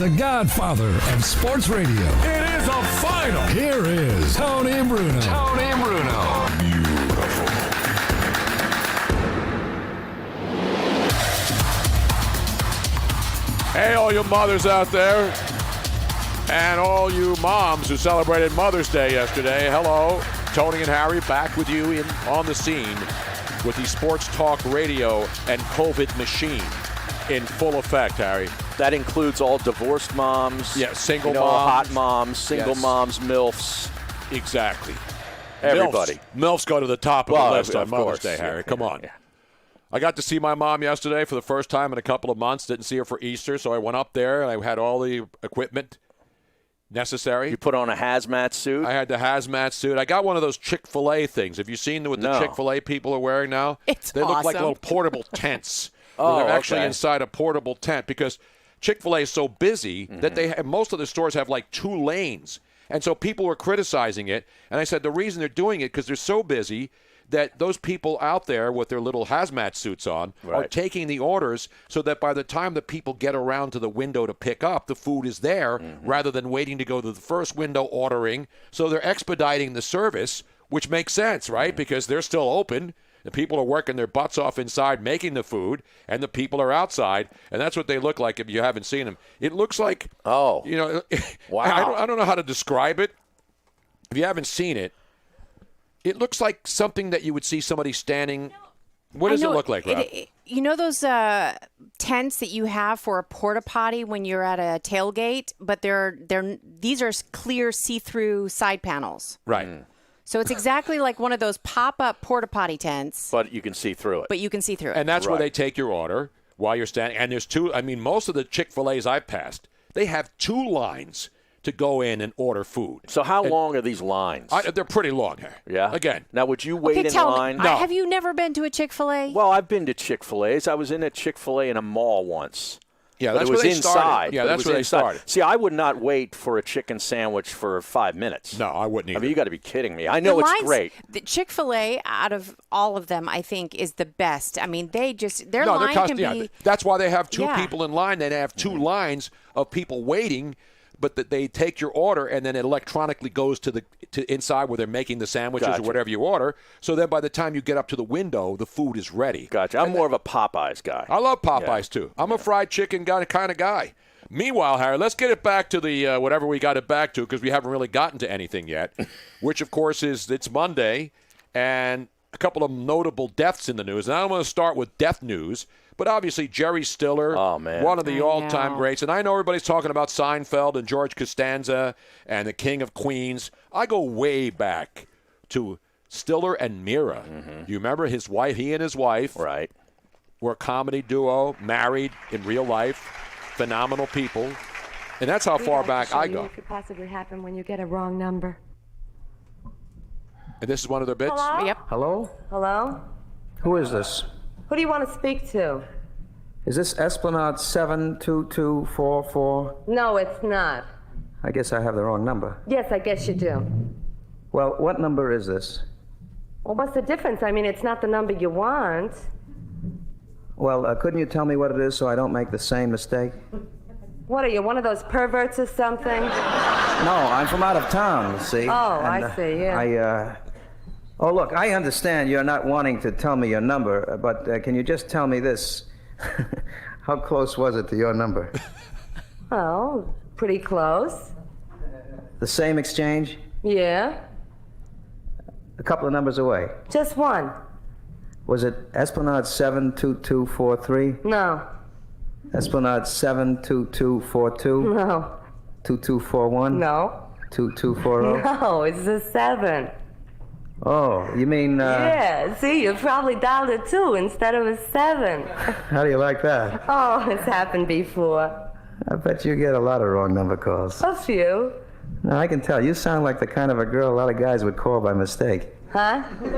the godfather of sports radio. It is a final. Here is Tony Bruno. Tony Bruno. Beautiful. Hey, all you mothers out there, and all you moms who celebrated Mother's Day yesterday. Hello, Tony and Harry back with you on the scene with the Sports Talk Radio and COVID machine in full effect, Harry. That includes all divorced moms, single moms, moms, hot moms, single moms, MILFs. Exactly. Everybody. MILFs go to the top of the list on Mother's course. Day, Harry. Yeah, Come on. yeah. I got to see my mom yesterday for the first time in a couple of months. Didn't see her for Easter, so I went up there and I had all the equipment necessary. You put on a hazmat suit? I had the hazmat suit. I got one of those Chick-fil-A things. Have you seen what the Chick-fil-A people are wearing now? They look like little portable tents. They're actually inside a portable tent because Chick-fil-A is so busy that they have, most of the stores have like 2 lanes. And so people were criticizing it. And I said the reason they're doing it because they're so busy that those people out there with their little hazmat suits on are taking the orders so that by the time the people get around to the window to pick up, the food is there rather than waiting to go to the first window ordering. So they're expediting the service, which makes sense, right? Because they're still open. The people are working their butts off inside making the food, and the people are outside, and that's what they look like if you haven't seen them. It looks like, wow. I don't know how to describe it. If you haven't seen it, it looks like something that you would see somebody standing. What does it look like, Rob? You know those tents that you have for a porta potty when you're at a tailgate, but these are clear see-through side panels. Right. So it's exactly like one of those pop-up porta potty tents. But you can see through it. And that's where they take your order while you're standing. And there's 2. I mean, most of the Chick-fil-A's I've passed, they have 2 lines to go in and order food. So how long are these lines? They're pretty long here. Yeah? Again. Now, would you wait in line? No. Have you never been to a Chick-fil-A? Well, I've been to Chick-fil-A's. I was in a Chick-fil-A in a mall once. Yeah, that's where they started. Yeah, that's where they started. See, I would not wait for a chicken sandwich for 5 minutes. No, I wouldn't either. I mean, you got to be kidding me. I know it's great. The Chick-fil-A, out of all of them, I think, is the best. I mean, their line can be... That's why they have 2 people in line. They have 2 lines of people waiting, but that they take your order and then it electronically goes to inside where they're making the sandwiches or whatever you order. So then by the time you get up to the window, the food is ready. Gotcha. I'm more of a Popeyes guy. I love Popeyes too. I'm a fried chicken kind of guy. Meanwhile, Harry, let's get it back to the whatever we got it back to because we haven't really gotten to anything yet, which of course it's Monday and a couple of notable deaths in the news. And I don't want to start with death news. But obviously, Jerry Stiller, one of the all-time greats. And I know everybody's talking about Seinfeld and George Costanza and the King of Queens. I go way back to Stiller and Mira. You remember his wife? He and his wife were a comedy duo, married in real life, phenomenal people. And that's how far back I go. What could possibly happen when you get a wrong number? And this is one of their bits? Hello? Yep. Hello? Hello? Who is this? Who do you want to speak to? Is this Esplanade 72244? No, it's not. I guess I have the wrong number. Yes, I guess you do. Well, what number is this? Well, what's the difference? I mean, it's not the number you want. Well, couldn't you tell me what it is so I don't make the same mistake? What are you, one of those perverts or something? No, I'm from out of town, see? Oh, I see, yeah. Oh, look, I understand you're not wanting to tell me your number, but can you just tell me this? How close was it to your number? Well, pretty close. The same exchange? Yeah. A couple of numbers away. Just one. Was it Esplanade 72243? No. Esplanade 72242? No. 2241? No. 2240? No, it's a 7. Oh, you mean... Yeah, see, you probably dialed a 2 instead of a 7. How do you like that? Oh, it's happened before. I bet you get a lot of wrong number calls. A few. No, I can tell. You sound like the kind of a girl a lot of guys would call by mistake. Huh? No.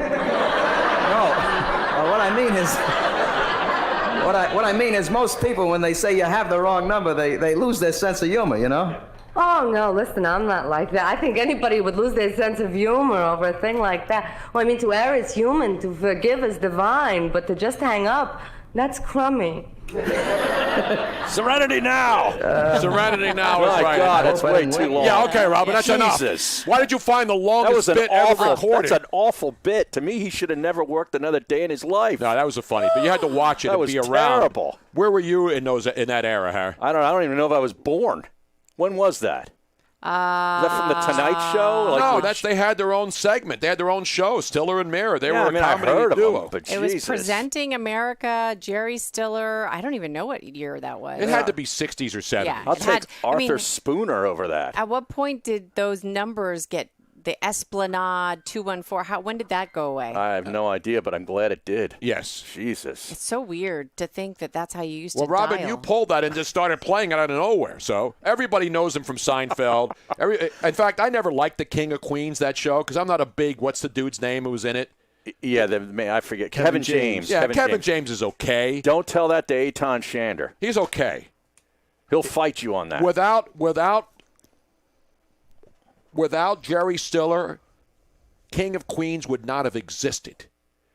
What I mean is most people, when they say you have the wrong number, they lose their sense of humor, you know? Oh, no, listen, I'm not like that. I think anybody would lose their sense of humor over a thing like that. Well, I mean, to err is human, to forgive is divine, but to just hang up, that's crummy. Serenity Now. Serenity Now is My right. God, that's way too long. Yeah, okay, Robin, that's enough. Jesus. Why did you find the longest bit ever recorded? That's an awful bit. To me, he should have never worked another day in his life. No, that was funny, but you had to watch it That and was be around. terrible. Where were you in that era, Harry? I don't even know if I was born. When was that? Is that from the Tonight Show? No, they had their own segment. They had their own show, Stiller and Mirror. They were a comedy I heard duo. of them, but It was Jesus. Presenting America, Jerry Stiller. I don't even know what year that was. It had to be 60s or 70s. Yeah. I'll It take had- Arthur Spooner over that. At what point did those numbers get the Esplanade 214? When did that go away? I have no idea, but I'm glad it did. Yes. Jesus. It's so weird to think that that's how you used Well, to Robin, dial. you pulled that and just started playing it out of nowhere. So everybody knows him from Seinfeld. In fact, I never liked The King of Queens, that show, because I'm not a big, what's the dude's name who was in it? Yeah, I forget. Kevin James. Yeah, Kevin James is okay. Don't tell that to Eitan Shander. He's okay. He'll fight you on that. Without Jerry Stiller, King of Queens would not have existed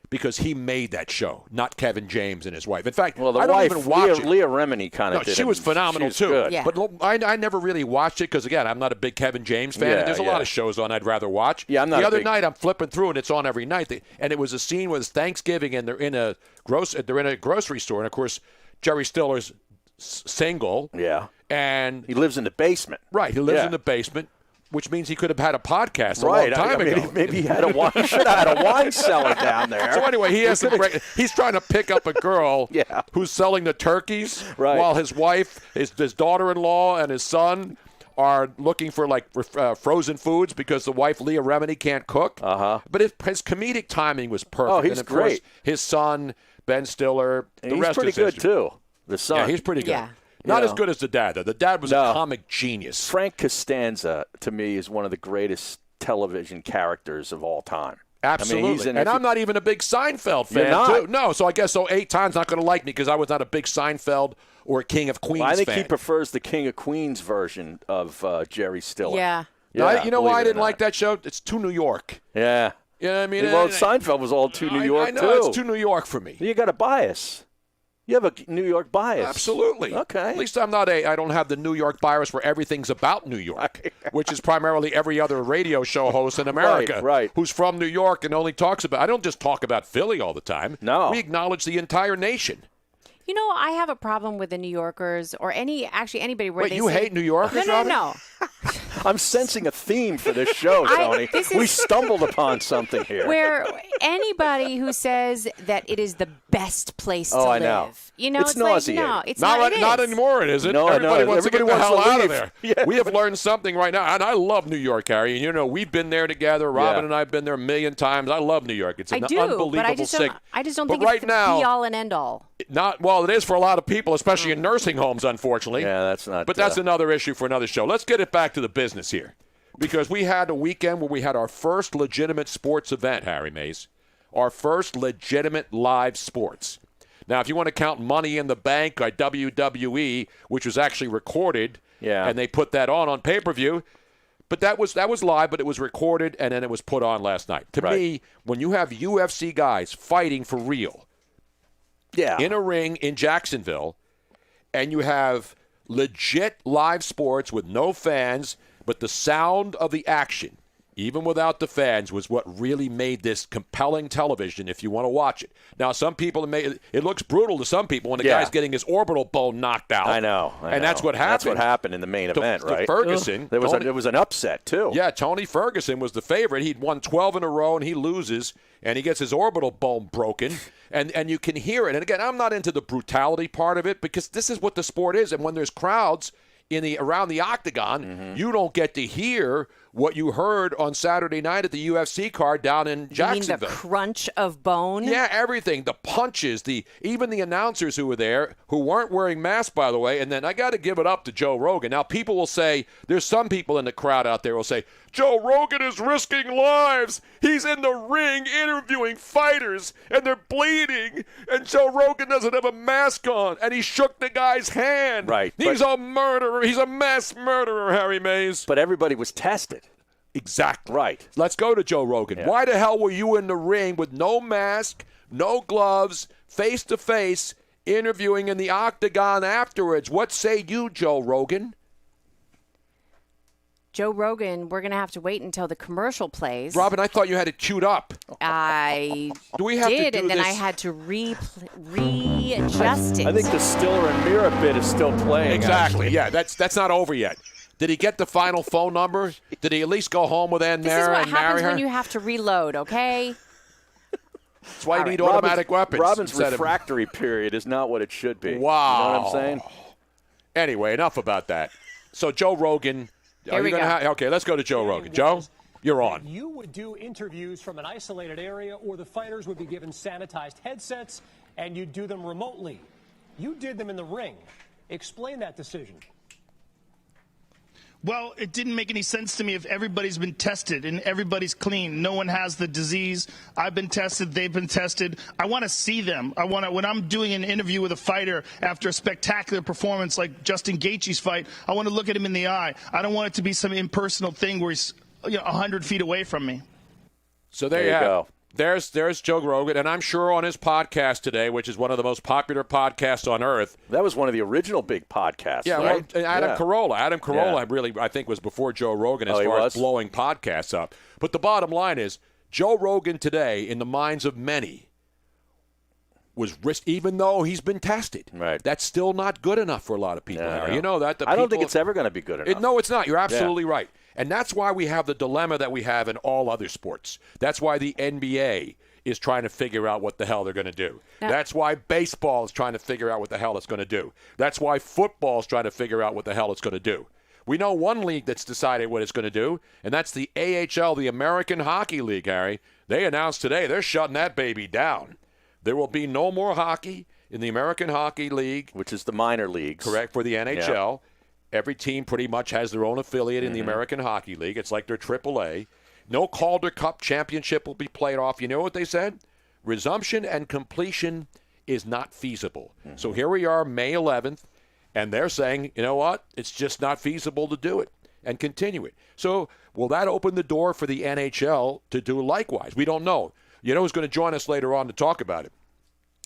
because he made that show, not Kevin James and his wife. In fact, well, the I don't wife, even watch it. Leah Remini kind of No, did she it. was phenomenal, She was too. good. Yeah. But I never really watched it because, again, I'm not a big Kevin James fan. Yeah, and there's a lot of shows on I'd rather watch. Yeah, I'm not the a other big- night, I'm flipping through, and it's on every night. And it was a scene where it's Thanksgiving, and they're in a grocery store. And, of course, Jerry Stiller's single. Yeah. And he lives in the basement. Right. He lives Yeah. in the basement, which means he could have had a podcast a Right. long time ago. Maybe he had a wine. Should have had a wine cellar down there. So anyway, he's trying to pick up a girl Yeah. who's selling the turkeys Right. while his wife, his daughter-in-law, and his son are looking for frozen foods because the wife, Leah Remini, can't cook. Uh-huh. But his comedic timing was perfect. Oh, he's and of course, great. his son, Ben Stiller, And the he's rest pretty is good, history. too. The son. Yeah, he's pretty good. Yeah. Not You as know. good as the dad, though. The dad was No. a comic genius. Frank Costanza, to me, is one of the greatest television characters of all time. Absolutely. I mean, he's in and I'm not even a big Seinfeld You're fan, not? too. No, so I guess Eitan's not going to like me because I was not a big Seinfeld or King of Queens I think fan. he prefers the King of Queens version of Jerry Stiller. Yeah. No, you know why I believe it or didn't like not. that show? It's too New York. Yeah. You know what I mean? Well, Seinfeld was all too New York, I know, too. it's too New York for me. You got a bias. You have a New York bias. Absolutely. Okay. At least I don't have the New York bias where everything's about New York, which is primarily every other radio show host in America Right. who's from New York and only talks about – I don't just talk about Philly all the time. No. We acknowledge the entire nation. You know, I have a problem with the New Yorkers or anybody where Wait, they you say, hate New Yorkers, No, Robin? no. I'm sensing a theme for this show, Tony. We stumbled upon something here. Where anybody who says that it is the best place to Oh, I live. know. You know, It's it's nauseating. no, it's Not, not. It not is. anymore, it isn't. No, Everybody no, wants to get everybody the hell wants to out of leave. there. Yeah. We have learned something right now, and I love New York, Harry. And, you know, we've been there together. Robin Yeah. and I have been there a million times. I love New York. It's an I do, unbelievable but I just sick. don't But think right it's the now, be all and end all. well, it is for a lot of people, especially in nursing homes, unfortunately. Yeah, that's not. But that's another issue for another show. Let's get it back to the business here. Because we had a weekend where we had our first legitimate sports event, Harry Mays. Our first legitimate live sports. Now, if you want to count Money in the Bank by WWE, which was actually recorded, and they put that on pay-per-view, but that was live, but it was recorded, and then it was put on last night. To me, when you have UFC guys fighting for real in a ring in Jacksonville, and you have legit live sports with no fans, but the sound of the action, even without the fans, was what really made this compelling television if you want to watch it. Now, some people, it looks brutal to some people when the guy's getting his orbital bone knocked out. I know. And that's what happened. That's what happened in the main event, right? Ferguson. There was an upset, too. Yeah, Tony Ferguson was the favorite. He'd won 12 in a row, and he loses, and he gets his orbital bone broken, and you can hear it. And, again, I'm not into the brutality part of it because this is what the sport is. And when there's crowds around the octagon, you don't get to hear what you heard on Saturday night at the UFC card down in Jacksonville. You mean the crunch of bone? Yeah, everything. The punches, even the announcers who were there, who weren't wearing masks, by the way. And then I got to give it up to Joe Rogan. Now, people will say, there's some people in the crowd out there who will say, Joe Rogan is risking lives. He's in the ring interviewing fighters, and they're bleeding, and Joe Rogan doesn't have a mask on, and he shook the guy's hand. Right. He's a murderer. He's a mass murderer, Harry Mays. But everybody was tested. Exactly. Right. Let's go to Joe Rogan. Yeah. Why the hell were you in the ring with no mask, no gloves, face-to-face, interviewing in the octagon afterwards. What say you, Joe Rogan? Joe Rogan, we're going to have to wait until the commercial plays. Robin, I thought you had it queued up. I do we have did, to do and then this? I had to readjust it. I think the Stiller and Mira bit is still playing. Exactly. Actually. Yeah, that's not over yet. Did he get the final phone number? Did he at least go home with Ann Mara and marry her? This is what happens when you have to reload, okay? That's why you need automatic weapons. Robin's refractory period is not what it should be. Wow. You know what I'm saying? Anyway, enough about that. So Joe Rogan. Here we go. Okay, let's go to Joe Rogan. Joe, you're on. You would do interviews from an isolated area, or the fighters would be given sanitized headsets, and you'd do them remotely. You did them in the ring. Explain that decision. Well, it didn't make any sense to me if everybody's been tested and everybody's clean. No one has the disease. I've been tested. They've been tested. I want to see them. When I'm doing an interview with a fighter after a spectacular performance like Justin Gaethje's fight, I want to look at him in the eye. I don't want it to be some impersonal thing where he's 100 feet away from me. So there you go. There's Joe Rogan, and I'm sure on his podcast today, which is one of the most popular podcasts on earth. That was one of the original big podcasts, yeah, right? Well, Adam Carolla. Really, I think, was before Joe Rogan as far as blowing podcasts up. But the bottom line is, Joe Rogan today, in the minds of many, was even though he's been tested. Right. That's still not good enough for a lot of people, Harry. You know that. I don't think it's ever going to be good enough. No, it's not. You're absolutely right. And that's why we have the dilemma that we have in all other sports. That's why the NBA is trying to figure out what the hell they're going to do. That's why baseball is trying to figure out what the hell it's going to do. That's why football is trying to figure out what the hell it's going to do. We know one league that's decided what it's going to do, and that's the AHL, the American Hockey League, Harry. They announced today they're shutting that baby down. There will be no more hockey in the American Hockey League. Which is the minor leagues. Correct, for the NHL. Yeah. Every team pretty much has their own affiliate in the American Hockey League. It's like their AAA. No Calder Cup championship will be played off. You know what they said? Resumption and completion is not feasible. So here we are, May 11th, and they're saying, you know what? It's just not feasible to do it and continue it. So will that open the door for the NHL to do likewise? We don't know. You know who's going to join us later on to talk about it?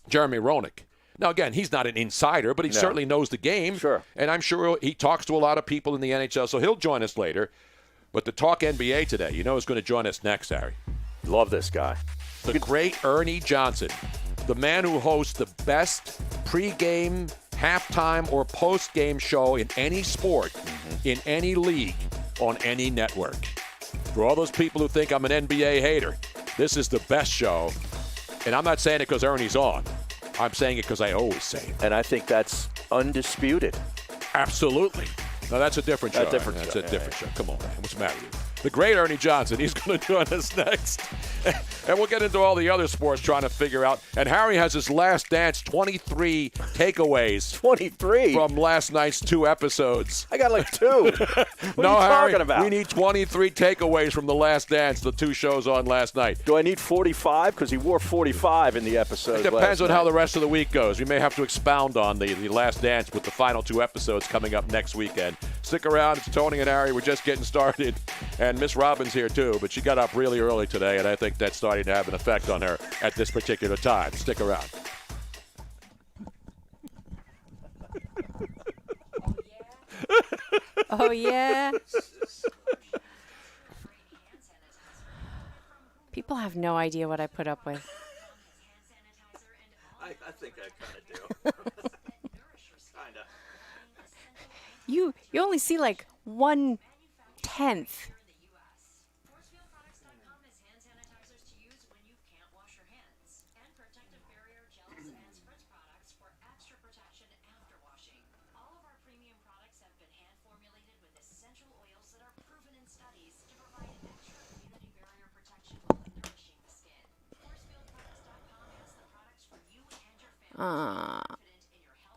Jeremy Roenick. Now, again, he's not an insider, but he certainly knows the game. Sure. And I'm sure he talks to a lot of people in the NHL, so he'll join us later. But to talk NBA today, you know who's going to join us next, Harry? Love this guy. The great Ernie Johnson, the man who hosts the best pregame, halftime, or postgame show in any sport, in any league, on any network. For all those people who think I'm an NBA hater, this is the best show. And I'm not saying it because Ernie's on. I'm saying it because I always say it. And I think that's undisputed. Absolutely. No, that's a different show. That's a different show. Come on, man. What's the matter with you? The great Ernie Johnson. He's going to join us next. And we'll get into all the other sports trying to figure out. And Harry has his Last Dance 23 takeaways. 23? From last night's 2 episodes. I got like 2. What are you talking about? We need 23 takeaways from the Last Dance, the 2 shows on last night. Do I need 45? Because he wore 45 in the episode. It depends on how the rest of the week goes. We may have to expound on the Last Dance with the final 2 episodes coming up next weekend. Stick around. It's Tony and Harry. We're just getting started. And Miss Robin's here, too. But she got up really early today, and I think that's starting to have an effect on her at this particular time. Stick around. Oh, yeah. People have no idea what I put up with. I think I kind of do. Kind of. You only see like 1/10.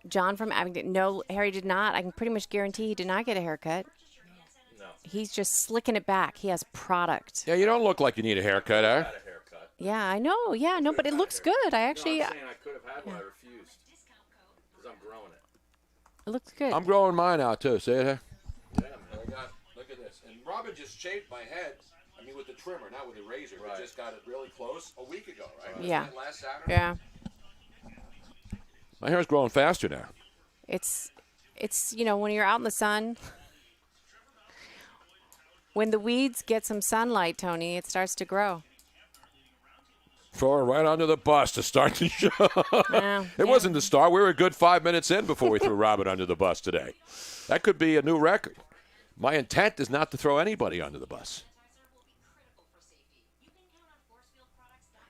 John from Abingdon. No, Harry did not. I can pretty much guarantee he did not get a haircut. No. He's just slicking it back. He has product. Yeah, you don't look like you need a haircut, eh? Yeah, I know. Yeah, no, but it looks good. I actually. I'm saying I could have had one. I refused. Because I'm growing it. It looks good. I'm growing mine out, too. See it here? Yeah, look at this. And Robin just shaved my head. I mean, with the trimmer, not with the razor. Right. We just got it really close a week ago, right? Yeah. Last Saturday? Yeah. My hair's growing faster now. It's when you're out in the sun, when the weeds get some sunlight, Tony, it starts to grow. Throw her right under the bus to start the show. It wasn't the start. We were a good 5 minutes in before we threw Robin under the bus today. That could be a new record. My intent is not to throw anybody under the bus.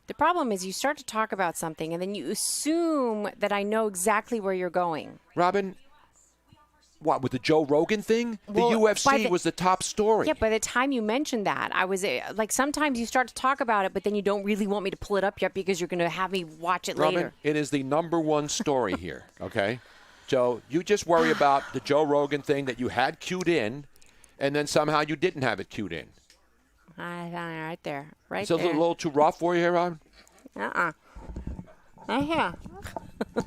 The problem is you start to talk about something, and then you assume that I know exactly where you're going. Robin, what, with the Joe Rogan thing? Well, the UFC was the top story. Yeah, by the time you mentioned that, I was like, sometimes you start to talk about it, but then you don't really want me to pull it up yet because you're going to have me watch it Robin, later. It is the number one story here, okay? So you just worry about the Joe Rogan thing that you had queued in, and then somehow you didn't have it queued in. Right there. Right Is it there. a little too rough for you here, Robin? Right here.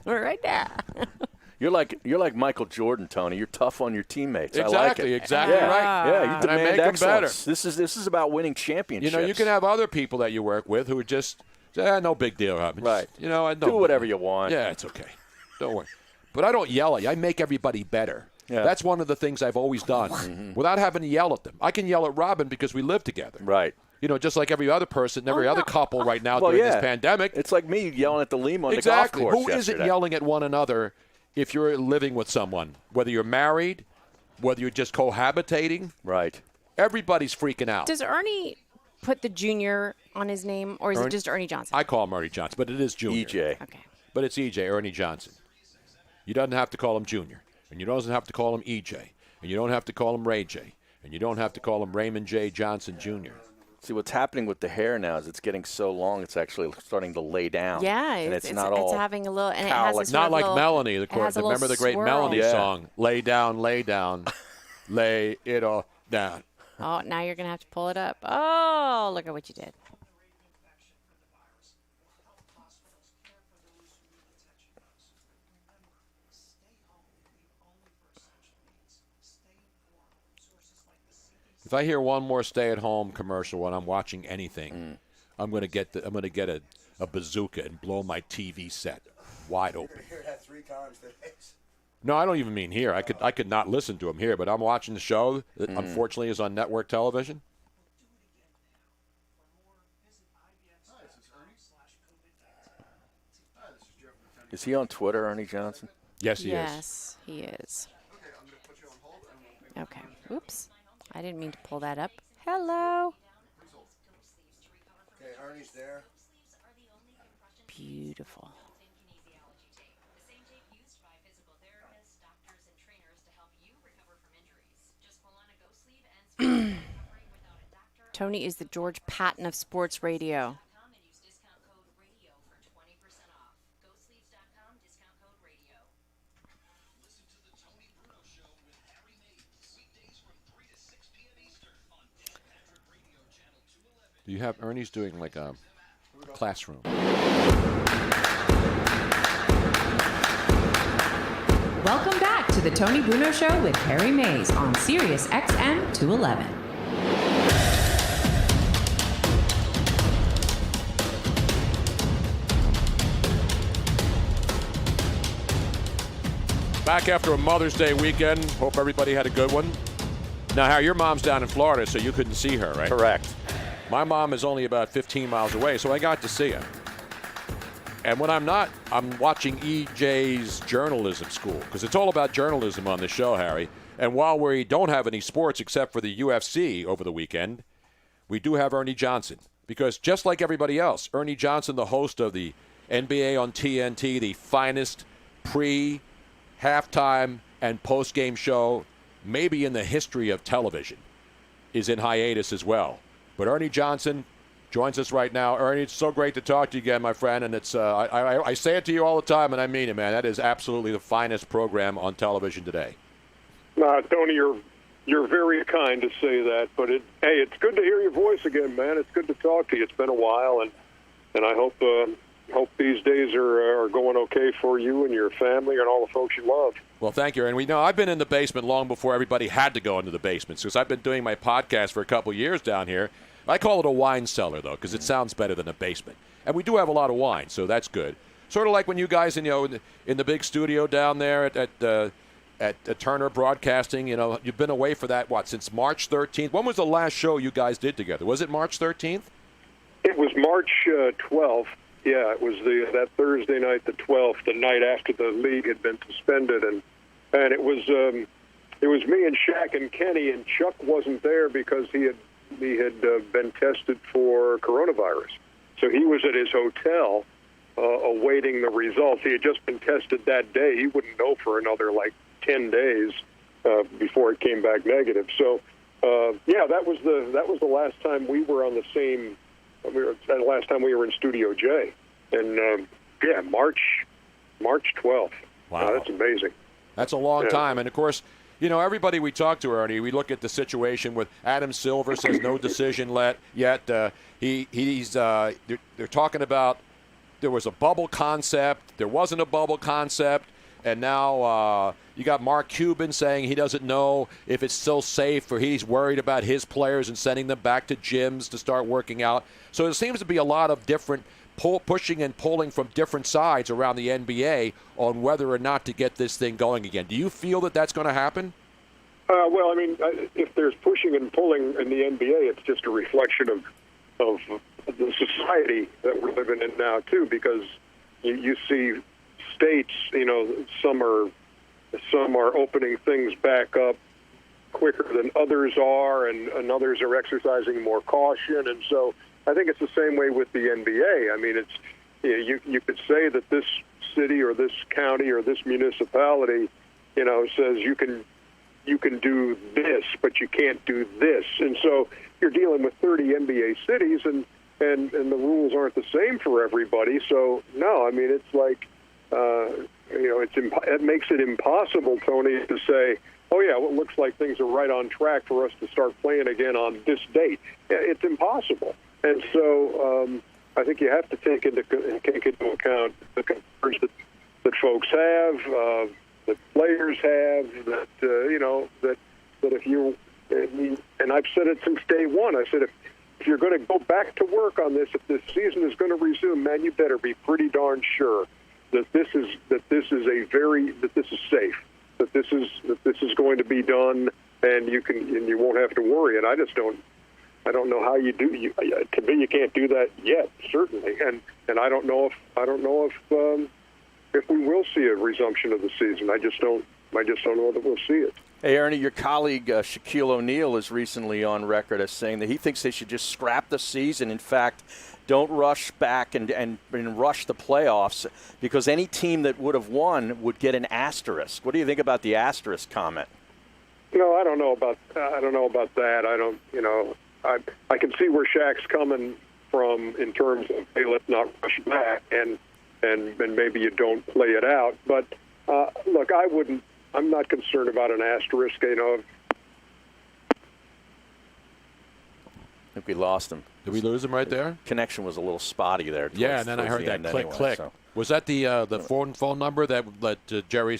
Right there. You're like Michael Jordan, Tony. You're tough on your teammates. Exactly, I like it. exactly right. Yeah, you demand make excellence. them better. This is about winning championships. You can have other people that you work with who are just, no big deal, Robin. Right. I do whatever you want. Yeah, it's okay. Don't worry. But I don't yell at you. I make everybody better. Yeah. That's one of the things I've always done without having to yell at them. I can yell at Robin because we live together. Right. Just like every other person, every other couple right now during this pandemic. It's like me yelling at the limo on the golf course Who isn't yelling at one another if you're living with someone? Whether you're married, whether you're just cohabitating. Right. Everybody's freaking out. Does Ernie put the junior on his name, or is it just Ernie Johnson? I call him Ernie Johnson, but it is Junior. EJ. Okay. But it's EJ, Ernie Johnson. You don't have to call him Junior, and you don't have to call him EJ, and you don't have to call him Ray J, and you don't have to call him Raymond J. Johnson Jr. See, what's happening with the hair now is it's getting so long, it's actually starting to lay down. Yeah, and it's not all having a little, and it has this not like little, Melanie, the has a remember the great swirl. Melanie song, lay down, lay it all down. Oh, now you're gonna have to pull it up. Oh, look at what you did. If I hear one more stay-at-home commercial when I'm watching anything, I'm going to get a bazooka and blow my TV set wide open. Heard that 3 times today. No, I don't even mean here. I could not listen to him here, but I'm watching the show that unfortunately is on network television. Is he on Twitter, Ernie Johnson? Yes, he is. Yes, he is. Okay. Oops. I didn't mean to pull that up. Hello. Okay, Ernie's there. Beautiful. Tony is the George Patton of sports radio. You have Ernie's doing like a classroom. Welcome back to the Tony Bruno Show with Harry Mays on Sirius XM 211. Back after a Mother's Day weekend. Hope everybody had a good one. Now, Harry, your mom's down in Florida, so you couldn't see her, right? Correct. My mom is only about 15 miles away, so I got to see her. And when I'm not, I'm watching EJ's journalism school, because it's all about journalism on the show, Harry. And while we don't have any sports except for the UFC over the weekend, we do have Ernie Johnson. Because just like everybody else, Ernie Johnson, the host of the NBA on TNT, the finest pre-halftime and post-game show maybe in the history of television, is in hiatus as well. But Ernie Johnson joins us right now. Ernie, it's so great to talk to you again, my friend. And it's I say it to you all the time, and I mean it, man. That is absolutely the finest program on television today. Tony, you're very kind to say that. But it's good to hear your voice again, man. It's good to talk to you. It's been a while, and I hope these days are going okay for you and your family and all the folks you love. Well, thank you. And we know I've been in the basement long before everybody had to go into the basement, because I've been doing my podcast for a couple years down here. I call it a wine cellar, though, because it sounds better than a basement. And we do have a lot of wine, so that's good. Sort of like when you guys, in the big studio down there at Turner Broadcasting, you've been away for that, since March 13th? When was the last show you guys did together? Was it March 13th? It was March 12th. Yeah, it was that Thursday night, the 12th, the night after the league had been suspended, and it was me and Shaq and Kenny, and Chuck wasn't there because he had been tested for coronavirus. So he was at his hotel awaiting the results. He had just been tested that day. He wouldn't know for another 10 days before it came back negative. So that was the last time we were on the same. The last time we were in Studio J, and March 12th. Wow, that's amazing. That's a long time, and of course, everybody we talk to, Ernie, we look at the situation with Adam Silver says no decision yet. They're talking about there was a bubble concept, there wasn't a bubble concept, and now you got Mark Cuban saying he doesn't know if it's still safe, or he's worried about his players and sending them back to gyms to start working out. So there seems to be a lot of different pushing and pulling from different sides around the NBA on whether or not to get this thing going again. Do you feel that that's going to happen? Well, I mean, if there's pushing and pulling in the NBA, it's just a reflection of the society that we're living in now, too, because you see states, some are opening things back up quicker than others are, and others are exercising more caution. And so I think it's the same way with the NBA. I mean, it's you could say that this city or this county or this municipality, says you can do this, but you can't do this. And so you're dealing with 30 NBA cities, and the rules aren't the same for everybody. So no, I mean, it's like it makes it impossible, Tony, to say, oh yeah, well, it looks like things are right on track for us to start playing again on this date. It's impossible. And so I think you have to take into account the concerns that folks have, that players have, that if you, and I've said it since day one, I said if you're going to go back to work on this, if this season is going to resume, man, you better be pretty darn sure that this is safe, that this is going to be done, and you won't have to worry. And I don't know how you do. To me, you can't do that yet, certainly. And I don't know if we will see a resumption of the season. I just don't know that we'll see it. Hey, Ernie, your colleague Shaquille O'Neal is recently on record as saying that he thinks they should just scrap the season. In fact, don't rush back and rush the playoffs, because any team that would have won would get an asterisk. What do you think about the asterisk comment? I don't know about that. I can see where Shaq's coming from in terms of, hey, let's not rush back and maybe you don't play it out. But look, I'm not concerned about an asterisk. I think we lost him. Did we lose him right there? Connection was a little spotty there. Yeah, and then I heard that click. So. Was that the phone number that Jerry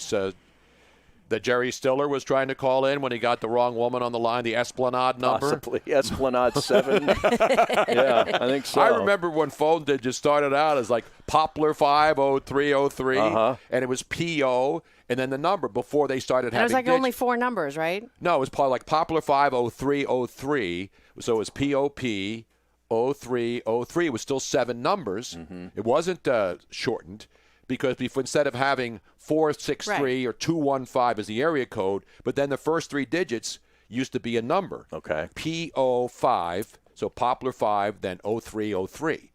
Stiller was trying to call in when he got the wrong woman on the line, the Esplanade number? Possibly. Esplanade 7. Yeah, I think so. I remember when phone just started out as like Poplar 50303, and it was PO, and then the number before they started having. It was like only 4 numbers, right? No, it was probably like Poplar 50303, so it was POP 0303. It was still 7 numbers. Mm-hmm. It wasn't shortened. Because instead of having 463 or 215 as the area code, but then the first 3 digits used to be a number. Okay. PO5, so Poplar 5, then 0303.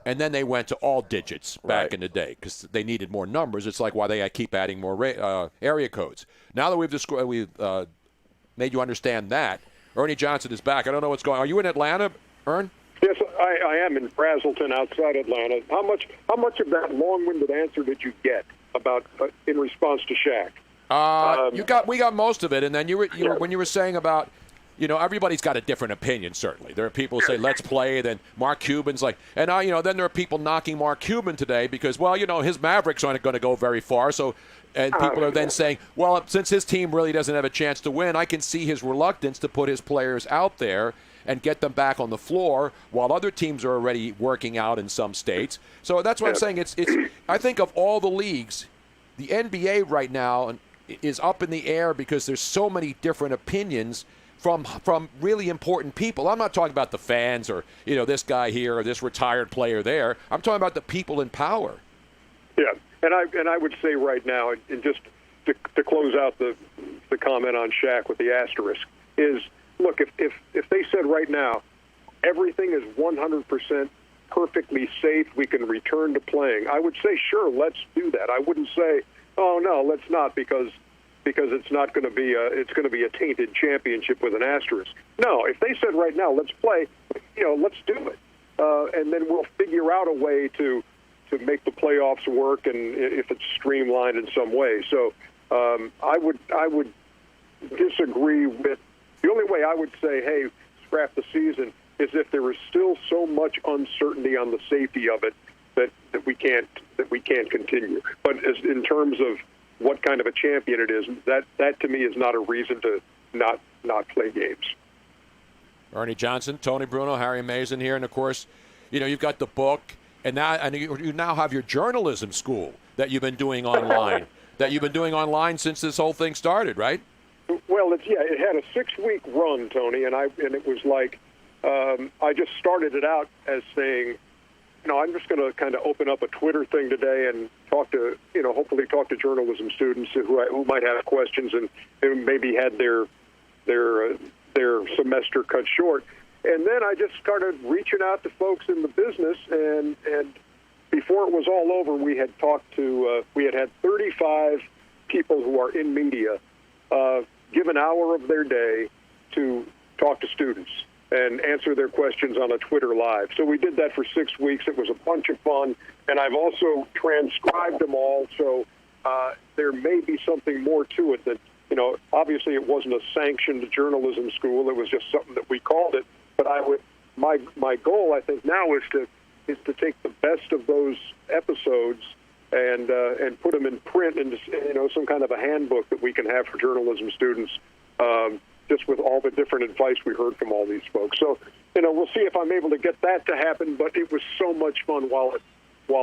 And then they went to all digits back in the day because they needed more numbers. It's like why they keep adding more area codes. Now that we've made you understand that, Ernie Johnson is back. I don't know what's going on. Are you in Atlanta, Ern? Yes, I am in Brazelton, outside Atlanta. How much of that long-winded answer did you get about in response to Shaq? We got most of it, and then you were when you were saying about, everybody's got a different opinion. Certainly, there are people who say let's play. Then Mark Cuban's like, and then there are people knocking Mark Cuban today because his Mavericks aren't going to go very far. So, and people are then saying, well, since his team really doesn't have a chance to win, I can see his reluctance to put his players out there. and get them back on the floor while other teams are already working out in some states. So that's what I'm saying. It's I think of all the leagues, the NBA right now is up in the air because there's so many different opinions from really important people. I'm not talking about the fans or, this guy here or this retired player there. I'm talking about the people in power. Yeah, and I would say right now, and just to close out the comment on Shaq with the asterisk, is, look, if they said right now everything is 100% perfectly safe, we can return to playing, I would say, sure, let's do that. I wouldn't say, oh, no, let's not, because it's not going to be it's going to be a tainted championship with an asterisk. No, if they said right now, let's play, let's do it, and then we'll figure out a way to make the playoffs work, and if it's streamlined in some way. So I would disagree with the only way I would say, hey, scrap the season, is if there is still so much uncertainty on the safety of it that we can't continue. But in terms of what kind of a champion it is, that to me is not a reason to not play games. Ernie Johnson, Tony Bruno, Harry Mason here, and of course, you've got the book, and you now have your journalism school that you've been doing online. Since this whole thing started, right? Well, it had a 6-week run, Tony, and it was like I just started it out as saying, I'm just going to kind of open up a Twitter thing today and hopefully talk to journalism students who might have questions and who maybe had their semester cut short. And then I just started reaching out to folks in the business, and before it was all over, we had had 35 people who are in media give an hour of their day to talk to students and answer their questions on a Twitter Live. So we did that for 6 weeks. It was a bunch of fun, and I've also transcribed them all, so there may be something more to it that, obviously it wasn't a sanctioned journalism school. It was just something that we called it. But my goal, I think, now is to take the best of those episodes and put them in print into some kind of a handbook that we can have for journalism students, just with all the different advice we heard from all these folks. So, we'll see if I'm able to get that to happen, but it was so much fun while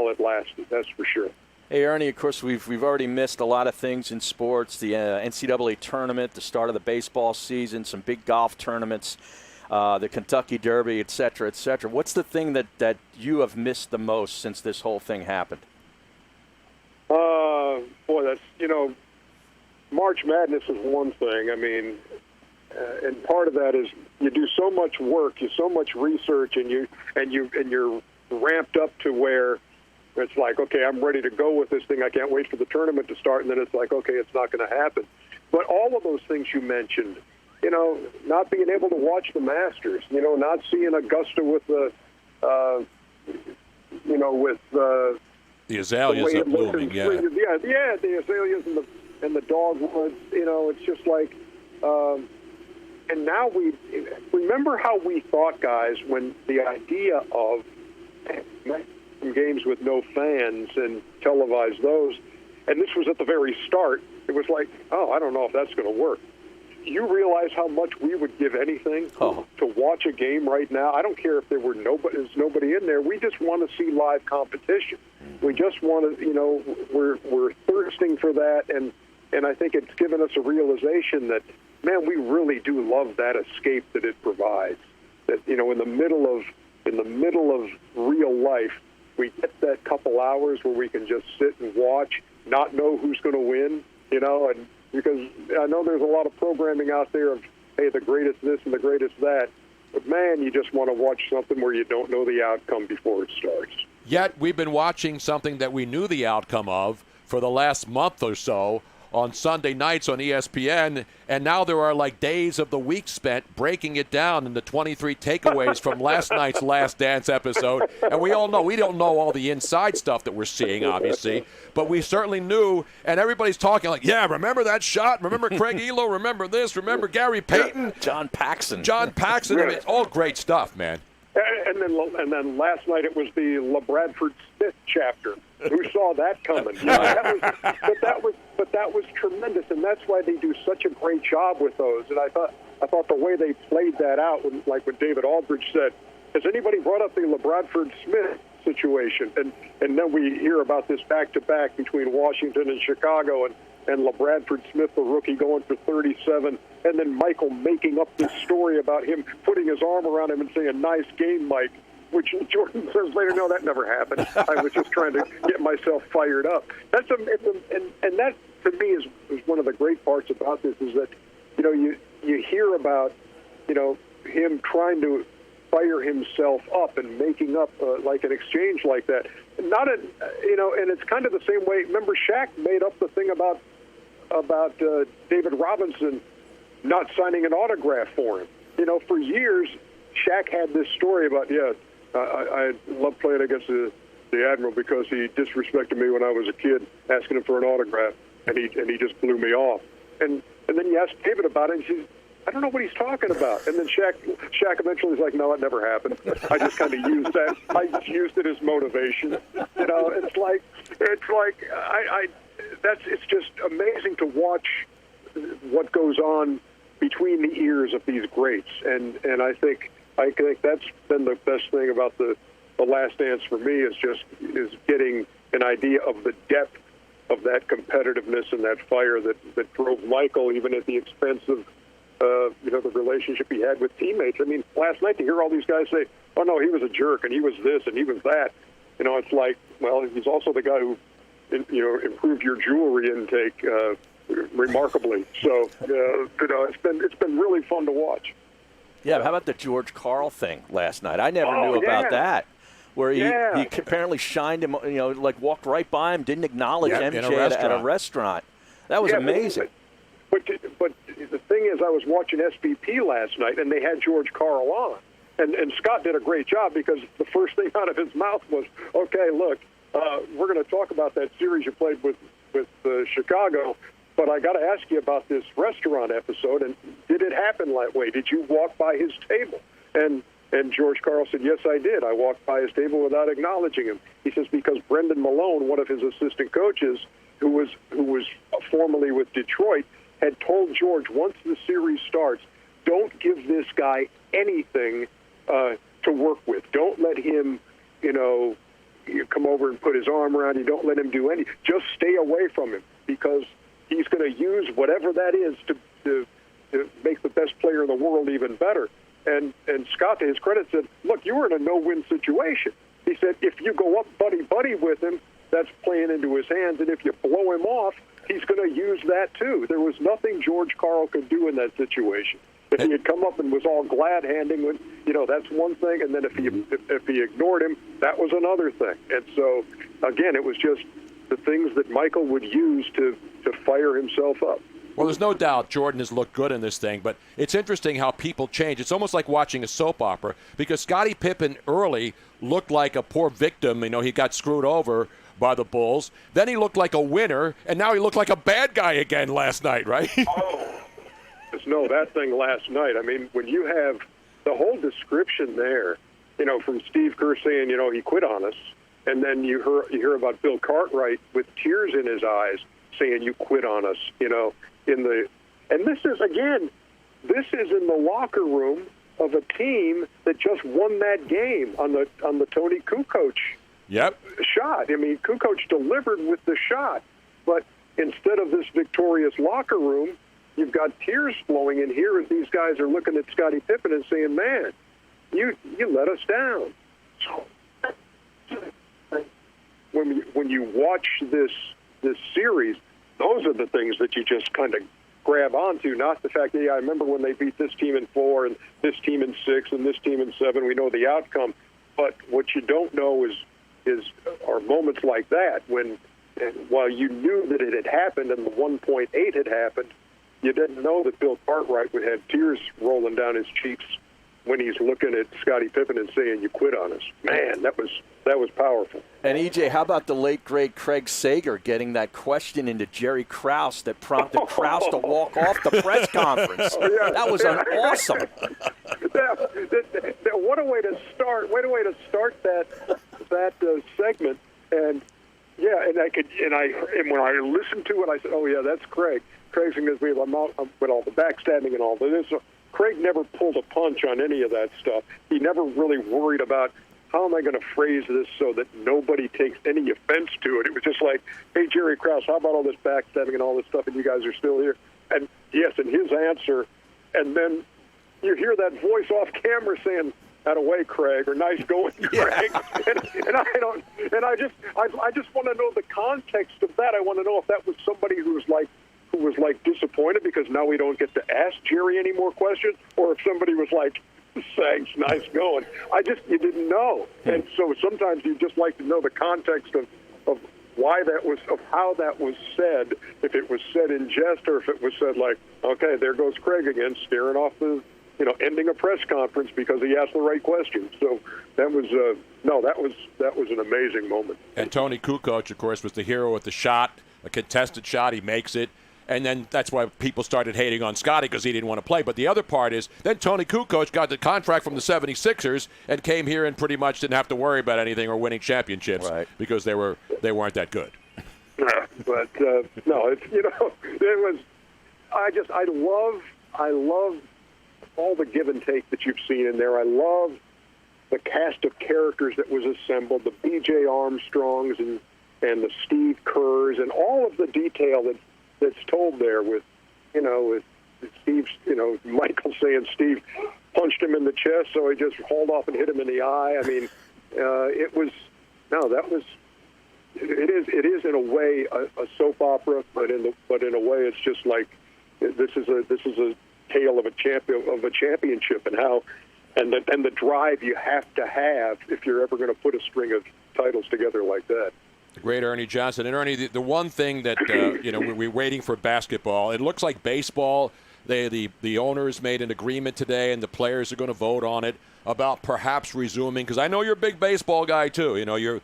it lasted, that's for sure. Hey, Ernie, of course, we've already missed a lot of things in sports, the NCAA tournament, the start of the baseball season, some big golf tournaments, the Kentucky Derby, et cetera, et cetera. What's the thing that you have missed the most since this whole thing happened? Boy, that's, March Madness is one thing. I mean, and part of that is you do so much work, you so much research, and you're ramped up to where it's like, okay, I'm ready to go with this thing. I can't wait for the tournament to start. And then it's like, okay, it's not going to happen. But all of those things you mentioned, not being able to watch the Masters, not seeing Augusta with the azaleas are blooming, the azaleas and the dogwoods. It's just like, and now we remember how we thought, guys, when the idea of some games with no fans and televise those, and this was at the very start, it was like, oh, I don't know if that's going to work. You realize how much we would give anything to watch a game right now? I don't care if there's nobody in there. We just want to see live competition. We just want to, we're thirsting for that, and I think it's given us a realization that, man, we really do love that escape that it provides. That in the middle of real life, we get that couple hours where we can just sit and watch, not know who's going to win, and because I know there's a lot of programming out there of, hey, the greatest this and the greatest that, but man, you just want to watch something where you don't know the outcome before it starts. Yet we've been watching something that we knew the outcome of for the last month or so on Sunday nights on ESPN, and now there are like days of the week spent breaking it down into 23 takeaways from last night's Last Dance episode. And we all know, we don't know all the inside stuff that we're seeing, obviously, but we certainly knew, and everybody's talking like, yeah, remember that shot? Remember Craig Elo? Remember this? Remember Gary Payton? John Paxson. I mean, it's all great stuff, man. And then last night it was the LaBradford Smith chapter. Who saw that coming? But that was tremendous, and that's why they do such a great job with those. And I thought, I thought the way they played that out, when David Aldridge said, has anybody brought up the LeBradford Smith situation? And then we hear about this back-to-back between Washington and Chicago, and LeBradford Smith, the rookie, going for 37, and then Michael making up this story about him putting his arm around him and saying, nice game, Mike, which Jordan says later, no, that never happened. I was just trying to get myself fired up. And that, to me, is one of the great parts about this, is that, you hear about, him trying to fire himself up and making up like an exchange like that. And it's kind of the same way. Remember, Shaq made up the thing about David Robinson not signing an autograph for him. For years, Shaq had this story about, I love playing against the Admiral because he disrespected me when I was a kid, asking him for an autograph, and he just blew me off. And then you ask David about it, and he says, I don't know what he's talking about. And then Shaq eventually was like, no, it never happened. I just kind of used that. I just used it as motivation. It's just amazing to watch what goes on between the ears of these greats. And I think that's been the best thing about the Last Dance for me, is getting an idea of the depth of that competitiveness and that fire that drove Michael, even at the expense of the relationship he had with teammates. I mean, last night to hear all these guys say, oh, no, he was a jerk, and he was this, and he was that. It's like, well, he's also the guy who, improved your jewelry intake remarkably. So, it's been really fun to watch. Yeah, how about the George Karl thing last night? I never knew about that. Where he apparently shined him, walked right by him, didn't acknowledge MJ at a restaurant. That was amazing. But the thing is, I was watching SBP last night, and they had George Karl on. And Scott did a great job, because the first thing out of his mouth was, okay, look, we're going to talk about that series you played with Chicago, but I got to ask you about this restaurant episode, and did it happen that way? Did you walk by his table? And George Karl said, yes, I did. I walked by his table without acknowledging him. He says, because Brendan Malone, one of his assistant coaches, who was formerly with Detroit, had told George, once the series starts, don't give this guy anything to work with. Don't let him, come over and put his arm around you. Don't let him do anything. Just stay away from him, because he's going to use whatever that is to make the best player in the world even better. And Scott, to his credit, said, look, you were in a no-win situation. He said, if you go up buddy-buddy with him, that's playing into his hands, and if you blow him off, he's going to use that too. There was nothing George Karl could do in that situation. If he had come up and was all glad-handing, that's one thing, and then if he ignored him, that was another thing. And so, again, it was just the things that Michael would use to fire himself up. Well, there's no doubt Jordan has looked good in this thing, but it's interesting how people change. It's almost like watching a soap opera, because Scottie Pippen early looked like a poor victim. He got screwed over by the Bulls. Then he looked like a winner, and now he looked like a bad guy again last night, right? No, that thing last night. I mean, when you have the whole description there, from Steve Kerr saying, he quit on us, and then you hear about Bill Cartwright with tears in his eyes saying, you quit on us, and this is in the locker room of a team that just won that game on the Tony Kukoc shot. I mean, Kukoc delivered with the shot, but instead of this victorious locker room, you've got tears flowing in here as these guys are looking at Scottie Pippen and saying, man, you let us down. So when you watch this series, those are the things that you just kind of grab onto, not the fact that, I remember when they beat this team in 4 and this team in 6 and this team in 7. We know the outcome. But what you don't know are moments like that when, while you knew that it had happened and the 1.8 had happened, you didn't know that Bill Cartwright would have tears rolling down his cheeks when he's looking at Scottie Pippen and saying, you quit on us. Man, that was powerful. And, EJ, how about the late, great Craig Sager getting that question into Jerry Krause that prompted Krause to walk off the press conference? That was awesome. What a way to start! What a way to start that segment. And and when I listened to it, I said, "Oh yeah, that's Craig. Craig's going to be with all the backstabbing and all this." Craig never pulled a punch on any of that stuff. He never really worried about how am I going to phrase this so that nobody takes any offense to it. It was just like, hey, Jerry Krause, how about all this backstabbing and all this stuff, and you guys are still here? And yes, and his answer, and then you hear that voice off camera saying, "That away, Craig," or "Nice going, Craig." and I just want to know the context of that. I want to know if that was somebody who was like disappointed because now we don't get to ask Jerry any more questions, or if somebody was like, "Thanks, nice going." You didn't know, and so sometimes you just like to know the context of why that was, of how that was said, if it was said in jest or if it was said like, okay, there goes Craig again, staring off the, ending a press conference because he asked the right question. So that was that was an amazing moment. And Tony Kukoc, of course, was the hero with the shot, a contested shot. He makes it. And then that's why people started hating on Scotty because he didn't want to play. But the other part is then Tony Kukoc got the contract from the 76ers and came here and pretty much didn't have to worry about anything or winning championships because they weren't that good. But no, it's it was. I love all the give and take that you've seen in there. I love the cast of characters that was assembled, the B.J. Armstrongs and the Steve Kerrs and all of the detail that's told there with Steve, Michael saying Steve punched him in the chest, so he just hauled off and hit him in the eye. I mean, it is in a way a soap opera, but in a way it's just like this is a tale of a championship and how and the drive you have to have if you're ever going to put a string of titles together like that. The great Ernie Johnson. And Ernie, the one thing that we're waiting for basketball. It looks like baseball. The owners made an agreement today, and the players are going to vote on it about perhaps resuming. Because I know you're a big baseball guy too. You're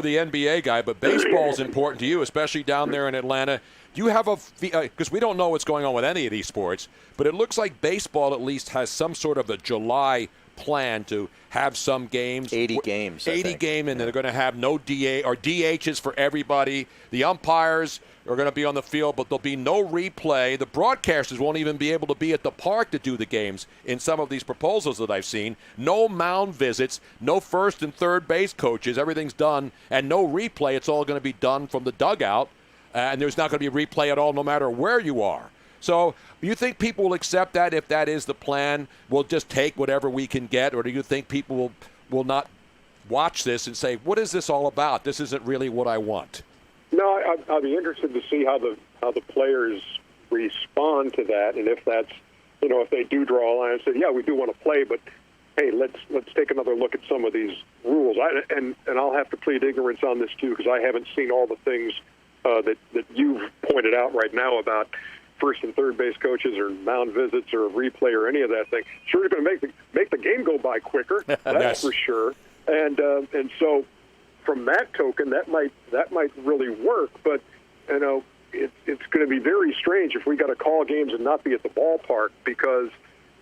the NBA guy, but baseball is important to you, especially down there in Atlanta. Do you have because we don't know what's going on with any of these sports, but it looks like baseball at least has some sort of a July plan to have some games. 80 games. 80 games, and they're going to have no DA or DHs for everybody. The umpires are going to be on the field, but there'll be no replay. The broadcasters won't even be able to be at the park to do the games in some of these proposals that I've seen. No mound visits, no first and third base coaches. Everything's done, and no replay. It's all going to be done from the dugout, and there's not going to be a replay at all no matter where you are. So do you think people will accept that if that is the plan? We'll just take whatever we can get, or do you think people will not watch this and say, what is this all about? This isn't really what I want. No, I'll be interested to see how the players respond to that, and if that's, if they do draw a line and say, yeah, we do want to play, but hey, let's take another look at some of these rules. And I'll have to plead ignorance on this too, because I haven't seen all the things that you've pointed out right now about first and third base coaches or mound visits or replay or any of that thing. Sure, you're going to make the game go by quicker. That's for sure. And so from that token, that might really work. But it's going to be very strange if we got to call games and not be at the ballpark, because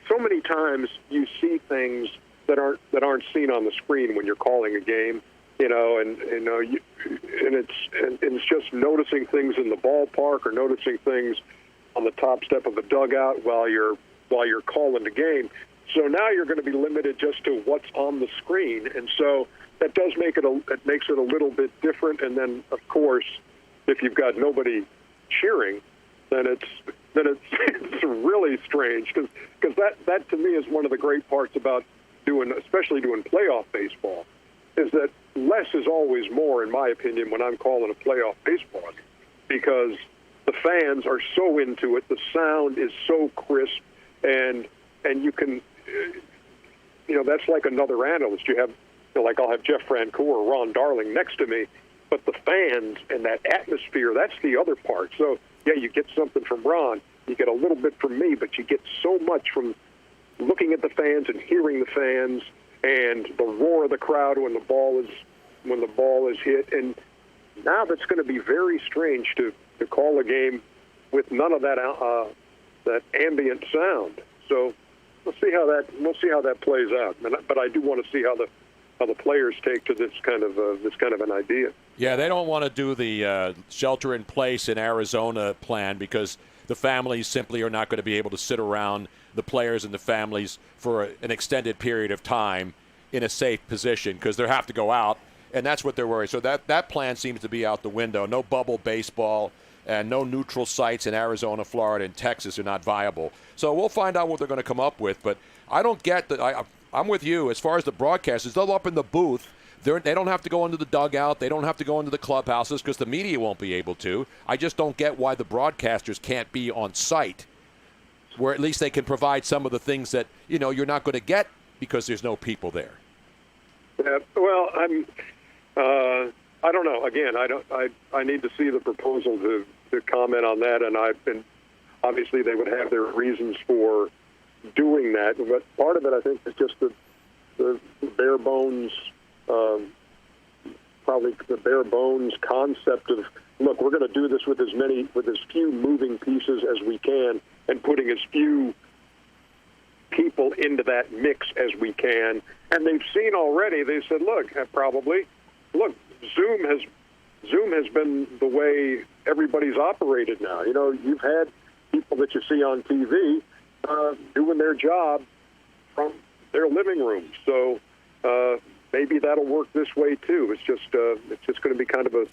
so many times you see things that aren't seen on the screen when you're calling a game. It's just noticing things in the ballpark or noticing things on the top step of a dugout while you're calling the game. So now you're going to be limited just to what's on the screen, and so that does makes it a little bit different. And then, of course, if you've got nobody cheering, then it's really strange, because that to me is one of the great parts about especially doing playoff baseball, is that less is always more, in my opinion, when I'm calling a playoff baseball, because the fans are so into it. The sound is so crisp, and you can, that's like another analyst. You have, like I'll have Jeff Francoeur or Ron Darling next to me, but the fans and that atmosphere, that's the other part. So, yeah, you get something from Ron, you get a little bit from me, but you get so much from looking at the fans and hearing the fans and the roar of the crowd when the ball is hit. And now that's going to be very strange to call a game with none of that ambient sound. So we'll see how that plays out. But I do want to see how the players take to this kind of an idea. Yeah, they don't want to do the shelter in place in Arizona plan, because the families simply are not going to be able to sit around the players and the families for an extended period of time in a safe position because they have to go out, and that's what they're worried. So that plan seems to be out the window. No bubble baseball and no neutral sites in Arizona, Florida, and Texas are not viable. So we'll find out what they're going to come up with. But I don't get that. I'm with you as far as the broadcasters. They're up in the booth. They don't have to go into the dugout. They don't have to go into the clubhouses because the media won't be able to. I just don't get why the broadcasters can't be on site, where at least they can provide some of the things that you're not going to get because there's no people there. Yeah, well, I don't know. Again, I need to see the proposal to comment on that, and obviously they would have their reasons for doing that. But part of it, I think, is just the bare bones. Probably the bare bones concept of, look, we're going to do this with as few moving pieces as we can, and putting as few people into that mix as we can. And they've seen already. They said, look, Zoom has been the way everybody's operated now. You've had people that you see on TV doing their job from their living room. So maybe that'll work this way too. It's just going to be kind of a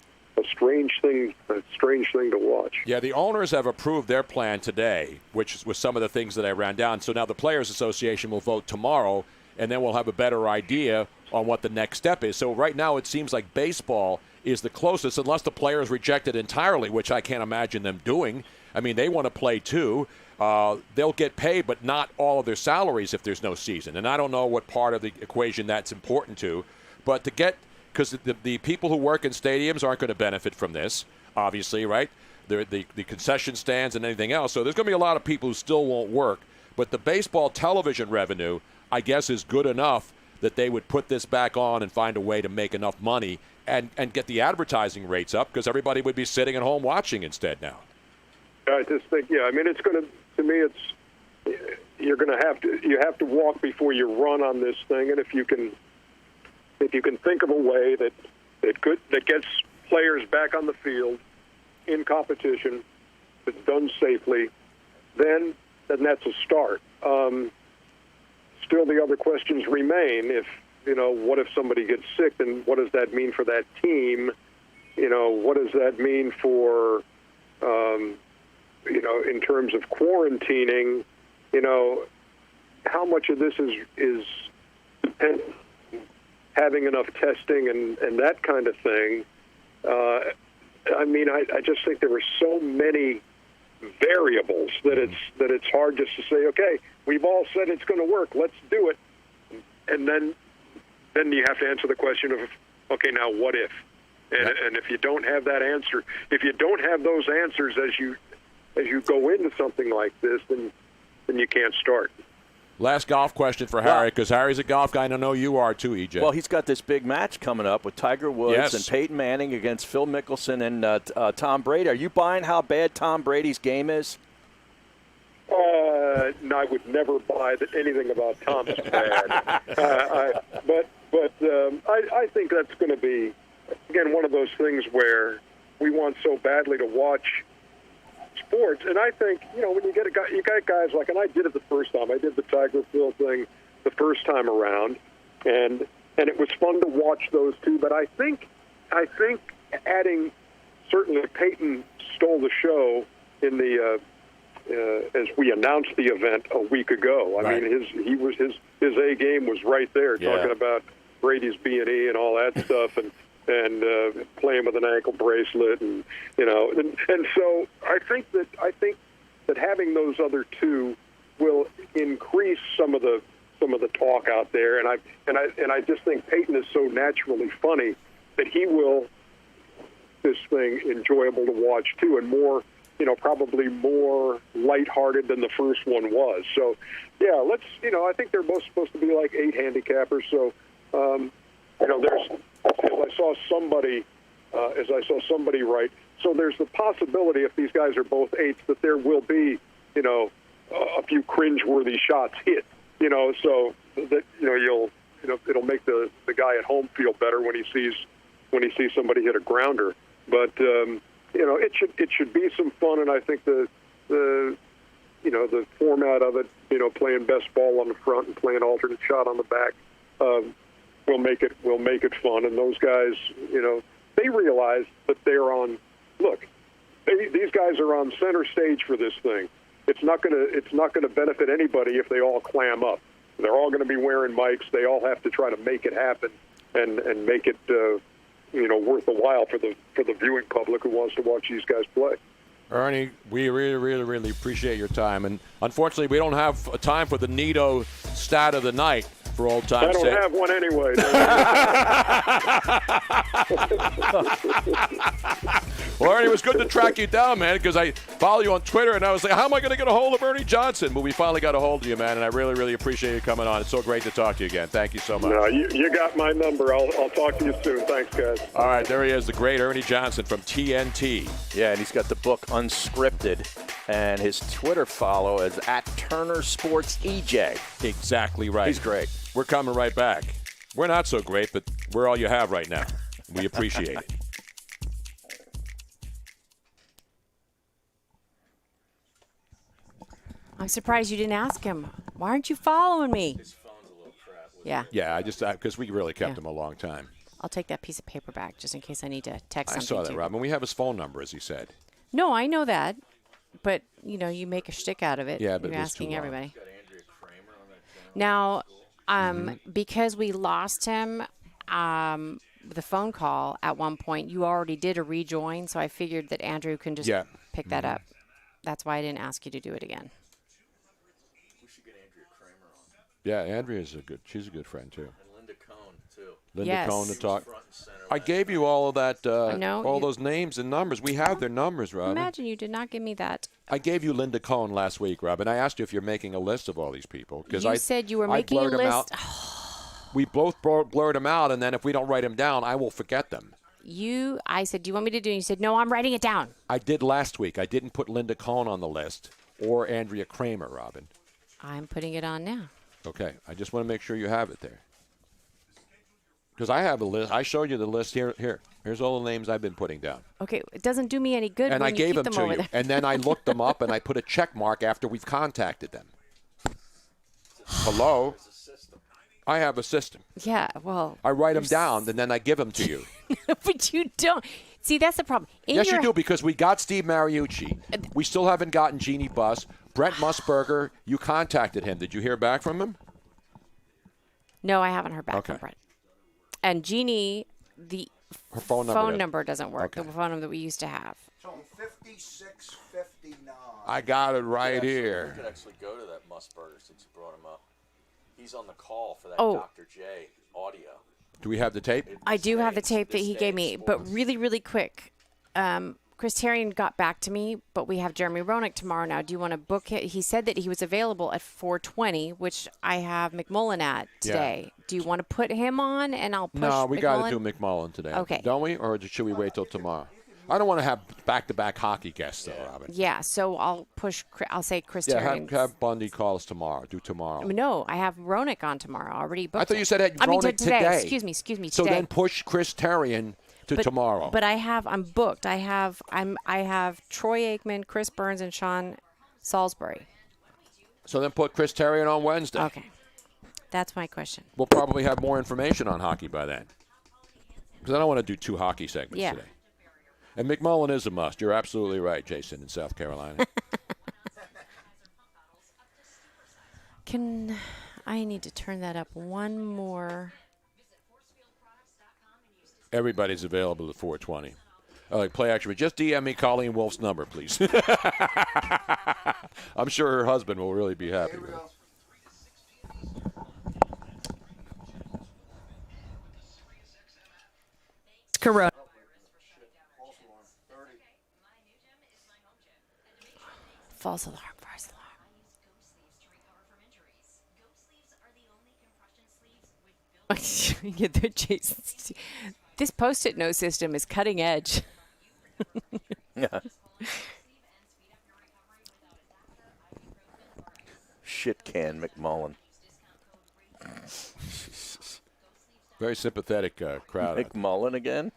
strange thing to watch. Yeah, the owners have approved their plan today, which was some of the things that I ran down. So now the Players Association will vote tomorrow, and then we'll have a better idea on what the next step is. So right now it seems like baseball is the closest, unless the players reject it entirely, which I can't imagine them doing. I mean, they want to play too. They'll get paid, but not all of their salaries if there's no season. And I don't know what part of the equation that's important to. But because the people who work in stadiums aren't going to benefit from this, obviously, right? The concession stands and anything else. So there's going to be a lot of people who still won't work. But the baseball television revenue, I guess, is good enough that they would put this back on and find a way to make enough money and get the advertising rates up, because everybody would be sitting at home watching instead now. I just think, I mean, it's going to me, you have to walk before you run on this thing. And if you can think of a way that gets players back on the field in competition, that's done safely, then that's a start. Still, the other questions remain. What if somebody gets sick? Then what does that mean for that team? What does that mean for, in terms of quarantining? How much of this is having enough testing and that kind of thing? I just think there are so many variables that it's hard just to say, okay, we've all said it's going to work, let's do it, and then you have to answer the question of, okay, now what if? And if you don't have that answer, if you don't have those answers as you go into something like this, then you can't start. Last golf question for Harry, because Harry's a golf guy, and I know you are too, EJ. Well, he's got this big match coming up with Tiger Woods and Peyton Manning against Phil Mickelson and Tom Brady. Are you buying how bad Tom Brady's game is? No, I would never buy anything about Tom's bad. I think that's going to be, again, one of those things where we want so badly to watch sports, and I think when you got guys like, and I did it the first time. I did the Tiger Phil thing the first time around, and it was fun to watch those two. But I think adding, certainly Peyton stole the show in the as we announced the event a week ago. I mean, his A game was right there, talking about Brady's B&E and all that stuff, and playing with an ankle bracelet, and so I think that having those other two will increase some of the talk out there, and I just think Peyton is so naturally funny that he will this thing enjoyable to watch too, and more, probably more lighthearted than the first one was. So let's I think they're both supposed to be like 8 handicappers. So there's. As I saw somebody write, so there's the possibility, if these guys are both 8s, that there will be, a few cringeworthy shots hit, so that it'll make the guy at home feel better when he sees somebody hit a grounder. But it should be some fun, and I think the the format of it, playing best ball on the front and playing alternate shot on the back, will make it fun. And those guys, they realize that they're on. Look, these guys are on center stage for this thing. It's not gonna benefit anybody if they all clam up. They're all going to be wearing mics. They all have to try to make it happen and make it worth a while for the viewing public who wants to watch these guys play. Ernie, we really, really, really appreciate your time. And unfortunately, we don't have time for the Nito stat of the night for old time's sake. I don't have one anyway. Well, Ernie, it was good to track you down, man, because I follow you on Twitter, and I was like, how am I going to get a hold of Ernie Johnson? But we finally got a hold of you, man, and I really, really appreciate you coming on. It's so great to talk to you again. Thank you so much. No, you got my number. I'll talk to you soon. Thanks, guys. All right, there he is, the great Ernie Johnson from TNT. Yeah, and he's got the book Unscripted, and his Twitter follow is @TurnerSportsEJ. Exactly right. He's great. We're coming right back. We're not so great, but we're all you have right now. We appreciate it. I'm surprised you didn't ask him. Why aren't you following me? His phone's a little crap. Yeah. Yeah, because we really kept him a long time. I'll take that piece of paper back just in case I need to text something. I saw that, to Robin. We have his phone number, as he said. No, I know that. But, you make a shtick out of it. Yeah, but you're it was asking too long. everybody. Now, because we lost him, the phone call at one point, you already did a rejoin, so I figured that Andrew can just pick that up. That's why I didn't ask you to do it again. Yeah, Andrea's she's a good friend, too. And Linda Cohn, too. Linda Cohn to talk. I gave you all of that, all you, those names and numbers. We have their numbers, Robin. Imagine you did not give me that. I gave you Linda Cohn last week, Robin. I asked you if you're making a list of all these people. You said you were making a list. We both blurred them out, and then if we don't write them down, I will forget them. I said, do you want me to do it? You said, no, I'm writing it down. I did last week. I didn't put Linda Cohn on the list or Andrea Kramer, Robin. I'm putting it on now. Okay. I just want to make sure you have it there. Because I have a list. I showed you the list here. Here's all the names I've been putting down. Okay. It doesn't do me any good and when I you gave keep them them to you. there. And then I looked them up, and I put a check mark after we've contacted them. Hello? I have a system. Yeah, well. I write them down, and then I give them to you. But you don't. See, that's the problem. Yes, you do, because we got Steve Mariucci. We still haven't gotten Jeannie Buss. Brent Musburger, you contacted him. Did you hear back from him? No, I haven't heard back from Brent. And Jeannie, her phone number doesn't work. The phone number that we used to have. So 5659. I got it right here. You could actually go to that Musburger since you brought him up. He's on the call for that Oh. Dr. J audio. Do we have the tape? I do have the tape that he gave me, but really, really quick. Chris Terrian got back to me, but we have Jeremy Roenick tomorrow now. Do you want to book it? He said that he was available at 4:20, which I have McMullen at today. Yeah. Do you want to put him on, and I'll push No, we got to do McMullen today. Okay. Don't we? Or should we wait till tomorrow? I don't want to have back-to-back hockey guests, though, Robin. Yeah, so I'll say Chris Terrian. Yeah, have Bundy call us tomorrow. Do tomorrow. No, I have Roenick on tomorrow. Already booked. I thought you said Roenick today. Excuse me, today. So then push Chris Terrian to tomorrow. But I'm booked. I have Troy Aikman, Chris Burns, and Sean Salisbury. So then put Chris Terrian on Wednesday. Okay. That's my question. We'll probably have more information on hockey by then. Because I don't want to do 2 hockey segments today. And McMullen is a must. You're absolutely right, Jason, in South Carolina. I need to turn that up one more. Everybody's available at 4:20. Play action, but just DM me Colleen Wolf's number, please. I'm sure her husband will really be happy with it. Corona. False alarm. This Post-it note system is cutting edge. Yeah. Shit can McMullen. Very sympathetic crowd. McMullen again?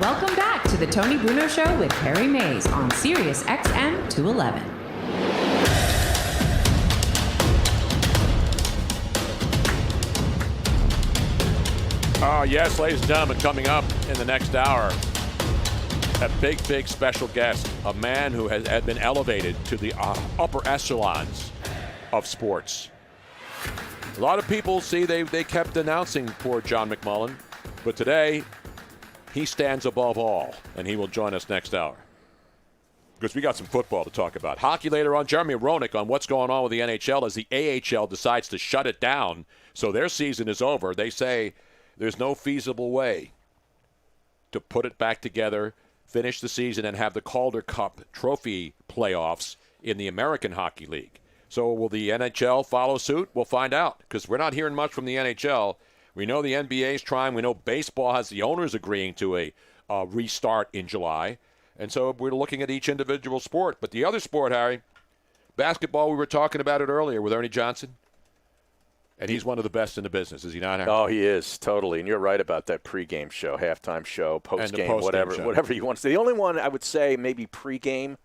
Welcome back to to the Tony Bruno Show with Harry Mays on Sirius XM 211. Oh, yes, ladies and gentlemen, coming up in the next hour, a big, big special guest, a man who has been elevated to the upper echelons of sports. A lot of people see they kept announcing poor John McMullen, but today he stands above all, and he will join us next hour. Because we got some football to talk about. Hockey later on. Jeremy Roenick on what's going on with the NHL as the AHL decides to shut it down, so their season is over. They say there's no feasible way to put it back together, finish the season, and have the Calder Cup trophy playoffs in the American Hockey League. So will the NHL follow suit? We'll find out, because we're not hearing much from the NHL. We know the NBA's trying. We know baseball has the owners agreeing to a restart in July. And so we're looking at each individual sport. But the other sport, Harry, basketball, we were talking about it earlier with Ernie Johnson. And he's one of the best in the business, is he not, Harry? Oh, he is, totally. And you're right about that pregame show, halftime show, postgame, whatever you want to say. The only one I would say maybe pregame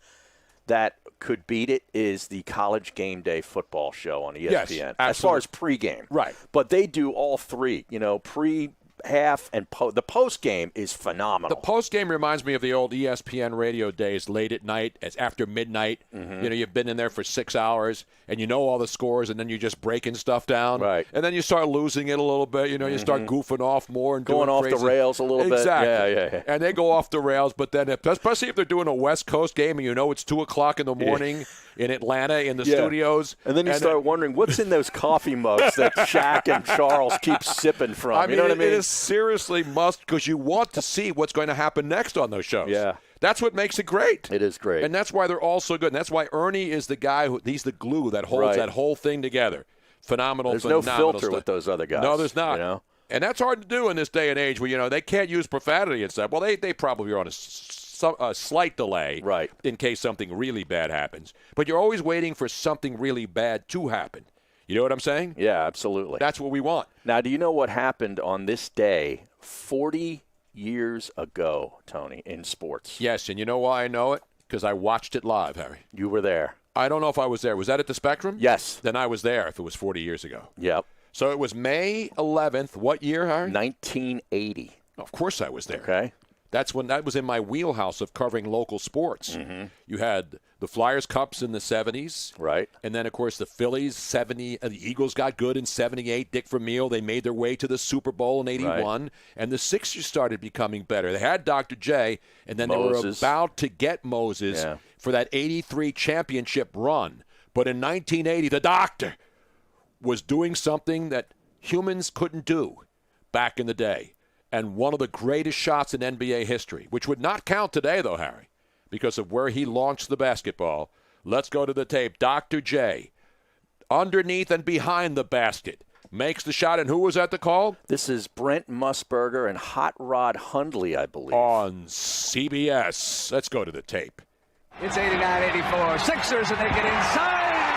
that could beat it is the College Game Day football show on ESPN. Yes, as far as pregame. Right. But they do all three, pre, half, and the postgame is phenomenal. The postgame reminds me of the old ESPN radio days, late at night, as after midnight. Mm-hmm. You've been in there for 6 hours, and you know all the scores, and then you're just breaking stuff down. Right. And then you start losing it a little bit. You start goofing off more and going doing off crazy. the rails a little bit. Exactly. Yeah. And they go off the rails, but then, especially if they're doing a West Coast game, and it's 2 o'clock in the morning in Atlanta in the studios. And then you start wondering, what's in those coffee mugs that Shaq and Charles keep sipping from? You know what I mean? It is seriously must, because you want to see what's going to happen next on those shows. Yeah. That's what makes it great. It is great. And that's why they're all so good. And that's why Ernie is the guy he's the glue that holds that whole thing together. Phenomenal. There's no filter stuff with those other guys. No, there's not. And that's hard to do in this day and age where, they can't use profanity and stuff. Well, they probably are on a slight delay in case something really bad happens. But you're always waiting for something really bad to happen. You know what I'm saying? Yeah, absolutely. That's what we want. Now, do you know what happened on this day 40 years ago, Tony, in sports? Yes, and you know why I know it? Because I watched it live, Harry. You were there. I don't know if I was there. Was that at the Spectrum? Yes. Then I was there if it was 40 years ago. Yep. So it was May 11th. What year, Harry? 1980. Of course I was there. Okay. That was in my wheelhouse of covering local sports. Mm-hmm. You had the Flyers Cups in the 70s. Right. And then, of course, the Phillies, the Eagles got good in 78. Dick Vermeil, they made their way to the Super Bowl in 81. Right. And the Sixers started becoming better. They had Dr. J, and then Moses. They were about to get Moses for that 83 championship run. But in 1980, the Doctor was doing something that humans couldn't do back in the day. And one of the greatest shots in NBA history, which would not count today, though, Harry, because of where he launched the basketball. Let's go to the tape. Dr. J, underneath and behind the basket, makes the shot. And who was at the call? This is Brent Musburger and Hot Rod Hundley, I believe. On CBS. Let's go to the tape. It's 89-84. Sixers, and they get inside.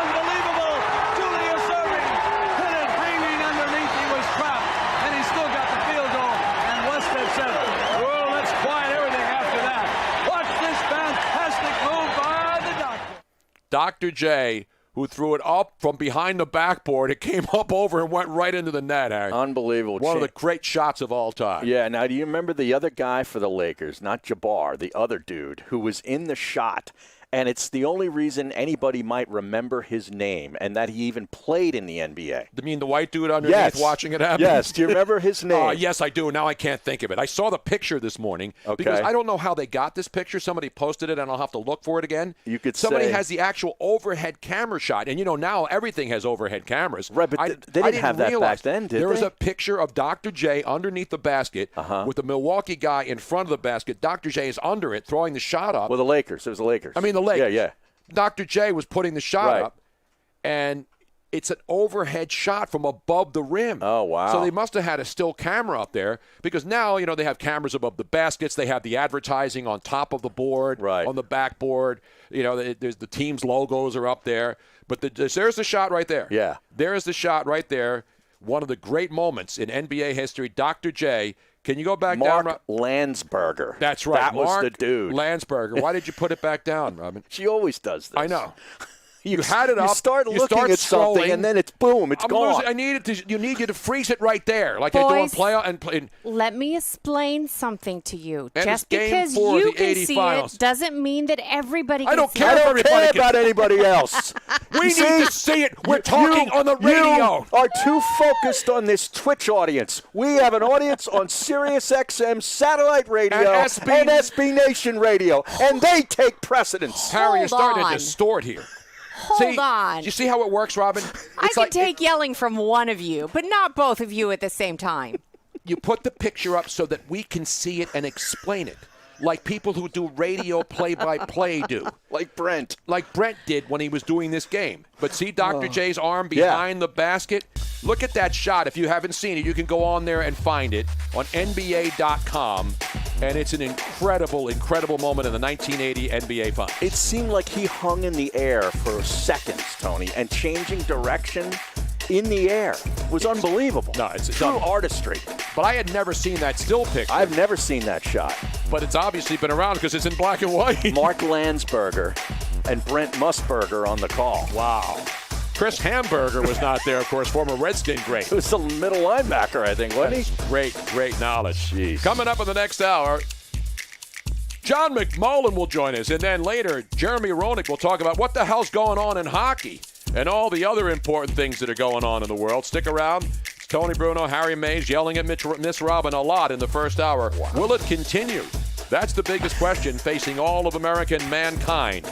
Unbelievable. Julius Erving hit it bringing underneath. He was trapped, and he still got the field goal. And Westhead said, "Well, let's quiet everything after that." Watch this fantastic move by the Doctor. Dr. J, who threw it up from behind the backboard. It came up over and went right into the net, Harry. Unbelievable. One of the great shots of all time. Yeah, now do you remember the other guy for the Lakers, not Jabbar, the other dude who was in the shot? And it's the only reason anybody might remember his name and that he even played in the NBA. You mean the white dude underneath watching it happen? Yes. Do you remember his name? Yes, I do. Now I can't think of it. I saw the picture this morning because I don't know how they got this picture. Somebody posted it, and I'll have to look for it again. Somebody has the actual overhead camera shot. And, now everything has overhead cameras. Right, but they didn't have that back then, did they? There was a picture of Dr. J underneath the basket with the Milwaukee guy in front of the basket. Dr. J is under it, throwing the shot up. Well, the Lakers. It was the Lakers. I mean, the Lakers. Yeah. Dr. J was putting the shot up, and it's an overhead shot from above the rim. Oh, wow. So they must have had a still camera up there because now, they have cameras above the baskets. They have the advertising on top of the board, on the backboard. There's the team's logos are up there. But there's the shot right there. Yeah. There's the shot right there. One of the great moments in NBA history. Dr. J Can you go back Mark down? Landsberger. That's right. That was the dude. Landsberger. Why did you put it back down, Robin? She always does this. I know. You had it up. You start looking at something, and then it's boom, it's gone. I need it to. You need you to freeze it right there, like they do in play. Let me explain something to you. And Just it's game because 4 of you the can 80 see finals. it doesn't mean that everybody can I don't see care. I it. don't care about anybody else. We need to see it. We're talking on the radio. You are too focused on this Twitch audience. We have an audience on Sirius XM satellite radio and SB Nation radio, and they take precedence. Harry, you're starting to distort here. Hold on. You see how it works, Robin? I can take yelling from one of you, but not both of you at the same time. You put the picture up so that we can see it and explain it, like people who do radio play-by-play do. Like Brent. Like Brent did when he was doing this game. But see Dr. J's arm behind the basket? Look at that shot. If you haven't seen it, you can go on there and find it on NBA.com. And it's an incredible, incredible moment in the 1980 NBA Finals. It seemed like he hung in the air for seconds, Tony, and changing direction in the air was unbelievable. No, it's true artistry. But I had never seen that still picture. I've never seen that shot. But it's obviously been around because it's in black and white. Mark Landsberger and Brent Musburger on the call. Wow. Chris Hamburger was not there, of course, former Redskin great. He was the middle linebacker, I think, wasn't he? Great knowledge. Jeez. Coming up in the next hour, John McMullen will join us. And then later, Jeremy Roenick will talk about what the hell's going on in hockey and all the other important things that are going on in the world. Stick around. It's Tony Bruno, Harry Mays yelling at Miss Robin a lot in the first hour. Wow. Will it continue? That's the biggest question facing all of American mankind.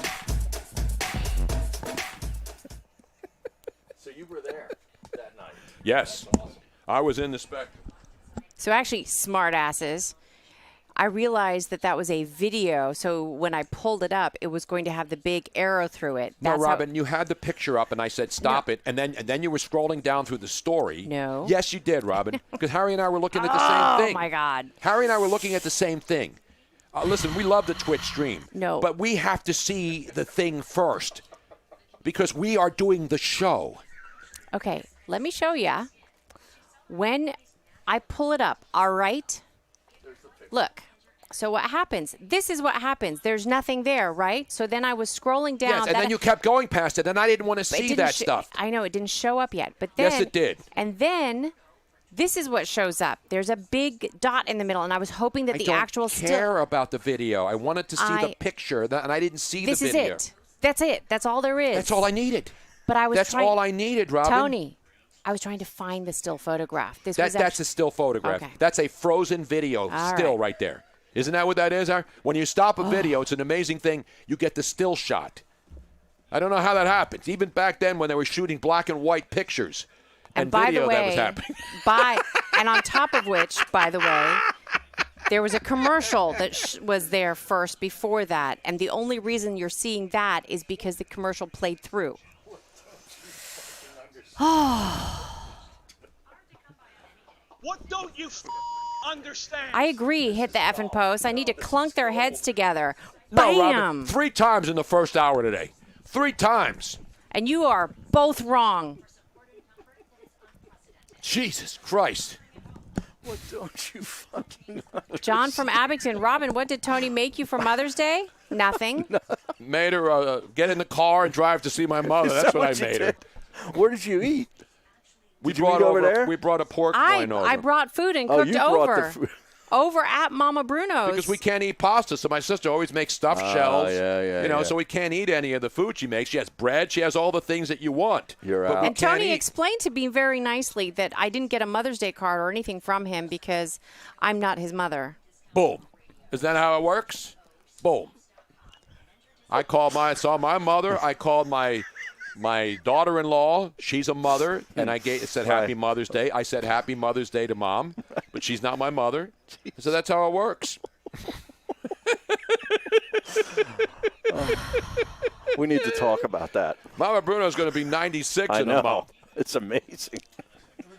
So you were there that night? Yes. Awesome. I was in the spectrum. So actually, smart asses. I realized that was a video, so when I pulled it up, it was going to have the big arrow through it. No, Robin, you had the picture up, and I said stop it, and then you were scrolling down through the story. No. Yes, you did, Robin, because Harry and I were looking at the same thing. Oh, my God. Harry and I were looking at the same thing. Listen, we love the Twitch stream. No. But we have to see the thing first because we are doing the show. Okay, let me show you. When I pull it up, all right? Look. So what happens? This is what happens. There's nothing there, right? So then I was scrolling down. Yes, and then you kept going past it, and I didn't want to see that stuff. I know, it didn't show up yet. But then, yes, it did. And then this is what shows up. There's a big dot in the middle, and I was hoping that the actual I don't care about the video. I wanted to see the picture, and I didn't see the video. This is it. That's it. That's all there is. That's all I needed. But I was That's all I needed, Robin. Tony, I was trying to find the still photograph. That's a still photograph. Okay. That's a frozen video still right there. Isn't that what that is? When you stop a video, it's an amazing thing. You get the still shot. I don't know how that happens. Even back then when they were shooting black and white pictures and by video, the way, that was happening. And on top of which, by the way, there was a commercial that was there first before that. And the only reason you're seeing that is because the commercial played through. What don't you understand? I agree. Hit the effing post. I need to clunk their heads together. No, Bam! Robin, 3 times in the first hour today. 3 times. And you are both wrong. Jesus Christ. What don't you fucking understand? John from Abington. Robin, what did Tony make you for Mother's Day? Nothing. Made her get in the car and drive to see my mother. That's what I made her. Where did you eat? We Did you eat over there? We brought a pork loin over. I brought food and Oh, cooked you brought the food. over at Mama Bruno's. Because we can't eat pasta, so my sister always makes stuffed shells. Yeah. So we can't eat any of the food she makes. She has bread. She has all the things that you want. You're but out. And Tony explained to me very nicely that I didn't get a Mother's Day card or anything from him because I'm not his mother. Boom. Is that how it works? Boom. I saw my mother. I called my daughter-in-law. She's a mother, and it said Happy Mother's Day. I said Happy Mother's Day to Mom, but she's not my mother. So that's how it works. We need to talk about that. Mama Bruno's going to be 96 in a month. It's amazing.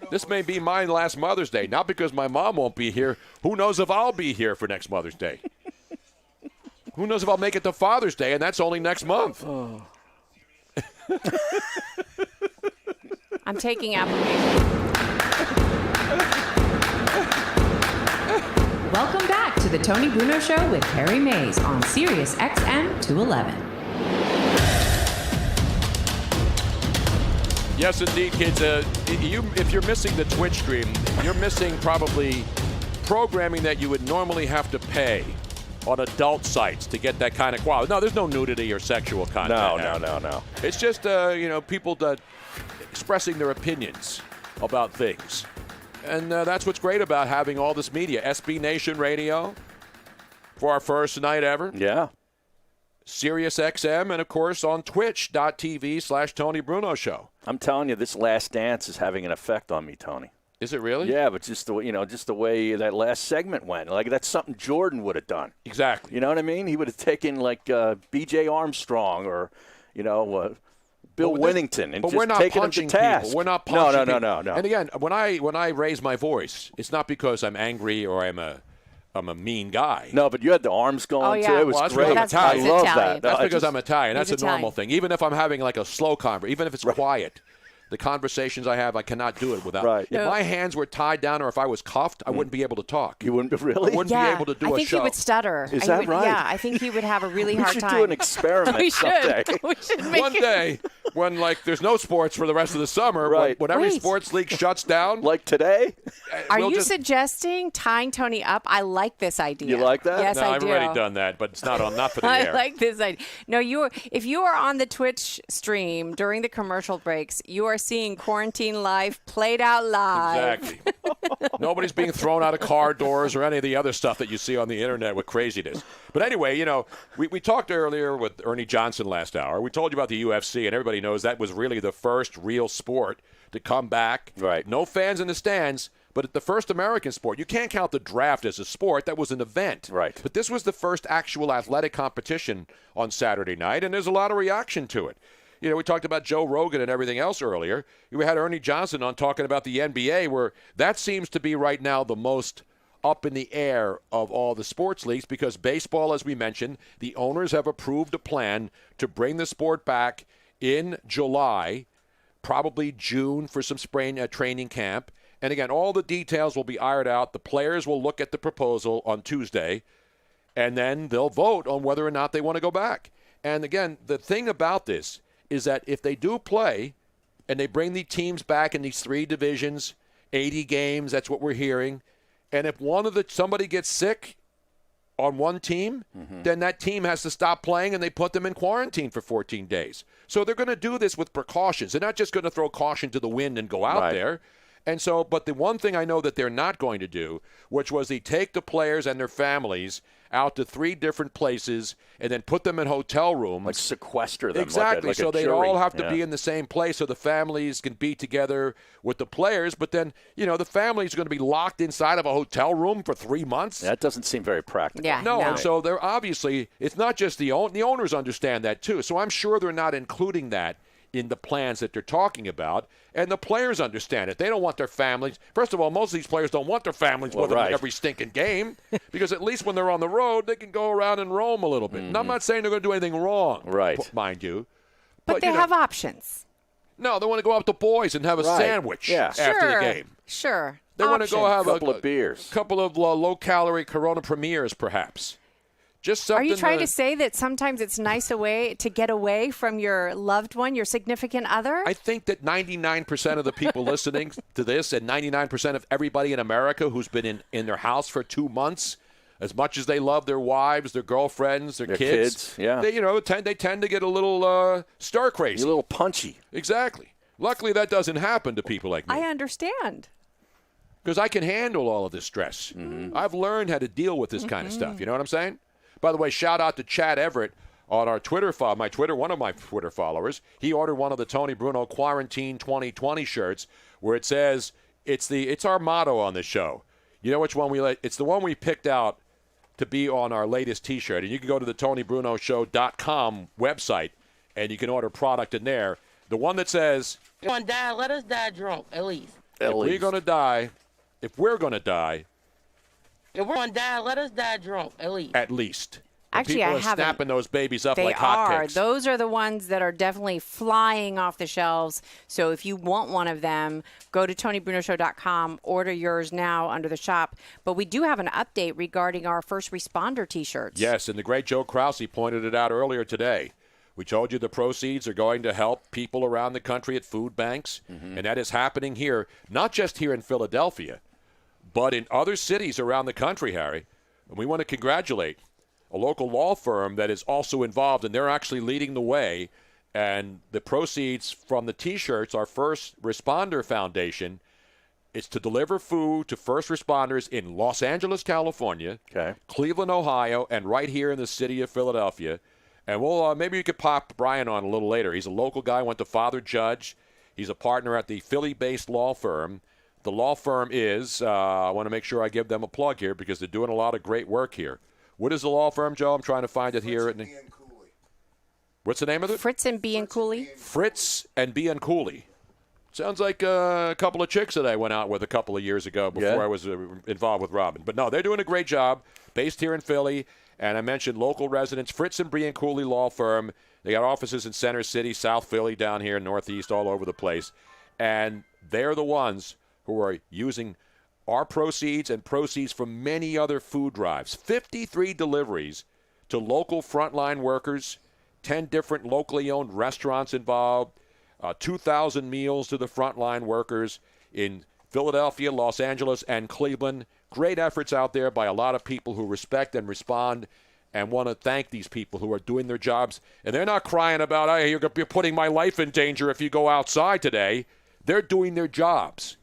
This may be my last Mother's Day, not because my mom won't be here. Who knows if I'll be here for next Mother's Day? Who knows if I'll make it to Father's Day, and that's only next month. Oh. I'm taking application. Welcome back to the Tony Bruno Show with Harry Mays on Sirius XM 211. Yes, indeed, kids. If you're missing the Twitch stream, you're missing probably programming that you would normally have to pay on adult sites to get that kind of quality. No, there's no nudity or sexual content. No. It's just, people expressing their opinions about things. And that's what's great about having all this media. SB Nation Radio for our first night ever. Yeah. Sirius XM, and, of course, on twitch.tv/Tony Bruno Show. I'm telling you, this Last Dance is having an effect on me, Tony. Is it really? Yeah, but just the way that last segment went. Like, that's something Jordan would have done. Exactly. You know what I mean? He would have taken, B.J. Armstrong or, Bill Winnington and but just we're not taking punching him to task. people. We're not punching people. No. And again, when I raise my voice, it's not because I'm angry or I'm a mean guy. No, but you had the arms going too. It was great. That's I love that. That's because I'm Italian. That's a normal Italian. thing. Even if I'm having like a slow conversation, even if it's quiet, the conversations I have, I cannot do it without. Right. If my hands were tied down or if I was cuffed, I wouldn't be able to talk. You wouldn't really? I wouldn't be able to do a show. I think he would stutter. Is that right? Yeah, I think he would have a really hard time. We should do an experiment we someday. should. We should make One day, when there's no sports for the rest of the summer, Right. when every Wait. sports league shuts down, like today. Are you suggesting tying Tony up? I like this idea. You like that? Yes, No, I I've do. already done that, but it's not for the I air. like this idea. No, if you are on the Twitch stream during the commercial breaks, you are seeing Quarantine Live played out live. Exactly. Nobody's being thrown out of car doors or any of the other stuff that you see on the internet with craziness. But anyway, we talked earlier with Ernie Johnson last hour. We told you about the UFC, and everybody knows that was really the first real sport to come back. Right. No fans in the stands, but it's the first American sport. You can't count the draft as a sport. That was an event. Right. But this was the first actual athletic competition on Saturday night, and there's a lot of reaction to it. We talked about Joe Rogan and everything else earlier. We had Ernie Johnson on talking about the NBA, where that seems to be right now the most up in the air of all the sports leagues because baseball, as we mentioned, the owners have approved a plan to bring the sport back in July, probably June for some spring training camp. And again, all the details will be ironed out. The players will look at the proposal on Tuesday, and then they'll vote on whether or not they want to go back. And again, the thing about this is that if they do play and they bring the teams back in these three divisions, 80 games, that's what we're hearing, and if somebody gets sick on one team, then that team has to stop playing and they put them in quarantine for 14 days. So they're going to do this with precautions. They're not just going to throw caution to the wind and go out there. And so, but the one thing I know that they're not going to do, which was they take the players and their families out to three different places and then put them in hotel rooms. Like sequester them. Exactly. Like a so they jury. all have to be in the same place so the families can be together with the players. But then, the families are going to be locked inside of a hotel room for 3 months. That doesn't seem very practical. Yeah, No, no. and so they're obviously, it's not just the owners understand that too. So I'm sure they're not including that in the plans that they're talking about. And the players understand it. They don't want their families. First of all, most of these players don't want their families with them every stinking game because at least when they're on the road, they can go around and roam a little bit. And I'm not saying they're going to do anything wrong, mind you. But they have options. No, they want to go out with the boys and have a sandwich after the game. Sure. They want to go have a couple of beers. A couple of low-calorie Corona Premiers, perhaps. Just something. Are you trying to say that sometimes it's nice to get away from your loved one, your significant other? I think that 99% of the people listening to this and 99% of everybody in America who's been in their house for 2 months, as much as they love their wives, their girlfriends, their kids, they tend to get a little stir crazy. A little punchy. Exactly. Luckily, that doesn't happen to people like me. I understand. Because I can handle all of this stress. I've learned how to deal with this kind of stuff. You know what I'm saying? By the way, shout out to Chad Everett on our Twitter one of my Twitter followers. He ordered one of the Tony Bruno Quarantine 2020 shirts where it says, it's our motto on this show. You know which one it's the one we picked out to be on our latest T-shirt. And you can go to the TonyBrunoShow.com website and you can order product in there. The one that says, "Let us die drunk, at least." If we're going to die, If we're going to die, let us die drunk, at least. At least. Actually, people I are haven't. snapping those babies up They like are. hotcakes. Those are the ones that are definitely flying off the shelves. So if you want one of them, go to TonyBrunoShow.com, order yours now under the shop. But we do have an update regarding our first responder T-shirts. Yes, and the great Joe Krause pointed it out earlier today. We told you the proceeds are going to help people around the country at food banks, and that is happening here, not just here in Philadelphia, but in other cities around the country, Harry. And we want to congratulate a local law firm that is also involved, and they're actually leading the way. And the proceeds from the T-shirts, our First Responder Foundation, it's to deliver food to first responders in Los Angeles, California, Cleveland, Ohio, and right here in the city of Philadelphia. And we'll maybe you could pop Brian on a little later. He's a local guy, went to Father Judge. He's a partner at the Philly-based law firm. The law firm is, I want to make sure I give them a plug here because they're doing a lot of great work here. What is the law firm, Joe? I'm trying to find it here. What's the name of it? Fritz and B and Cooley. Fritz and B and Cooley. Sounds like a couple of chicks that I went out with a couple of years ago before I was involved with Robin. But no, they're doing a great job, based here in Philly. And I mentioned local residents, Fritz and B and Cooley Law Firm. They got offices in Center City, South Philly, down here, Northeast, all over the place. And they're the ones who are using our proceeds and proceeds from many other food drives. 53 deliveries to local frontline workers, 10 different locally owned restaurants involved, 2,000 meals to the frontline workers in Philadelphia, Los Angeles, and Cleveland. Great efforts out there by a lot of people who respect and respond and want to thank these people who are doing their jobs. And they're not crying about, hey, you're putting my life in danger if you go outside today. They're doing their jobs.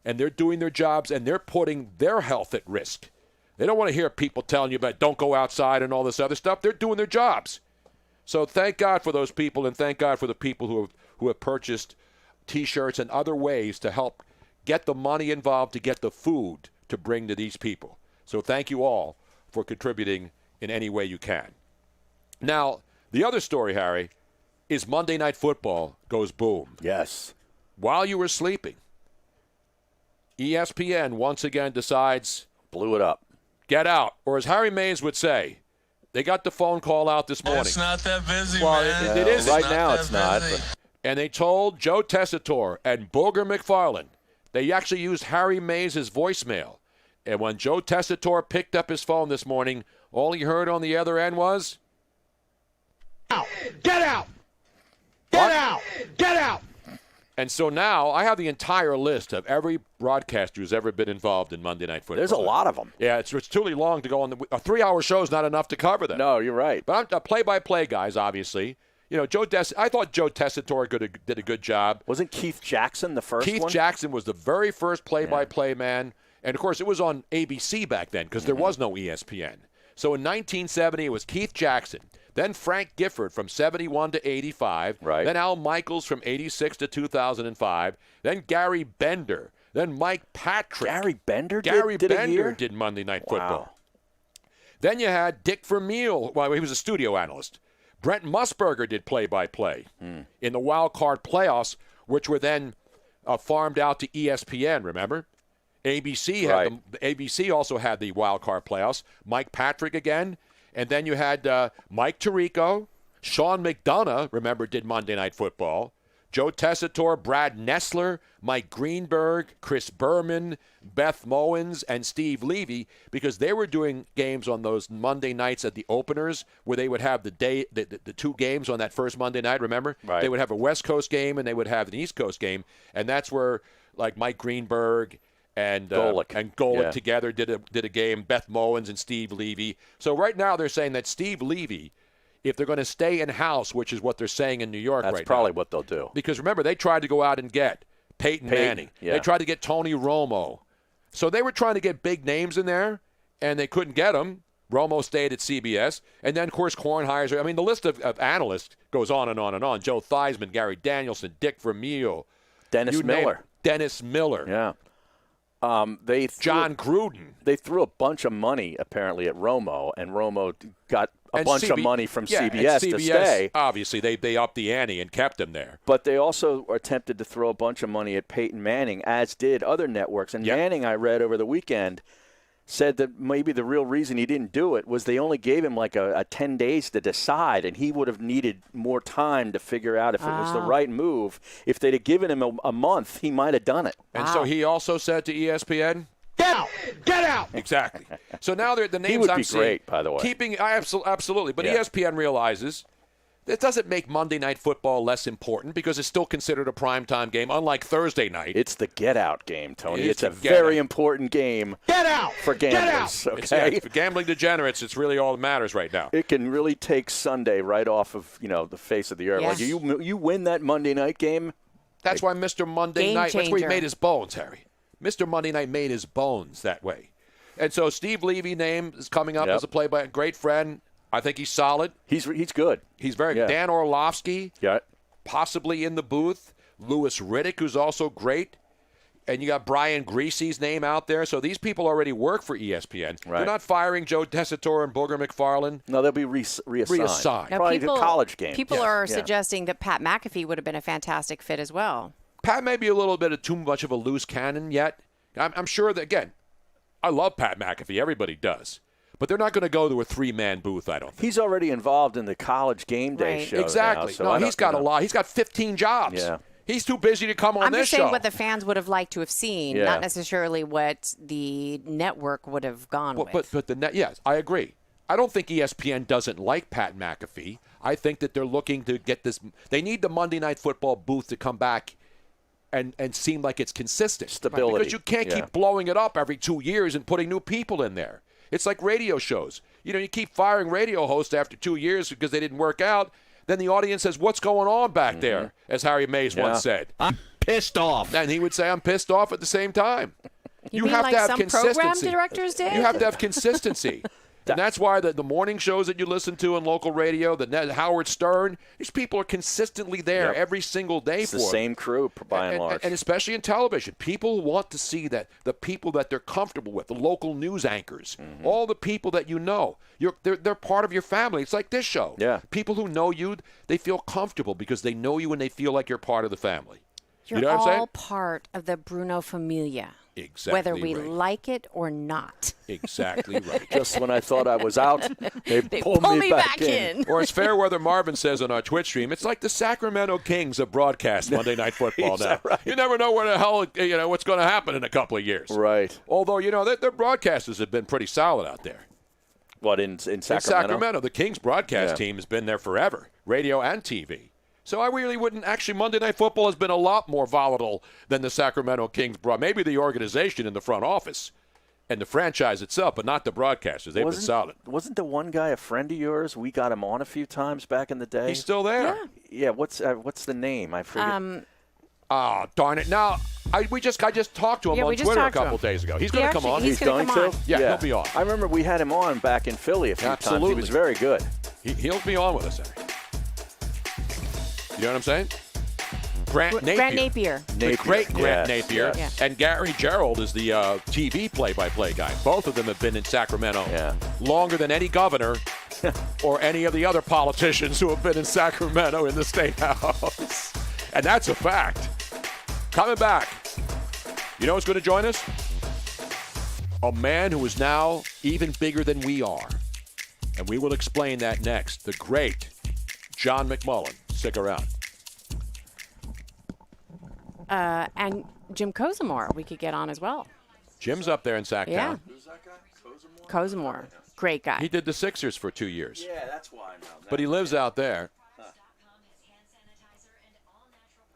And they're doing their jobs, and they're putting their health at risk. They don't want to hear people telling you about don't go outside and all this other stuff. They're doing their jobs. So thank God for those people, and thank God for the people who have purchased T-shirts and other ways to help get the money involved to get the food to bring to these people. So thank you all for contributing in any way you can. Now, the other story, Harry, is Monday Night Football goes boom. Yes. While you were sleeping, ESPN once again decides, blew it up. Get out. Or as Harry Mays would say, they got the phone call out this morning. It's not that busy, well, man. It is. Right now it's not. And they told Joe Tessitore and Booger McFarland, they actually used Harry Mays' voicemail. And when Joe Tessitore picked up his phone this morning, all he heard on the other end was, Get out! Get out! Get out! And so now I have the entire list of every broadcaster who's ever been involved in Monday Night Football. There's a lot of them. Yeah, it's too long to go on. A 3-hour show is not enough to cover them. No, you're right. But I'm play-by-play guys, obviously. You know, I thought Joe Tessitore did a good job. Wasn't Keith Jackson the first one? Keith Jackson was the very first play-by-play man. And, of course, it was on ABC back then because there was no ESPN. So in 1970, it was Keith Jackson. Then Frank Gifford from 71 to 85. Right. Then Al Michaels from 86 to 2005. Then Gary Bender. Then Mike Patrick. Gary Bender did Monday Night Football. Then you had Dick Vermeil. Well, he was a studio analyst. Brent Musburger did play-by-play in the wild card playoffs, which were then farmed out to ESPN, remember? ABC also had the wild card playoffs. Mike Patrick again. And then you had Mike Tirico, Sean McDonough, remember, did Monday Night Football. Joe Tessitore, Brad Nessler, Mike Greenberg, Chris Berman, Beth Mowins, and Steve Levy, because they were doing games on those Monday nights at the openers where they would have the two games on that first Monday night, remember? Right. They would have a West Coast game and they would have an East Coast game. And that's where, like, Mike Greenberg and Golick together did a game, Beth Mowins and Steve Levy. So right now they're saying that Steve Levy, if they're going to stay in-house, which is what they're saying in New York right now. That's probably what they'll do. Because remember, they tried to go out and get Peyton Manning. Yeah. They tried to get Tony Romo. So they were trying to get big names in there, and they couldn't get them. Romo stayed at CBS. And then, of course, Kornheiser. I mean, the list of analysts goes on and on and on. Joe Theismann, Gary Danielson, Dick Vermeil. Dennis Miller. Dennis Miller. Yeah. John Gruden. They threw a bunch of money, apparently, at Romo, and Romo got a bunch of money from CBS to stay. Obviously, they upped the ante and kept him there. But they also attempted to throw a bunch of money at Peyton Manning, as did other networks. And Manning, I read over the weekend, said that maybe the real reason he didn't do it was they only gave him like a 10 days to decide, and he would have needed more time to figure out if it was the right move. If they'd have given him a month, he might have done it. And so he also said to ESPN, Get out! Get out! Exactly. So now the names he would I'm be seeing, great, by the way. Absolutely. But ESPN realizes that doesn't make Monday Night Football less important because it's still considered a primetime game, unlike Thursday night. It's the get-out game, Tony. It's a get-out. very important game. Get out! For gamblers, okay? For gambling degenerates, it's really all that matters right now. It can really take Sunday right off of the face of the earth. Yes. Like you win that Monday night game. That's why Mr. Monday Game Night. That's where he changer. made his bones, Harry. Mr. Monday Night made his bones that way. And so Steve Levy name is coming up as a play-by great friend. I think he's solid. He's good. He's very good. Dan Orlovsky, possibly in the booth. Louis Riddick, who's also great. And you got Brian Greasy's name out there. So these people already work for ESPN. Right. They're not firing Joe Tessitore and Booger McFarland. No, they'll be reassigned. Now, Probably people, a college game. People are suggesting that Pat McAfee would have been a fantastic fit as well. Pat may be a little bit of too much of a loose cannon yet. I'm sure that, again, I love Pat McAfee. Everybody does. But they're not going to go to a three-man booth, I don't think. He's already involved in the college game day show. Exactly. Now, so he's got a lot. He's got 15 jobs. Yeah. He's too busy to come on I'm this just saying show. what the fans would have liked to have seen, not necessarily what the network would have gone with. But the net, yes, I agree. I don't think ESPN doesn't like Pat McAfee. I think that they're looking to get this. They need the Monday Night Football booth to come back and seem like it's consistent. Stability. Because you can't keep blowing it up every 2 years and putting new people in there. It's like radio shows. You keep firing radio hosts after 2 years because they didn't work out. Then the audience says, what's going on back there, as Harry Mays once said. I'm pissed off. And he would say, I'm pissed off at the same time. You mean have like to have some consistency. program directors did? You have to have consistency. And that's why the morning shows that you listen to on local radio, the Howard Stern, these people are consistently there every single day it's for the same crew, by and large. And especially in television. People want to see that the people that they're comfortable with, the local news anchors, all the people that you know, they're part of your family. It's like this show. Yeah. People who know you, they feel comfortable because they know you and they feel like you're part of the family. You're you know what I'm saying? all part of the Bruno familia. Exactly whether we right. like it or not. Exactly right. Just when I thought I was out, they pulled me back in. Or as Fairweather Marvin says on our Twitch stream, it's like the Sacramento Kings of broadcast Monday Night Football now. Right? You never know where the hell, what's going to happen in a couple of years. Right. Although, their broadcasters have been pretty solid out there. What, in Sacramento? In Sacramento, the Kings broadcast team has been there forever, radio and TV. So I really wouldn't. Actually, Monday Night Football has been a lot more volatile than the Sacramento Kings brought. Maybe the organization in the front office and the franchise itself, but not the broadcasters. They've been solid. Wasn't the one guy a friend of yours? We got him on a few times back in the day. He's still there. Yeah. What's the name? I forget. Darn it. Now, I just talked to him on Twitter a couple days ago. He's going to come on. He's going to? Yeah, he'll be on. I remember we had him on back in Philly a few times. He was very good. He'll be on with us, Harry. You know what I'm saying? Grant Napier. The great Grant Yes, Napier. yes. And Gary Gerald is the TV play-by-play guy. Both of them have been in Sacramento longer than any governor or any of the other politicians who have been in Sacramento in the State House. And that's a fact. Coming back, you know who's going to join us? A man who is now even bigger than we are. And we will explain that next. The great John McMullen. Stick around. And Jim Kozimor, we could get on as well. Jim's up there in Sacktown. Yeah. Kozimor. Great guy. He did the Sixers for 2 years. Yeah, that's why I know. But he lives out there.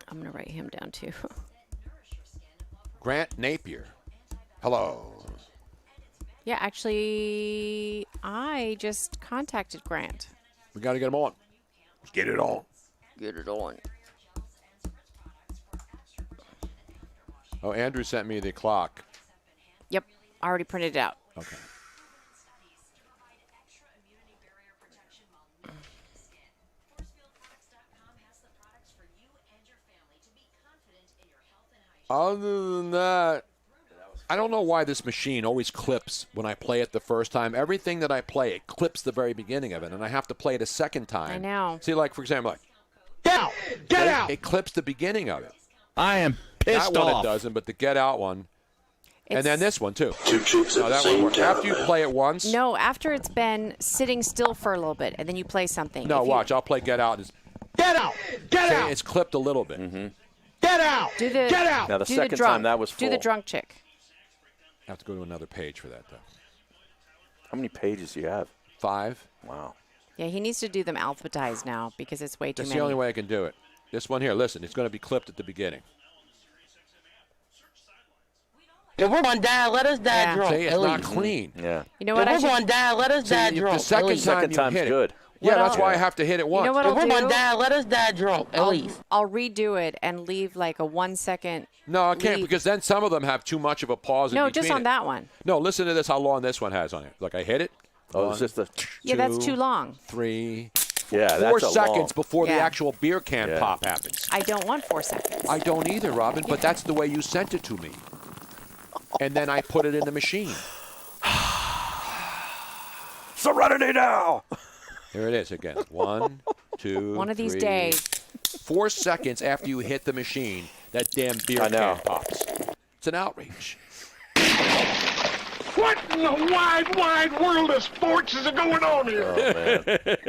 I'm going to write him down, too. Grant Napier. Hello. Yeah, actually, I just contacted Grant. We got to get him on. Let's get it on. Get it on. Oh, Andrew sent me the clock. Yep, I already printed it out. Okay. Other than that, I don't know why this machine always clips when I play it the first time. Everything that I play, it clips the very beginning of it, and I have to play it a second time. I know. See, like, for example, Get out! Get out! It clips the beginning of it. I am pissed that one off. It doesn't, but the get out one. And then this one, too. Two chicks No, that won't work. After you play it once. No, after it's been sitting still for a little bit, and then you play something. No, If you- watch. I'll play Get Out. Get out! Get out! It's clipped a little bit. Get out! Do the, Get out! Now, the do second the drunk, time that was full. Do the drunk chick. I have to go to another page for that, though. How many pages do you have? 5. Wow. Yeah, he needs to do them alphabetized now because it's way too That's many. the only way I can do it. This one here, listen, it's going to be clipped at the beginning. If we're going to die, let us die drunk. See, it's at not least. clean. Yeah. You know what? If we're going to die, let us die drunk. The second at time least. you hit good. it. Yeah, What that's I'll- why I have to hit it once. You know what If I'll we're do? going to die, let us die drunk, at least. I'll redo it and leave like a 1 second. No, I can't lead. because then some of them have too much of a pause in No, between just on it. that one. No, listen to this, how long this one has on it. Look, I hit it. Oh, it's just a. Yeah, that's too long. 3, Yeah, 4 that's a seconds long. before the Yeah. actual beer can pop happens. I don't want 4 seconds. I don't either, Robin, but that's the way you sent it to me. And then I put it in the machine. Serenity now. Here it is again. 1, 2, One of these 3, days. 4 seconds after you hit the machine, that damn beer I know. can pops. It's an outrage. What in the wide world of sports is going on here? Oh,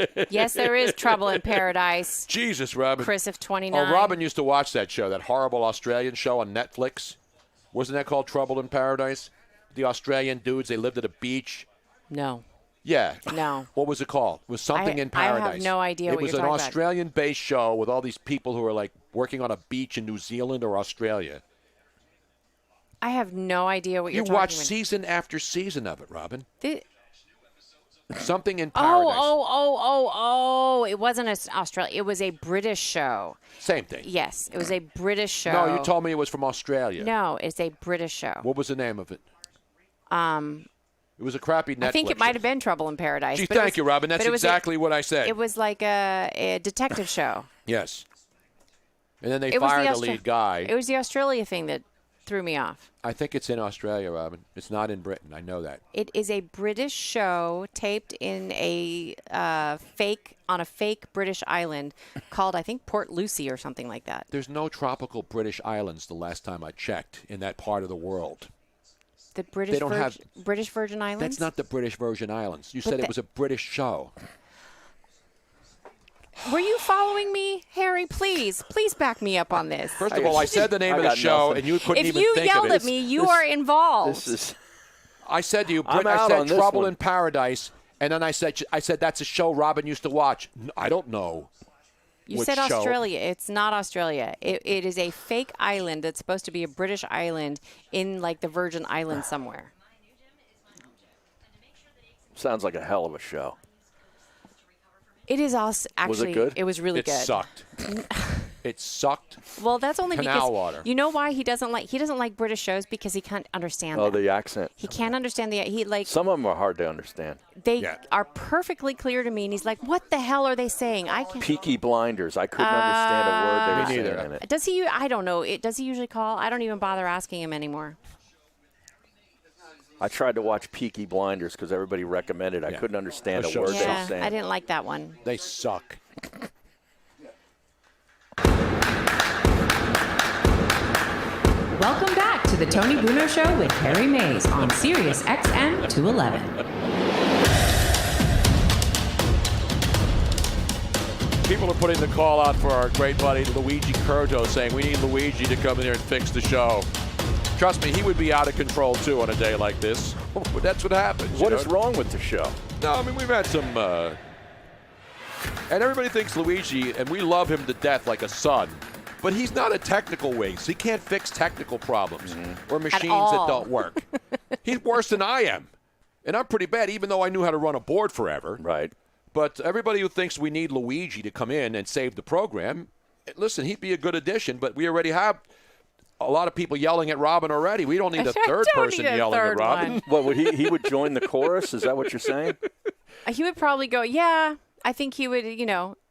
man. Yes, there is trouble in paradise. Jesus, Robin. Chris of 29. Oh, Robin used to watch that show, that horrible Australian show on Netflix. Wasn't that called Trouble in Paradise? The Australian dudes, they lived at a beach. No. Yeah. No. What was it called? It was something in I have Paradise. no idea It what was you're an talking about. Australian-based show with all these people who were like working on a beach in New Zealand or Australia. I have no idea what You you're talking watch about. season after season of it, Robin. The- Something in Paradise. Oh! It wasn't Australia. It was a British show. Same thing. Yes, it was a British show. No, you told me it was from Australia. No, it's a British show. What was the name of it? It was a crappy Netflix I think it might have been Trouble in Paradise. Gee, but it thank was- you, Robin. but That's it was a- exactly what I said. It was like a detective show. Yes. And then they It was fired the Austra- lead guy. It was the Australia thing that threw me off. I think it's in Australia, Robin. It's not in Britain. I know that. It is a British show taped in a fake British island called, I think, Port Lucie or something like that. There's no tropical British islands the last time I checked in that part of the world. The British don't have- British Virgin Islands? That's not the British Virgin Islands. You But said it the- was a British show. Were you following me, Harry? Please back me up on this. First of all, I said the name of the show, and you couldn't If even you think of yelled it. at me, you are involved. This is. I said to you, I'm Brit, I out said on this Trouble one. in Paradise, and then I said that's a show Robin used to watch. I don't know. You which said show. Australia. It's not Australia. It is a fake island that's supposed to be a British island in like the Virgin Islands somewhere. Sounds like a hell of a show. It is also actually. Was it good? It was really It good. sucked. It sucked. Well, that's only Canal because water. you know why he doesn't like British shows because he can't understand Oh, them. the accent. He can't understand Some of them are hard to understand. they are perfectly clear to me, and he's like, "What the hell are they saying? I can't." Peaky Blinders. I couldn't understand a word they were saying in it. Does he? I don't know. Does he usually call? I don't even bother asking him anymore. I tried to watch Peaky Blinders because everybody recommended. I couldn't understand a word they were Yeah, saying. I didn't like that one. They suck. Welcome back to the Tony Bruno Show with Harry Mays on Sirius XM 211. People are putting the call out for our great buddy Luigi Curto, saying we need Luigi to come in here and fix the show. Trust me, he would be out of control too on a day like this. That's what happens. What is wrong with the show? No, I mean we've had some, and everybody thinks Luigi, and we love him to death like a son. But he's not a technical whiz. He can't fix technical problems or machines that don't work. He's worse than I am. And I'm pretty bad, even though I knew how to run a board forever. Right. But everybody who thinks we need Luigi to come in and save the program, listen, he'd be a good addition, but we already have a lot of people yelling at Robin already. We don't need a third person yelling at Robin. What, would he would join the chorus? Is that what you're saying? He would probably go, yeah. I think he would,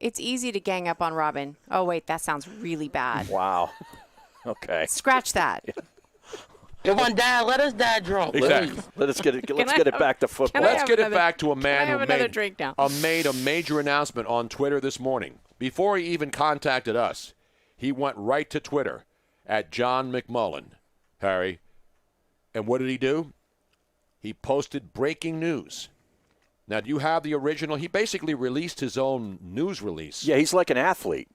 it's easy to gang up on Robin. Oh, wait, that sounds really bad. Wow. Okay. Scratch that. If one die, let us die drunk. Exactly. Let's get it back to football. Let's get it back to a man who made a major announcement on Twitter this morning. Before he even contacted us, he went right to Twitter at John McMullen, Harry, And what did he do? He posted breaking news. Now, do you have the original? He basically released his own news release. Yeah, he's like an athlete.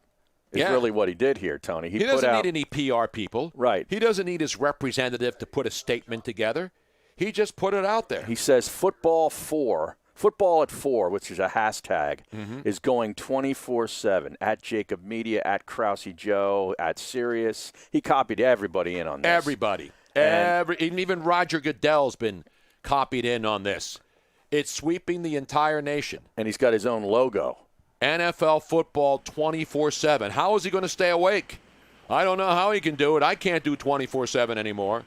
Is Yeah. really what he did here, Tony. He doesn't need any PR people. Right. He doesn't need his representative to put a statement together. He just put it out there. He says football at 4, which is a hashtag, is going 24/7 at Jacob Media, at Krause Joe, at Sirius. He copied everybody in on this. Everybody. Even Roger Goodell's been copied in on this. It's sweeping the entire nation. And he's got his own logo. NFL football 24/7. How is he going to stay awake? I don't know how he can do it. I can't do 24/7 anymore.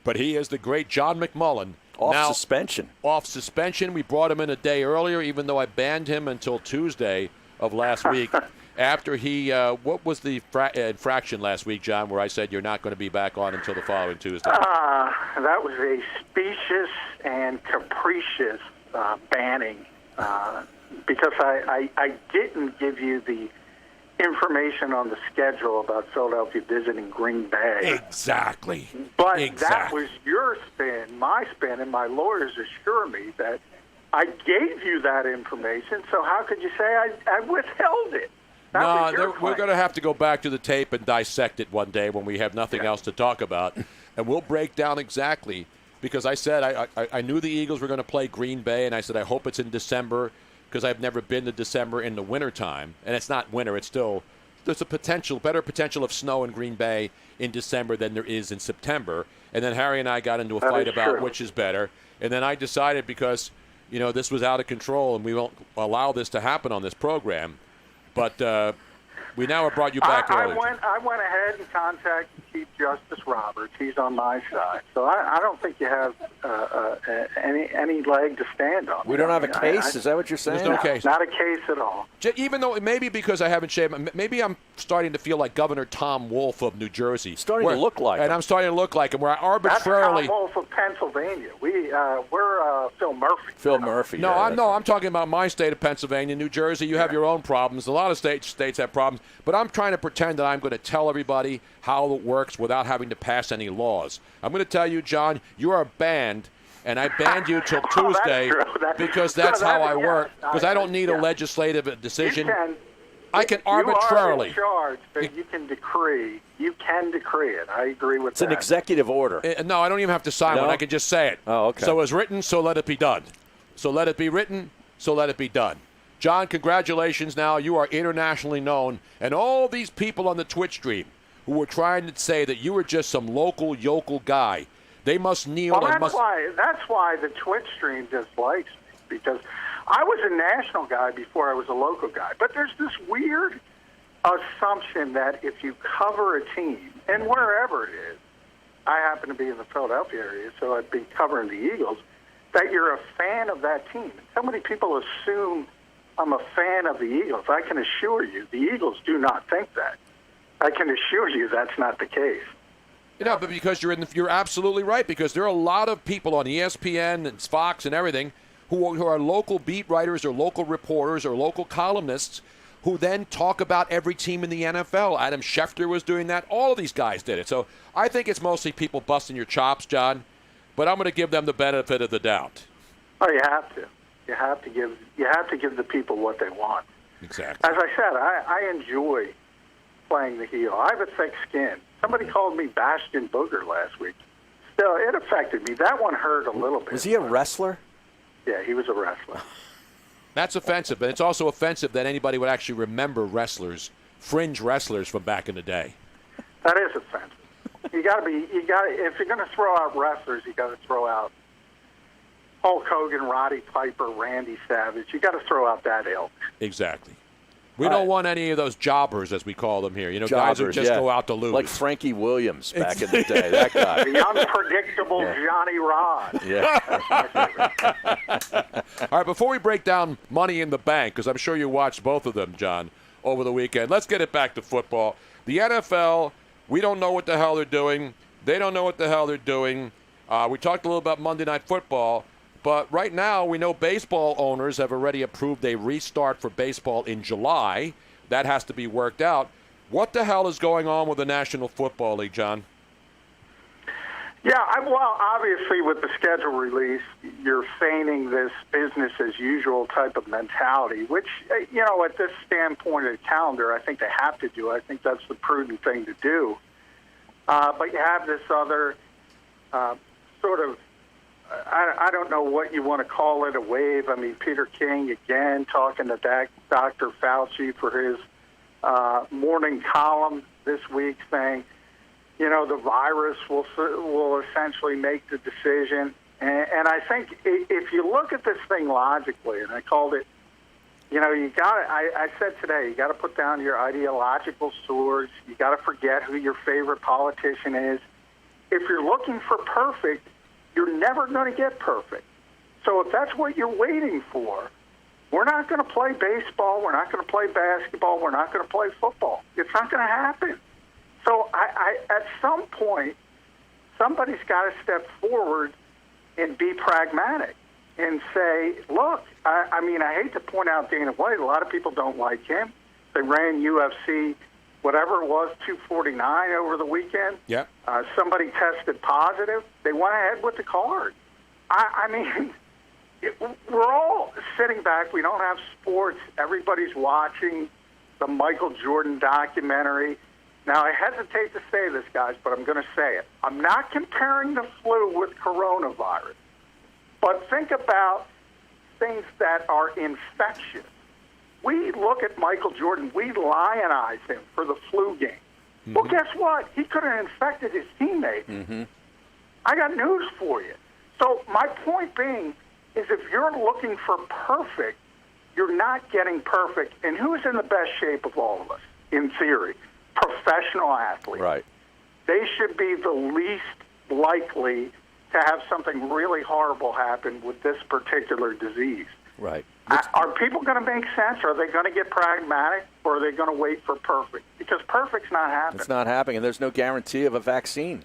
But he is the great John McMullen. Off suspension. Off suspension. We brought him in a day earlier, even though I banned him until Tuesday of last week. After he, what was the infraction last week, John, where I said you're not going to be back on until the following Tuesday? That was a specious and capricious banning because I didn't give you the information on the schedule about Philadelphia visiting Green Bay. Exactly. But that was your spin, my spin, and my lawyers assure me that I gave you that information, so how could you say I withheld it? We're going to have to go back to the tape and dissect it one day when we have nothing else to talk about. And we'll break down exactly, because I said I knew the Eagles were going to play Green Bay, and I said I hope it's in December, because I've never been to December in the wintertime. And it's not winter. It's still – there's a better potential of snow in Green Bay in December than there is in September. And then Harry and I got into a fight about which is better. And then I decided, because, this was out of control and we won't allow this to happen on this program. But we now have brought you back early. I went ahead and contacted Chief Justice Roberts. He's on my side. So I don't think you have any leg to stand on. We don't have a case? Is that what you're saying? There's no case. Not a case at all. Even though, maybe because I haven't shaved, maybe I'm starting to feel like Governor Tom Wolf of New Jersey. Starting to look like him. And I'm starting to look like him, where I arbitrarily... That's Tom Wolf of Pennsylvania. We're Phil Murphy. Phil Murphy. No, I'm talking about my state of Pennsylvania. New Jersey, you have your own problems. A lot of states have problems. But I'm trying to pretend that I'm going to tell everybody how it works without having to pass any laws. I'm going to tell you, John, you are banned, and I banned you till Tuesday because that's how I work, because I don't need a legislative decision. I can arbitrarily. You are in charge, but you can decree. You can decree it. I agree with that. It's an executive order. No, I don't even have to sign one. I can just say it. Oh, okay. So it's written, so let it be done. So let it be written, so let it be done. John, congratulations now. You are internationally known. And all these people on the Twitch stream who were trying to say that you were just some local yokel guy, they must kneel and must... That's why the Twitch stream dislikes me, because I was a national guy before I was a local guy. But there's this weird assumption that if you cover a team, and wherever it is, I happen to be in the Philadelphia area, so I'd be covering the Eagles, that you're a fan of that team. So many people assume I'm a fan of the Eagles. I can assure you, the Eagles do not think that. I can assure you that's not the case. But because you're absolutely right, because there are a lot of people on ESPN and Fox and everything who are local beat writers or local reporters or local columnists who then talk about every team in the NFL. Adam Schefter was doing that. All of these guys did it. So I think it's mostly people busting your chops, John, but I'm going to give them the benefit of the doubt. Oh, you have to. You have to give the people what they want. Exactly. As I said, I enjoy playing the heel. I have a thick skin. Somebody called me Bastion Booger last week. Still, it affected me. That one hurt a little bit. Was he a wrestler? Yeah, he was a wrestler. That's offensive, but it's also offensive that anybody would actually remember fringe wrestlers from back in the day. That is offensive. If you're going to throw out wrestlers, you got to throw out Hulk Hogan, Roddy Piper, Randy Savage. You got to throw out that ilk. Exactly. We don't want any of those jobbers, as we call them here. Guys who just go out to lose. Like Frankie Williams back in the day. That guy. The unpredictable Johnny Rod. Yeah. All right, before we break down Money in the Bank, because I'm sure you watched both of them, John, over the weekend, let's get it back to football. The NFL, we don't know what the hell they're doing. They don't know what the hell they're doing. We talked a little about Monday Night Football. But right now, we know baseball owners have already approved a restart for baseball in July. That has to be worked out. What the hell is going on with the National Football League, John? Yeah, well, obviously with the schedule release, you're feigning this business as usual type of mentality, which, at this standpoint of the calendar, I think they have to do. I think that's the prudent thing to do. But you have this other sort of, I don't know what you want to call it, a wave. I mean, Peter King, again, talking to Dr. Fauci for his morning column this week saying, the virus will essentially make the decision. And I think if you look at this thing logically, and I called it, I said today, you got to put down your ideological swords. You got to forget who your favorite politician is. If you're looking for perfect, you're never going to get perfect. So if that's what you're waiting for, we're not going to play baseball. We're not going to play basketball. We're not going to play football. It's not going to happen. So I at some point, somebody's got to step forward and be pragmatic and say, look, I hate to point out Dana White. A lot of people don't like him. They ran UFC, whatever it was, 249 over the weekend. Yep. Somebody tested positive. They went ahead with the card. We're all sitting back. We don't have sports. Everybody's watching the Michael Jordan documentary. Now, I hesitate to say this, guys, but I'm going to say it. I'm not comparing the flu with coronavirus. But think about things that are infectious. We look at Michael Jordan. We lionize him for the flu game. Mm-hmm. Well, guess what? He could have infected his teammates. Mm-hmm. I got news for you. So my point being is if you're looking for perfect, you're not getting perfect. And who's in the best shape of all of us, in theory? Professional athletes. Right. They should be the least likely to have something really horrible happen with this particular disease. Right. Are people going to make sense? Are they going to get pragmatic, or are they going to wait for perfect? Because perfect's not happening. It's not happening, and there's no guarantee of a vaccine.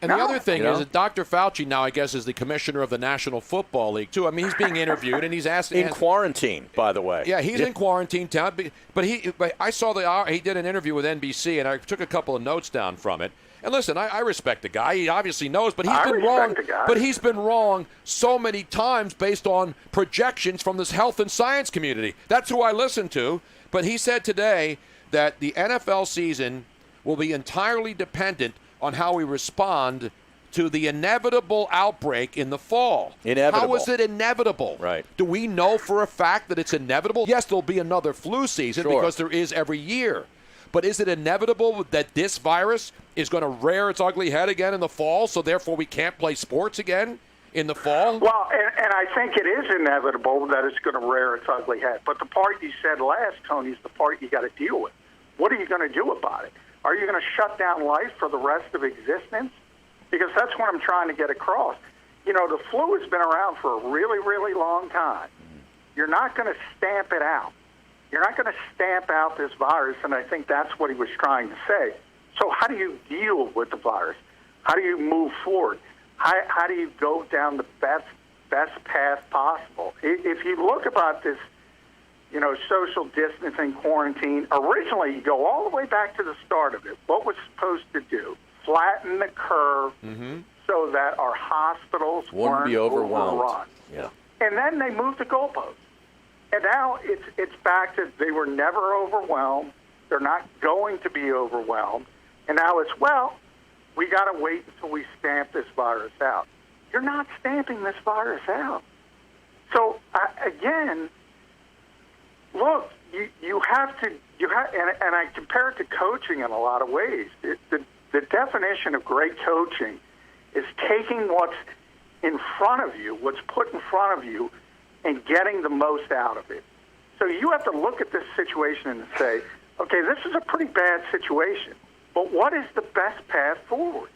And the other thing is that Dr. Fauci now, I guess, is the commissioner of the National Football League, too. I mean, he's being interviewed, and he's asking... In quarantine, by the way. Yeah, he's in quarantine town. But I saw he did an interview with NBC, and I took a couple of notes down from it. And listen, I respect the guy. He obviously knows, but he's been wrong. But he's been wrong so many times based on projections from this health and science community. That's who I listen to. But he said today that the NFL season will be entirely dependent on how we respond to the inevitable outbreak in the fall. Inevitable. How is it inevitable? Right. Do we know for a fact that it's inevitable? Yes, there'll be another flu season because there is every year. But is it inevitable that this virus is going to rear its ugly head again in the fall, so therefore we can't play sports again in the fall? Well, and I think it is inevitable that it's going to rear its ugly head. But the part you said last, Tony, is the part you got to deal with. What are you going to do about it? Are you going to shut down life for the rest of existence? Because that's what I'm trying to get across. The flu has been around for a really, really long time. You're not going to stamp it out. You're not going to stamp out this virus, and I think that's what he was trying to say. So how do you deal with the virus? How do you move forward? How do you go down the best path possible? If you look about this, social distancing, quarantine, originally you go all the way back to the start of it. What was supposed to do? Flatten the curve so that our hospitals weren't be overwhelmed. Yeah. And then they moved the goalposts. And now it's back to they were never overwhelmed. They're not going to be overwhelmed. And now it's, we got to wait until we stamp this virus out. You're not stamping this virus out. So, again, look, you have to, and I compare it to coaching in a lot of ways. The definition of great coaching is taking what's in front of you, what's put in front of you, and getting the most out of it. So you have to look at this situation and say, okay, this is a pretty bad situation, but what is the best path forward?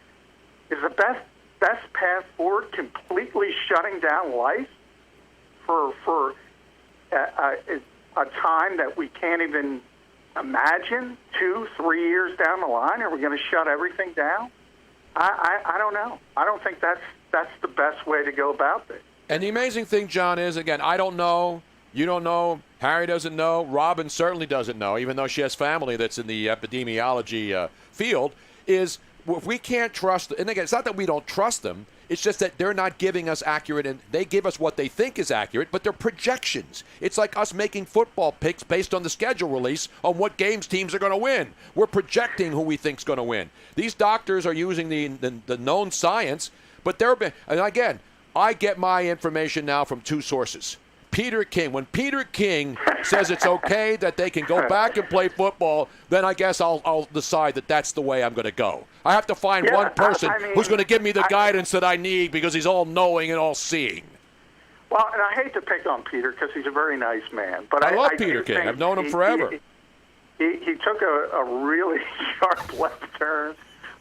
Is the best path forward completely shutting down life for a time that we can't even imagine 2-3 years down the line? Are we going to shut everything down? I don't know. I don't think that's the best way to go about this. And the amazing thing, John, is, again, I don't know, you don't know, Harry doesn't know, Robin certainly doesn't know, even though she has family that's in the epidemiology field, is if we can't trust, and again, it's not that we don't trust them. It's just that they're not giving us accurate, and they give us what they think is accurate, but they're projections. It's like us making football picks based on the schedule release on what games teams are going to win. We're projecting who we think's going to win. These doctors are using the known science, but and again, I get my information now from two sources. Peter King. When Peter King says it's okay that they can go back and play football, then I guess I'll decide that that's the way I'm going to go. I have to find one person who's going to give me the guidance that I need because he's all-knowing and all-seeing. Well, and I hate to pick on Peter because he's a very nice man. But I love Peter King. I've known him forever. He took a really sharp left turn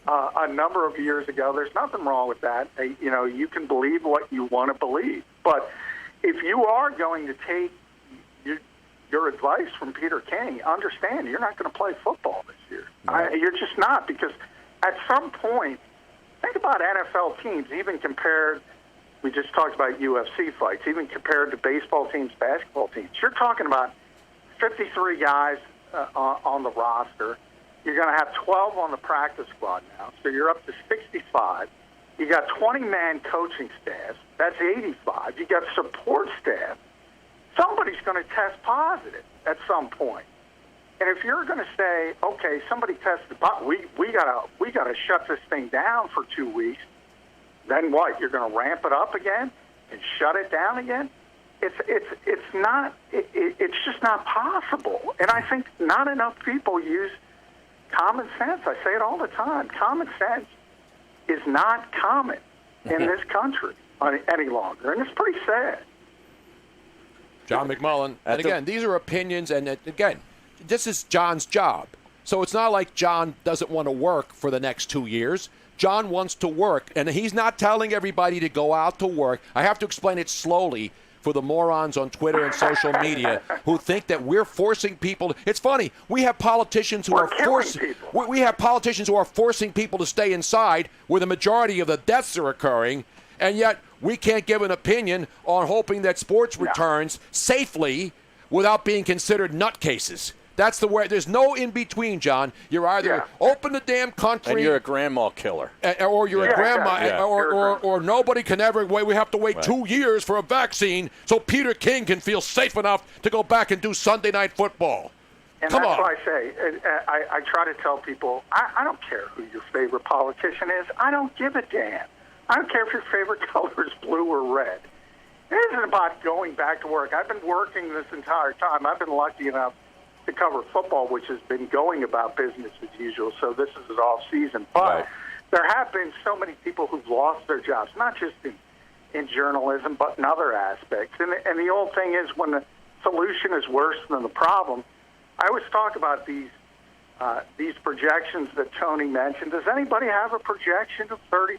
a number of years ago. There's nothing wrong with that. You can believe what you want to believe. But if you are going to take your advice from Peter King, understand you're not going to play football this year. No. You're just not, because at some point, think about NFL teams, even compared, we just talked about UFC fights, even compared to baseball teams, basketball teams. You're talking about 53 guys on the roster. You're going to have 12 on the practice squad now, so you're up to 65. You got 20-man coaching staff. That's 85. You got support staff. Somebody's going to test positive at some point. And if you're going to say, okay, somebody tested, we gotta shut this thing down for 2 weeks, then what? You're going to ramp it up again and shut it down again? It's just not possible. And I think not enough people use common sense. I say it all the time. Common sense is not common in this country any longer, and it's pretty sad. John McMullen. And again, these are opinions, and again, this is John's job. So it's not like John doesn't want to work for the next 2 years. John wants to work, and he's not telling everybody to go out to work. I have to explain it slowly for the morons on Twitter and social media who think that we're forcing people. It's funny. We have politicians who are forcing. We have politicians who are forcing people to stay inside, where the majority of the deaths are occurring, and yet we can't give an opinion on hoping that sports returns safely without being considered nutcases. That's the way. There's no in between, John. You're either open the damn country, and you're a grandma killer, or you're a grandma, or nobody can ever wait. We have to wait 2 years for a vaccine so Peter King can feel safe enough to go back and do Sunday night football. And Come that's on. why I say, I try to tell people, I don't care who your favorite politician is. I don't give a damn. I don't care if your favorite color is blue or red. It isn't about going back to work. I've been working this entire time. I've been lucky enough to cover football, which has been going about business as usual, so this is an off season. But there have been so many people who've lost their jobs, not just in journalism, but in other aspects. And the old thing is, when the solution is worse than the problem, I always talk about these projections that Tony mentioned. Does anybody have a projection of 30%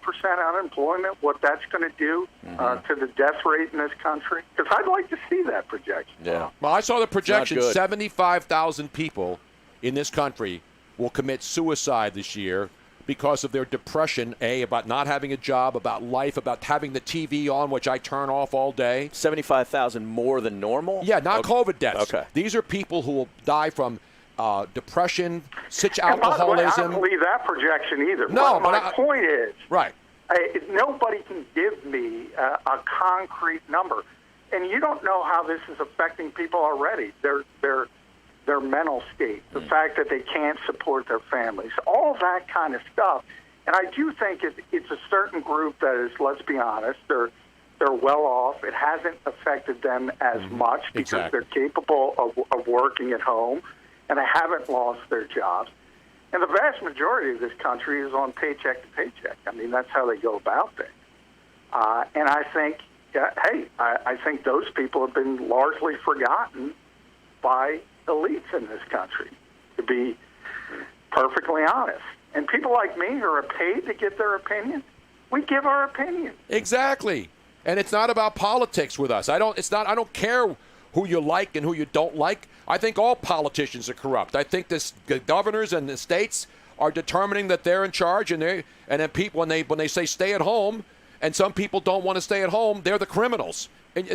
unemployment, what that's going to do to the death rate in this country? Because I'd like to see that projection. Yeah. Well, I saw the projection. 75,000 people in this country will commit suicide this year because of their depression, about not having a job, about life, about having the TV on, which I turn off all day. 75,000 more than normal? Yeah, not COVID deaths. Okay. These are people who will die from depression, such And by the way, I alcoholism. don't believe that projection either. No, but my point is, right. Nobody can give me a concrete number, and you don't know how this is affecting people already. Their mental state, the fact that they can't support their families, all that kind of stuff. And I do think it's a certain group that is, let's be honest, they're well off. It hasn't affected them as much because they're capable of working at home, and they haven't lost their jobs. And the vast majority of this country is on paycheck to paycheck. I mean, that's how they go about things. And I think, I think those people have been largely forgotten by elites in this country, to be perfectly honest. And people like me who are paid to get their opinion, we give our opinion. Exactly. And it's not about politics with us. I don't care who you like and who you don't like. I think all politicians are corrupt. I think the governors and the states are determining that they're in charge, and then people when they say stay at home, and some people don't want to stay at home, they're the criminals. And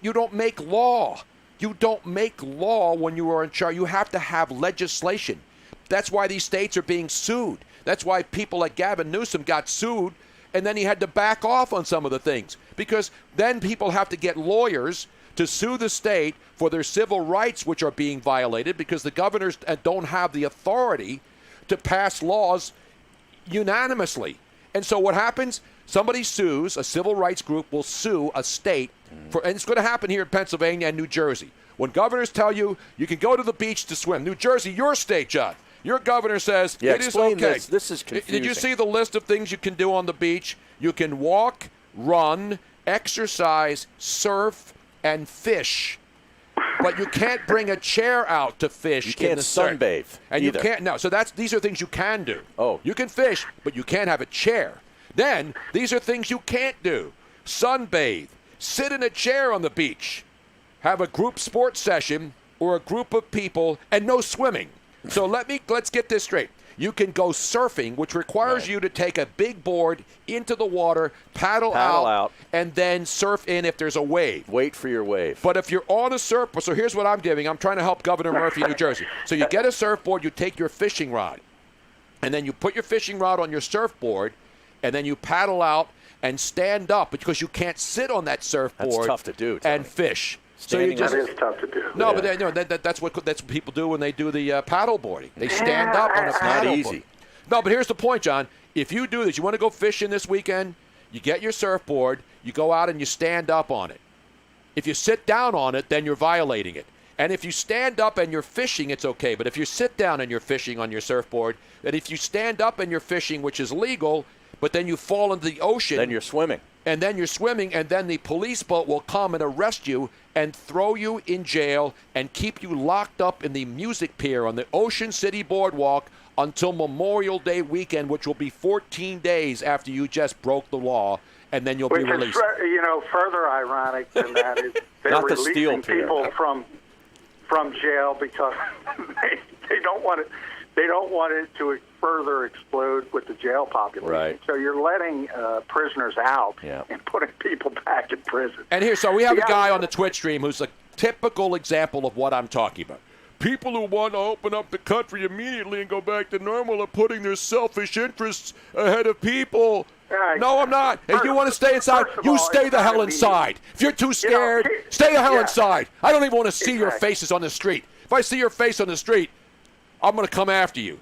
you don't make law. You don't make law when you are in charge. You have to have legislation. That's why these states are being sued. That's why people like Gavin Newsom got sued, and then he had to back off on some of the things. Because then people have to get lawyers to sue the state for their civil rights, which are being violated, because the governors don't have the authority to pass laws unanimously. And so what happens? Somebody sues, a civil rights group will sue a state, and it's going to happen here in Pennsylvania and New Jersey. When governors tell you you can go to the beach to swim, New Jersey, your state, John, your governor says it is okay. This is confusing. Did you see the list of things you can do on the beach? You can walk, run, exercise, surf, and fish. But you can't bring a chair out to fish. You can't sunbathe. And either. you can't. No. So these are things you can do. Oh. You can fish, but you can't have a chair. Then these are things you can't do. Sunbathe. Sit in a chair on the beach. Have a group sports session or a group of people, and no swimming. So let's get this straight. You can go surfing, which requires you to take a big board into the water, paddle out, and then surf in if there's a wave. Wait for your wave. But if you're on a surfboard, so here's what I'm doing. I'm trying to help Governor Murphy, New Jersey. So you get a surfboard, you take your fishing rod, and then you put your fishing rod on your surfboard, and then you paddle out and stand up because you can't sit on that surfboard. That's tough to do, Tony. And fish. That is tough to do. No, but that's what people do when they do the paddle boarding. They stand up on a paddle. Not easy. No, but here's the point, John. If you do this, you want to go fishing this weekend, you get your surfboard, you go out and you stand up on it. If you sit down on it, then you're violating it. And if you stand up and you're fishing, it's okay. But if you sit down and you're fishing on your surfboard, and if you stand up and you're fishing, which is legal, but then you fall into the ocean. Then you're swimming. And then you're swimming, and then the police boat will come and arrest you and throw you in jail and keep you locked up in the music pier on the Ocean City Boardwalk until Memorial Day weekend, which will be 14 days after you just broke the law, and then you'll be released. Which is, further ironic than that is they're releasing people from jail because they don't want it. They don't want it to further explode with the jail population. Right. So you're letting prisoners out and putting people back in prison. And here, so we have a guy on the Twitch stream who's a typical example of what I'm talking about. People who want to open up the country immediately and go back to normal are putting their selfish interests ahead of people. No, I'm not. If you want to stay inside, you stay the hell inside. If you're too scared, stay the hell inside. I don't even want to see your faces on the street. If I see your face on the street, I'm going to come after you.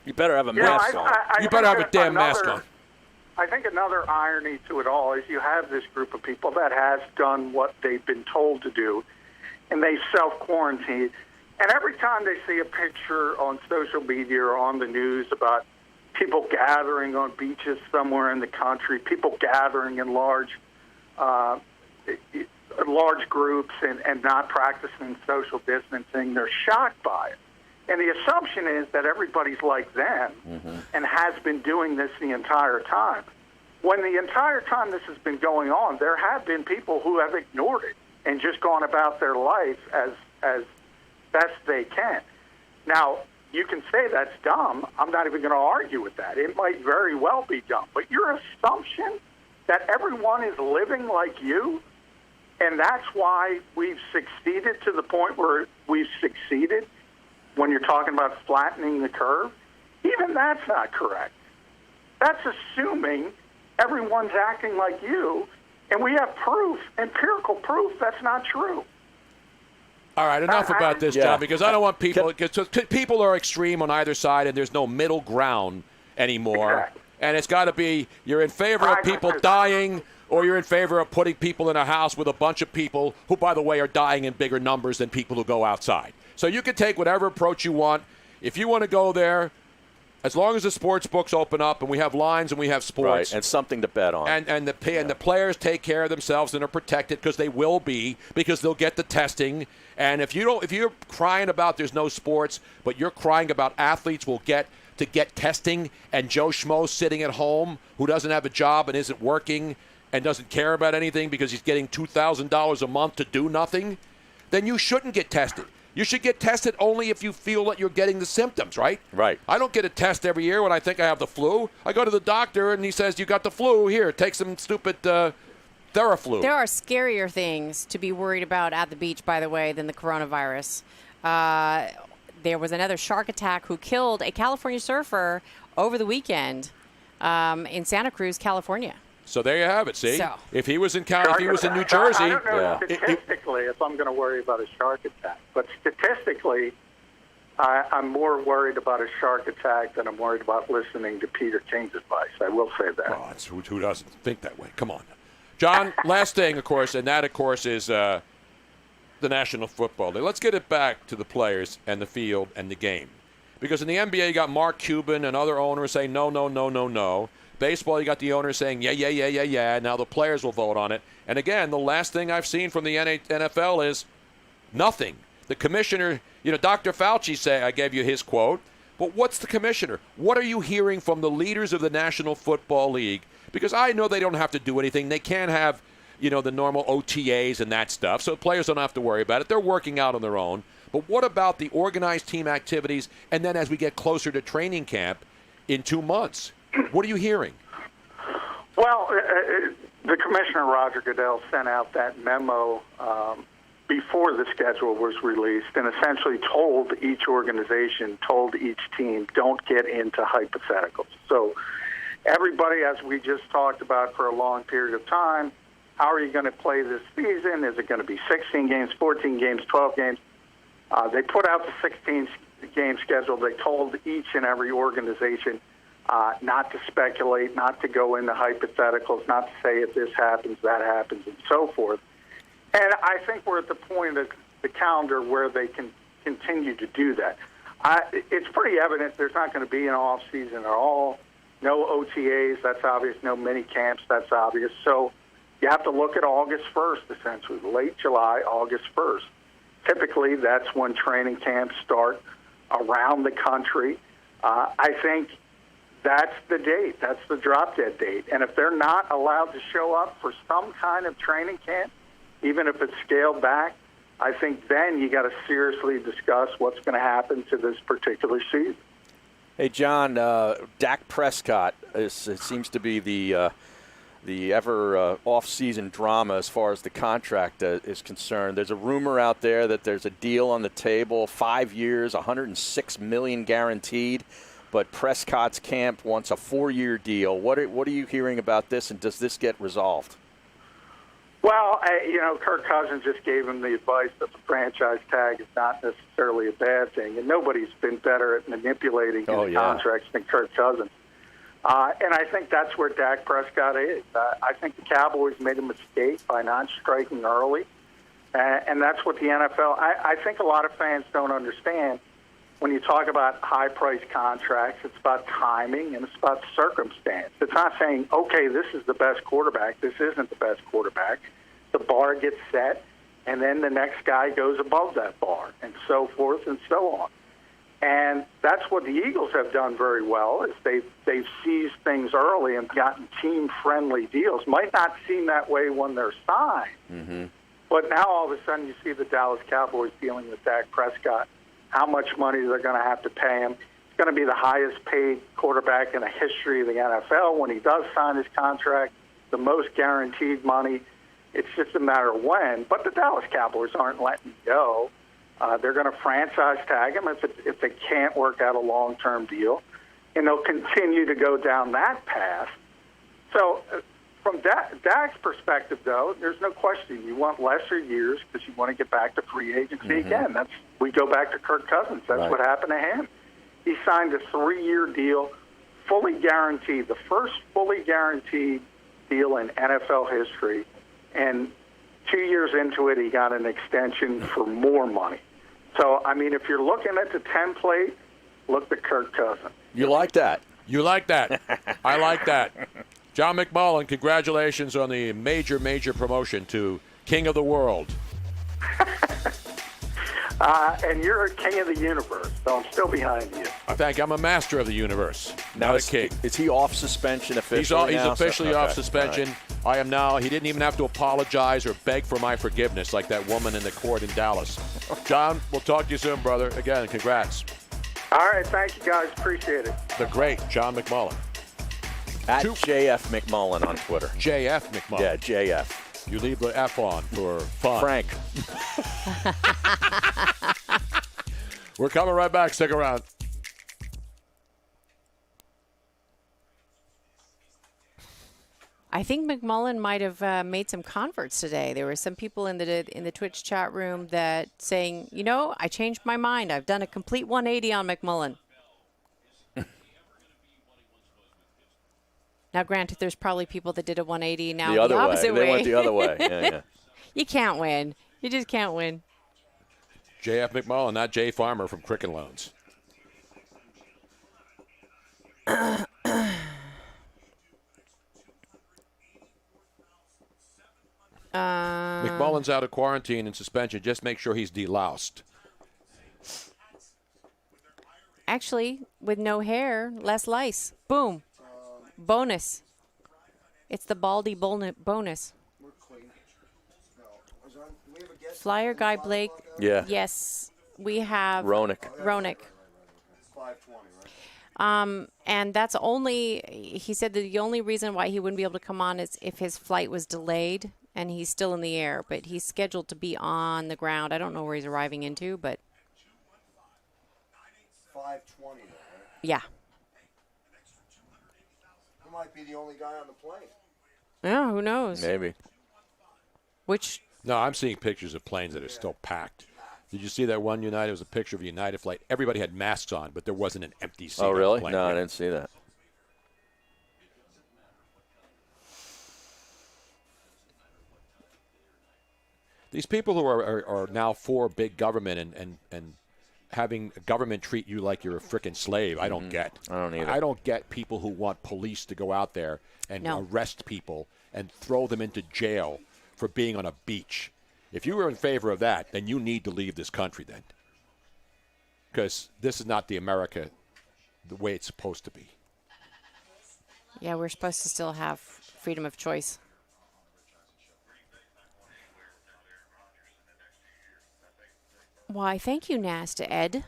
You better have a mask on. You better have a damn mask on. I think another irony to it all is you have this group of people that has done what they've been told to do, and they self-quarantine. And every time they see a picture on social media or on the news about people gathering on beaches somewhere in the country, people gathering in large groups and not practicing social distancing, they're shocked by it. And the assumption is that everybody's like them and has been doing this the entire time. When the entire time this has been going on, there have been people who have ignored it and just gone about their life as best they can. Now, you can say that's dumb. I'm not even going to argue with that. It might very well be dumb. But your assumption that everyone is living like you, and that's why we've succeeded to the point where we've succeeded when you're talking about flattening the curve, even that's not correct. That's assuming everyone's acting like you, and we have proof, empirical proof, that's not true. All right, enough about this, John, because I don't want people, because people are extreme on either side, and there's no middle ground anymore. Exactly. And it's got to be you're in favor of people dying, or you're in favor of putting people in a house with a bunch of people who, by the way, are dying in bigger numbers than people who go outside. So you can take whatever approach you want. If you want to go there, as long as the sports books open up and we have lines and we have sports. Right, and something to bet on. And the players take care of themselves and are protected because they will be, because they'll get the testing. And if you're crying about there's no sports, but you're crying about athletes will get testing, and Joe Schmo sitting at home who doesn't have a job and isn't working and doesn't care about anything because he's getting $2,000 a month to do nothing, then you shouldn't get tested. You should get tested only if you feel that you're getting the symptoms, right? Right. I don't get a test every year when I think I have the flu. I go to the doctor and he says, you got the flu. Here, take some stupid Theraflu. There are scarier things to be worried about at the beach, by the way, than the coronavirus. there was another shark attack who killed a California surfer over the weekend in Santa Cruz, California. So there you have it. See, So. if he was in New Jersey, I don't know statistically if I'm going to worry about a shark attack, but statistically, I'm more worried about a shark attack than I'm worried about listening to Peter King's advice. I will say that. Oh, who doesn't think that way? Come on, John. Last thing, of course, and that, of course, is the National Football League. Let's get it back to the players and the field and the game, because in the NBA, you got Mark Cuban and other owners saying no, no, no, no, no. Baseball, you got the owners saying yeah. Now the players will vote on it. And again, the last thing I've seen from the NFL is nothing. The commissioner, Dr. Fauci say, I gave you his quote, but what's the commissioner? What are you hearing from the leaders of the National Football League? Because I know they don't have to do anything. They can't have, the normal OTAs and that stuff, so players don't have to worry about it. They're working out on their own. But what about the organized team activities, and then as we get closer to training camp in 2 months? What are you hearing? Well, the commissioner, Roger Goodell, sent out that memo before the schedule was released and essentially told each organization, told each team, don't get into hypotheticals. So everybody, as we just talked about for a long period of time, how are you going to play this season? Is it going to be 16 games, 14 games, 12 games? They put out the 16-game schedule. They told each and every organization not to speculate, not to go into hypotheticals, not to say if this happens, that happens, and so forth. And I think we're at the point of the calendar where they can continue to do that. It's pretty evident there's not going to be an off season at all. No OTAs, that's obvious. No mini camps, that's obvious. So you have to look at August 1st, essentially, late July, August 1st. Typically, that's when training camps start around the country. I think that's the date. That's the drop-dead date. And if they're not allowed to show up for some kind of training camp, even if it's scaled back, I think then you got to seriously discuss what's going to happen to this particular season. Hey, John, Dak Prescott seems to be the ever off-season drama as far as the contract is concerned. There's a rumor out there that there's a deal on the table, 5 years, $106 million guaranteed, but Prescott's camp wants a 4-year deal. What are you hearing about this, and does this get resolved? Well, Kirk Cousins just gave him the advice that the franchise tag is not necessarily a bad thing, and nobody's been better at manipulating his contracts than Kirk Cousins. And I think that's where Dak Prescott is. I think the Cowboys made a mistake by not striking early, and that's what the NFL – I think a lot of fans don't understand when you talk about high-priced contracts, it's about timing and it's about circumstance. It's not saying, okay, this is the best quarterback, this isn't the best quarterback. The bar gets set, and then the next guy goes above that bar, and so forth and so on. And that's what the Eagles have done very well, is they've seized things early and gotten team-friendly deals. Might not seem that way when they're signed, but now all of a sudden you see the Dallas Cowboys dealing with Dak Prescott, how much money they're going to have to pay him. It's going to be the highest-paid quarterback in the history of the NFL when he does sign his contract, the most guaranteed money. It's just a matter of when. But the Dallas Cowboys aren't letting him go. They're going to franchise tag him if they can't work out a long-term deal, and they'll continue to go down that path. So from Dak's perspective, though, there's no question. You want lesser years because you want to get back to free agency again. We go back to Kirk Cousins. That's what happened to him. He signed a 3-year deal, fully guaranteed, the first fully guaranteed deal in NFL history. And 2 years into it, he got an extension for more money. So, I mean, if you're looking at the template, look at Kirk Cousins. You like that? You like that. I like that. John McMullen, congratulations on the major, major promotion to King of the World. And you're a king of the universe, so I'm still behind you. I'm a master of the universe, now not a king. Is he off suspension officially He's now? officially off suspension. Right. I am now. He didn't even have to apologize or beg for my forgiveness like that woman in the court in Dallas. John, we'll talk to you soon, brother. Again, congrats. All right, thank you, guys. Appreciate it. The great John McMullen. At JF McMullen on Twitter. JF McMullen. Yeah, JF. You leave the F on for fun. Frank. We're coming right back. Stick around. I think McMullen might have made some converts today. There were some people in the Twitch chat room that saying, I changed my mind. I've done a complete 180 on McMullen. Now, granted, there's probably people that did a 180 now the opposite way. They went the other way. Yeah. You can't win. You just can't win. J.F. McMullen, not Jay Farmer from Quicken Loans. McMullen's out of quarantine and suspension. Just make sure he's deloused. Actually, with no hair, less lice. Boom. Bonus. It's the baldy bonus. Flyer guy Blake. Yeah. Yes, we have Roenick. And that's only, he said that the only reason why he wouldn't be able to come on is if his flight was delayed and he's still in the air, but he's scheduled to be on the ground. I don't know where he's arriving into, but 5:20. yeah. He might be the only guy on the plane. Yeah, who knows? Maybe. No, I'm seeing pictures of planes that are still packed. Did you see that one United? It was a picture of a United flight. Everybody had masks on, but there wasn't an empty seat. Oh, really? On the plane. No, I didn't see that. These people who are now for big government and having government treat you like you're a frickin' slave, I don't get. I don't either. I don't get people who want police to go out there and arrest people and throw them into jail for being on a beach. If you were in favor of that, then you need to leave this country then. Because this is not the America the way it's supposed to be. Yeah, we're supposed to still have freedom of choice. Why, thank you, Nasta Ed.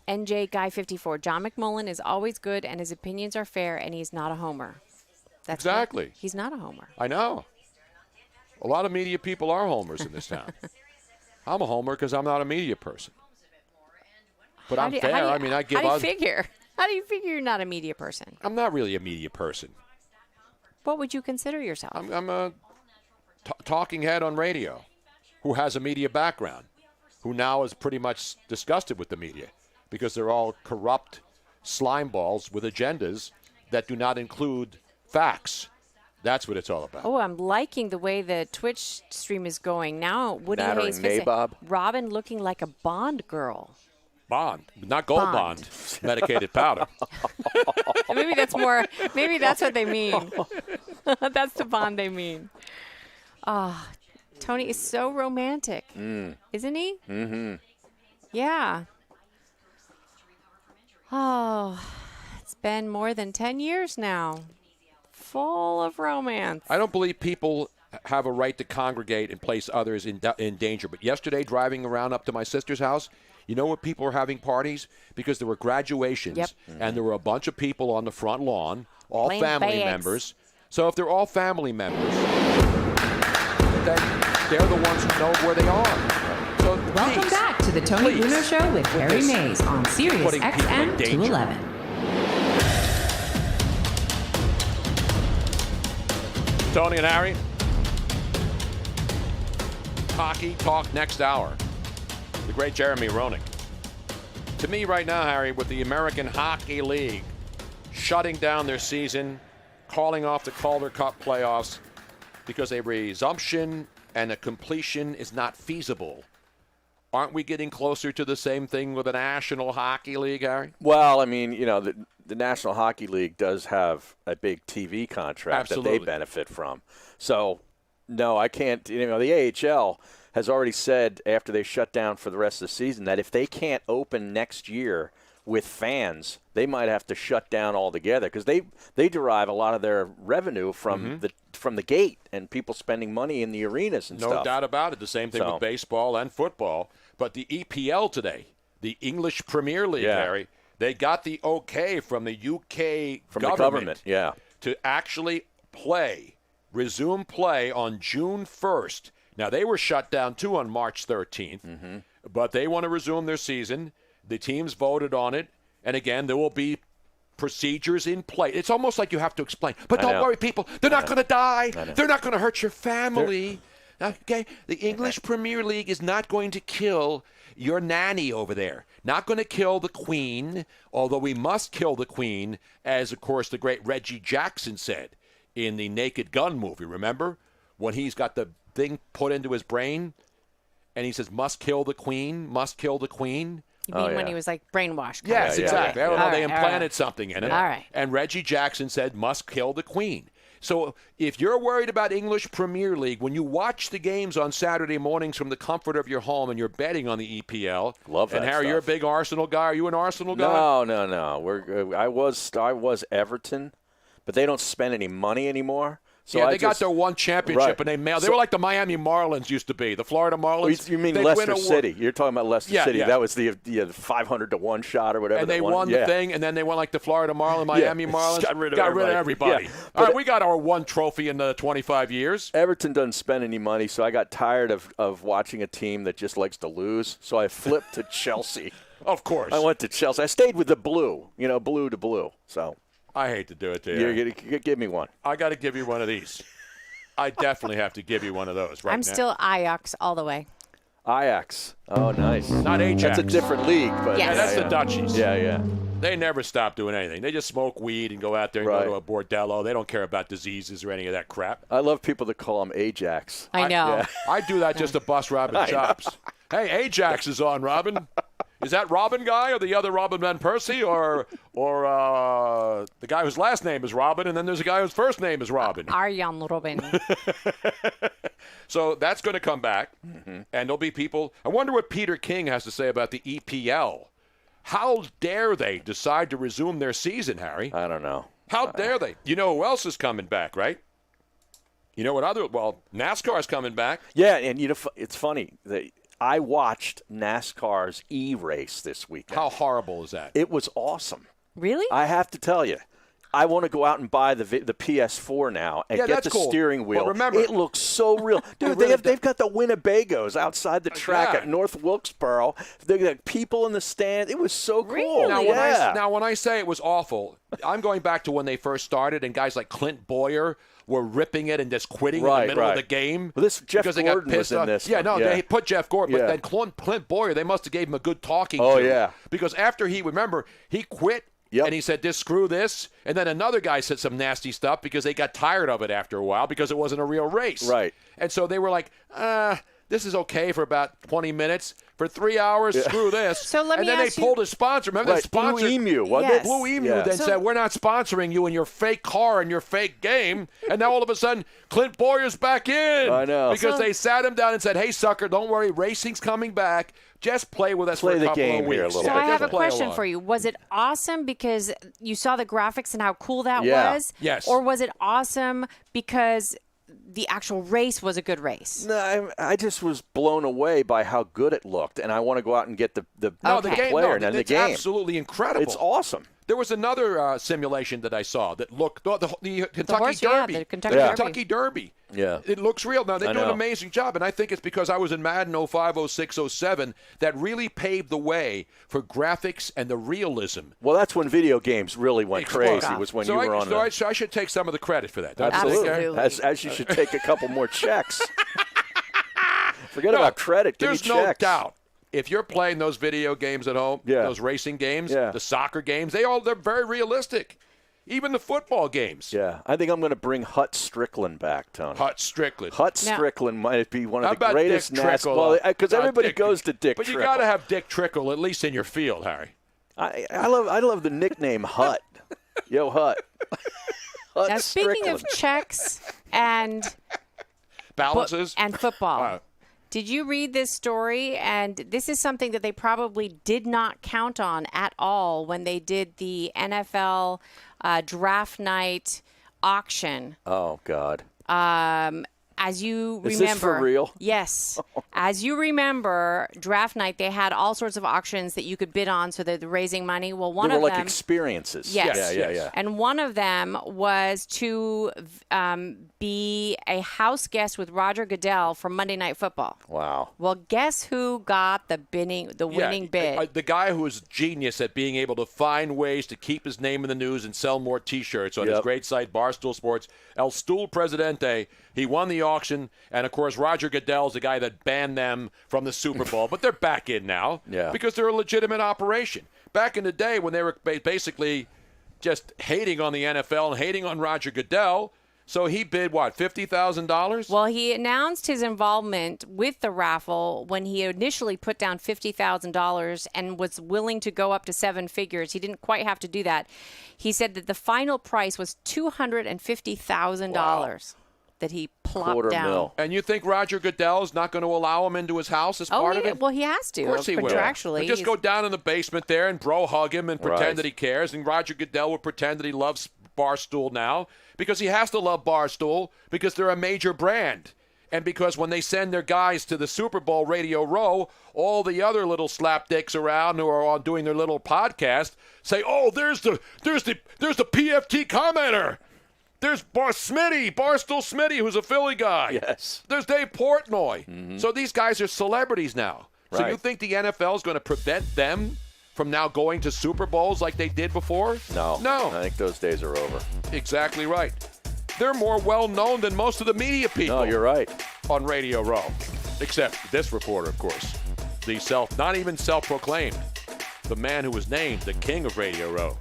NJ Guy 54. John McMullen is always good and his opinions are fair and he's not a homer. That's exactly. Right. He's not a homer. I know. A lot of media people are homers in this town. I'm a homer because I'm not a media person. But I'm fair. I mean, I give. How do you figure? How do you figure you're not a media person? I'm not really a media person. What would you consider yourself? I'm a talking head on radio who has a media background, who now is pretty much disgusted with the media because they're all corrupt slime balls with agendas that do not include facts. That's what it's all about. Oh, I'm liking the way the Twitch stream is going. Now, Woody Hayes, Robin looking like a Bond girl. Bond, not Gold Bond, medicated powder. Maybe that's more. Maybe that's what they mean. That's the Bond they mean. Ah, Tony is so romantic, isn't he? Mm-hmm. Yeah. Oh, it's been more than 10 years now. Full of romance. I don't believe people have a right to congregate and place others in danger. But yesterday, driving around up to my sister's house, you know what people were having parties? Because there were graduations, and there were a bunch of people on the front lawn, all family members. So if they're all family members, then they're the ones who know where they are. So welcome back to the Tony Bruno Show with Harry Mays on Sirius XM 211. Tony and Harry. Hockey talk next hour. The great Jeremy Roenick. To me right now, Harry, with the American Hockey League shutting down their season, calling off the Calder Cup playoffs because a resumption and a completion is not feasible. Aren't we getting closer to the same thing with the National Hockey League, Harry? Well, I mean, you know, the National Hockey League does have a big TV contract that they benefit from. So, no, I can't. You know, the AHL has already said after they shut down for the rest of the season that if they can't open next year with fans, they might have to shut down altogether because they derive a lot of their revenue from the gate and people spending money in the arenas and stuff. No doubt about it. The same thing with baseball and football. But the EPL today, the English Premier League, Harry, they got the okay from the UK government to actually play resume play on June 1st. Now, they were shut down, too, on March 13th, but they want to resume their season. The teams voted on it, and again, there will be procedures in place. It's almost like you have to explain. But don't worry, people. They're not going to die. They're not going to hurt your family. Okay? The English Premier League is not going to kill your nanny over there. Not going to kill the Queen, although we must kill the Queen, as, of course, the great Reggie Jackson said in the Naked Gun movie. Remember? When he's got the thing put into his brain, and he says, must kill the Queen, must kill the Queen. You mean when he was like brainwashed? Yes, exactly. Yeah. They implanted something in it. All right. And Reggie Jackson said, must kill the Queen. So if you're worried about English Premier League, when you watch the games on Saturday mornings from the comfort of your home and you're betting on the EPL, love that. And Harry, stuff. you're a big Arsenal guy. Are you an Arsenal guy? No. I was Everton, but they don't spend any money anymore. So they got their one championship, and they were like the Miami Marlins used to be, the Florida Marlins. You mean Leicester City? You're talking about Leicester City. That was the 500-1 shot or whatever. And they won the thing, and then they went like the Florida Marlins, Miami Marlins. Got rid of everybody. Yeah. All right, we got our one trophy in 25 years. Everton doesn't spend any money, so I got tired of watching a team that just likes to lose. So I flipped to Chelsea. Of course. I went to Chelsea. I stayed with the blue, blue to blue. So I hate to do it to you. You're gonna give me one. I got to give you one of these. I definitely have to give you one of those right now. I'm still Ajax all the way. Ajax. Oh, nice. Not Ajax. That's a different league. But Yes. Yeah, that's the Dutchies. Yeah. They never stop doing anything. They just smoke weed and go out there and go to a bordello. They don't care about diseases or any of that crap. I love people that call him Ajax. I know. I do that just to bust Robin chops. Hey, Ajax is on, Robin. Is that Robin guy or the other Robin Van Persie or the guy whose last name is Robin and then there's a guy whose first name is Robin? Arjen Robin. So that's going to come back, and there'll be people. I wonder what Peter King has to say about the EPL. How dare they decide to resume their season, Harry? I don't know. How dare they? You know who else is coming back, right? You know what NASCAR's coming back. Yeah, and it's funny that I watched NASCAR's E-race this weekend. How horrible is that? It was awesome. Really? I have to tell you. I want to go out and buy the PS4 now and get the steering wheel. But remember, it looks so real. Dude, they've got the Winnebagos outside the track at North Wilkesboro. They got people in the stand. It was so cool. Really? Now, when I say it was awful, I'm going back to when they first started and guys like Clint Boyer were ripping it and just quitting in the middle of the game. Well, Jeff because Gordon they got pissed was in off. this. Yeah, they put Jeff Gordon, but then Clint Boyer, they must have gave him a good talking to. Yeah. Because after he quit. Yep. And he said, screw this. And then another guy said some nasty stuff because they got tired of it after a while because it wasn't a real race. Right. And so they were like, this is okay for about 20 minutes. For 3 hours, screw this. So let me and then ask they pulled his sponsor. Remember the sponsor? Blue Emu, wasn't Yes. it? Blue Emu then said, we're not sponsoring you and your fake car and your fake game. And now all of a sudden, Clint Boyer's back in. I know. Because they sat him down and said, hey, sucker, don't worry. Racing's coming back. Just play with us for a couple of weeks. So I have a question for you. Was it awesome because you saw the graphics and how cool that was? Yes. Or was it awesome because the actual race was a good race? No, I just was blown away by how good it looked, and I want to go out and get the game, player and the game. It's absolutely incredible. It's awesome. There was another simulation that I saw that looked the Kentucky Derby. The Kentucky Derby. Yeah. It looks real. Now, they do an amazing job, and I think it's because I was in Madden 05, 06, 07 that really paved the way for graphics and the realism. Well, that's when video games really went crazy, was when you were on I should take some of the credit for that. Absolutely. As you should take a couple more checks. Forget about credit. Give me checks. There's no doubt. If you're playing those video games at home, those racing games, the soccer games, they're very realistic. Even the football games. Yeah, I think I'm going to bring Hut Strickland back, Tony. Hut Strickland. Strickland might be one of the greatest NASCAR. Because everybody goes to Dick But Trickle. you got to have Dick Trickle at least in your field, Harry. I love the nickname Hut. Yo, Hut. Hut now, speaking of checks and balances and football. Did you read this story? And this is something that they probably did not count on at all when they did the NFL draft night auction. Oh, God. as you remember, Is this for real? Yes. As you remember, draft night, they had all sorts of auctions that you could bid on so they're raising money. Well, one They of were them. like experiences. Yes. Yeah. And one of them was to be a house guest with Roger Goodell for Monday Night Football. Wow. Well, guess who got the winning bid? The guy who was a genius at being able to find ways to keep his name in the news and sell more T-shirts on his great site, Barstool Sports, El Stool Presidente. He won the auction, and, of course, Roger Goodell's the guy that banned them from the Super Bowl. But they're back in now because they're a legitimate operation. Back in the day when they were basically just hating on the NFL and hating on Roger Goodell, so he bid, what, $50,000? Well, he announced his involvement with the raffle when he initially put down $50,000 and was willing to go up to seven figures. He didn't quite have to do that. He said that the final price was $250,000 that he plopped down. And you think Roger Goodell is not going to allow him into his house as part of it? Well, he has to. Of course he will. Contractually. He'll just go down in the basement there and bro hug him and pretend Right. that he cares. And Roger Goodell will pretend that he loves Barstool now because he has to love Barstool because they're a major brand. And because when they send their guys to the Super Bowl Radio Row, all the other little slapdicks around who are on doing their little podcast say, "Oh, there's the PFT commenter. There's Barstool Smitty, who's a Philly guy. Yes. There's Dave Portnoy." So these guys are celebrities now. So Right. you think the NFL is going to prevent them from now going to Super Bowls like they did before? No. No. I think those days are over. Exactly right. They're more well-known than most of the media people. No, you're right. On Radio Row. Except this reporter, of course. Not even self-proclaimed. The man who was named the king of Radio Row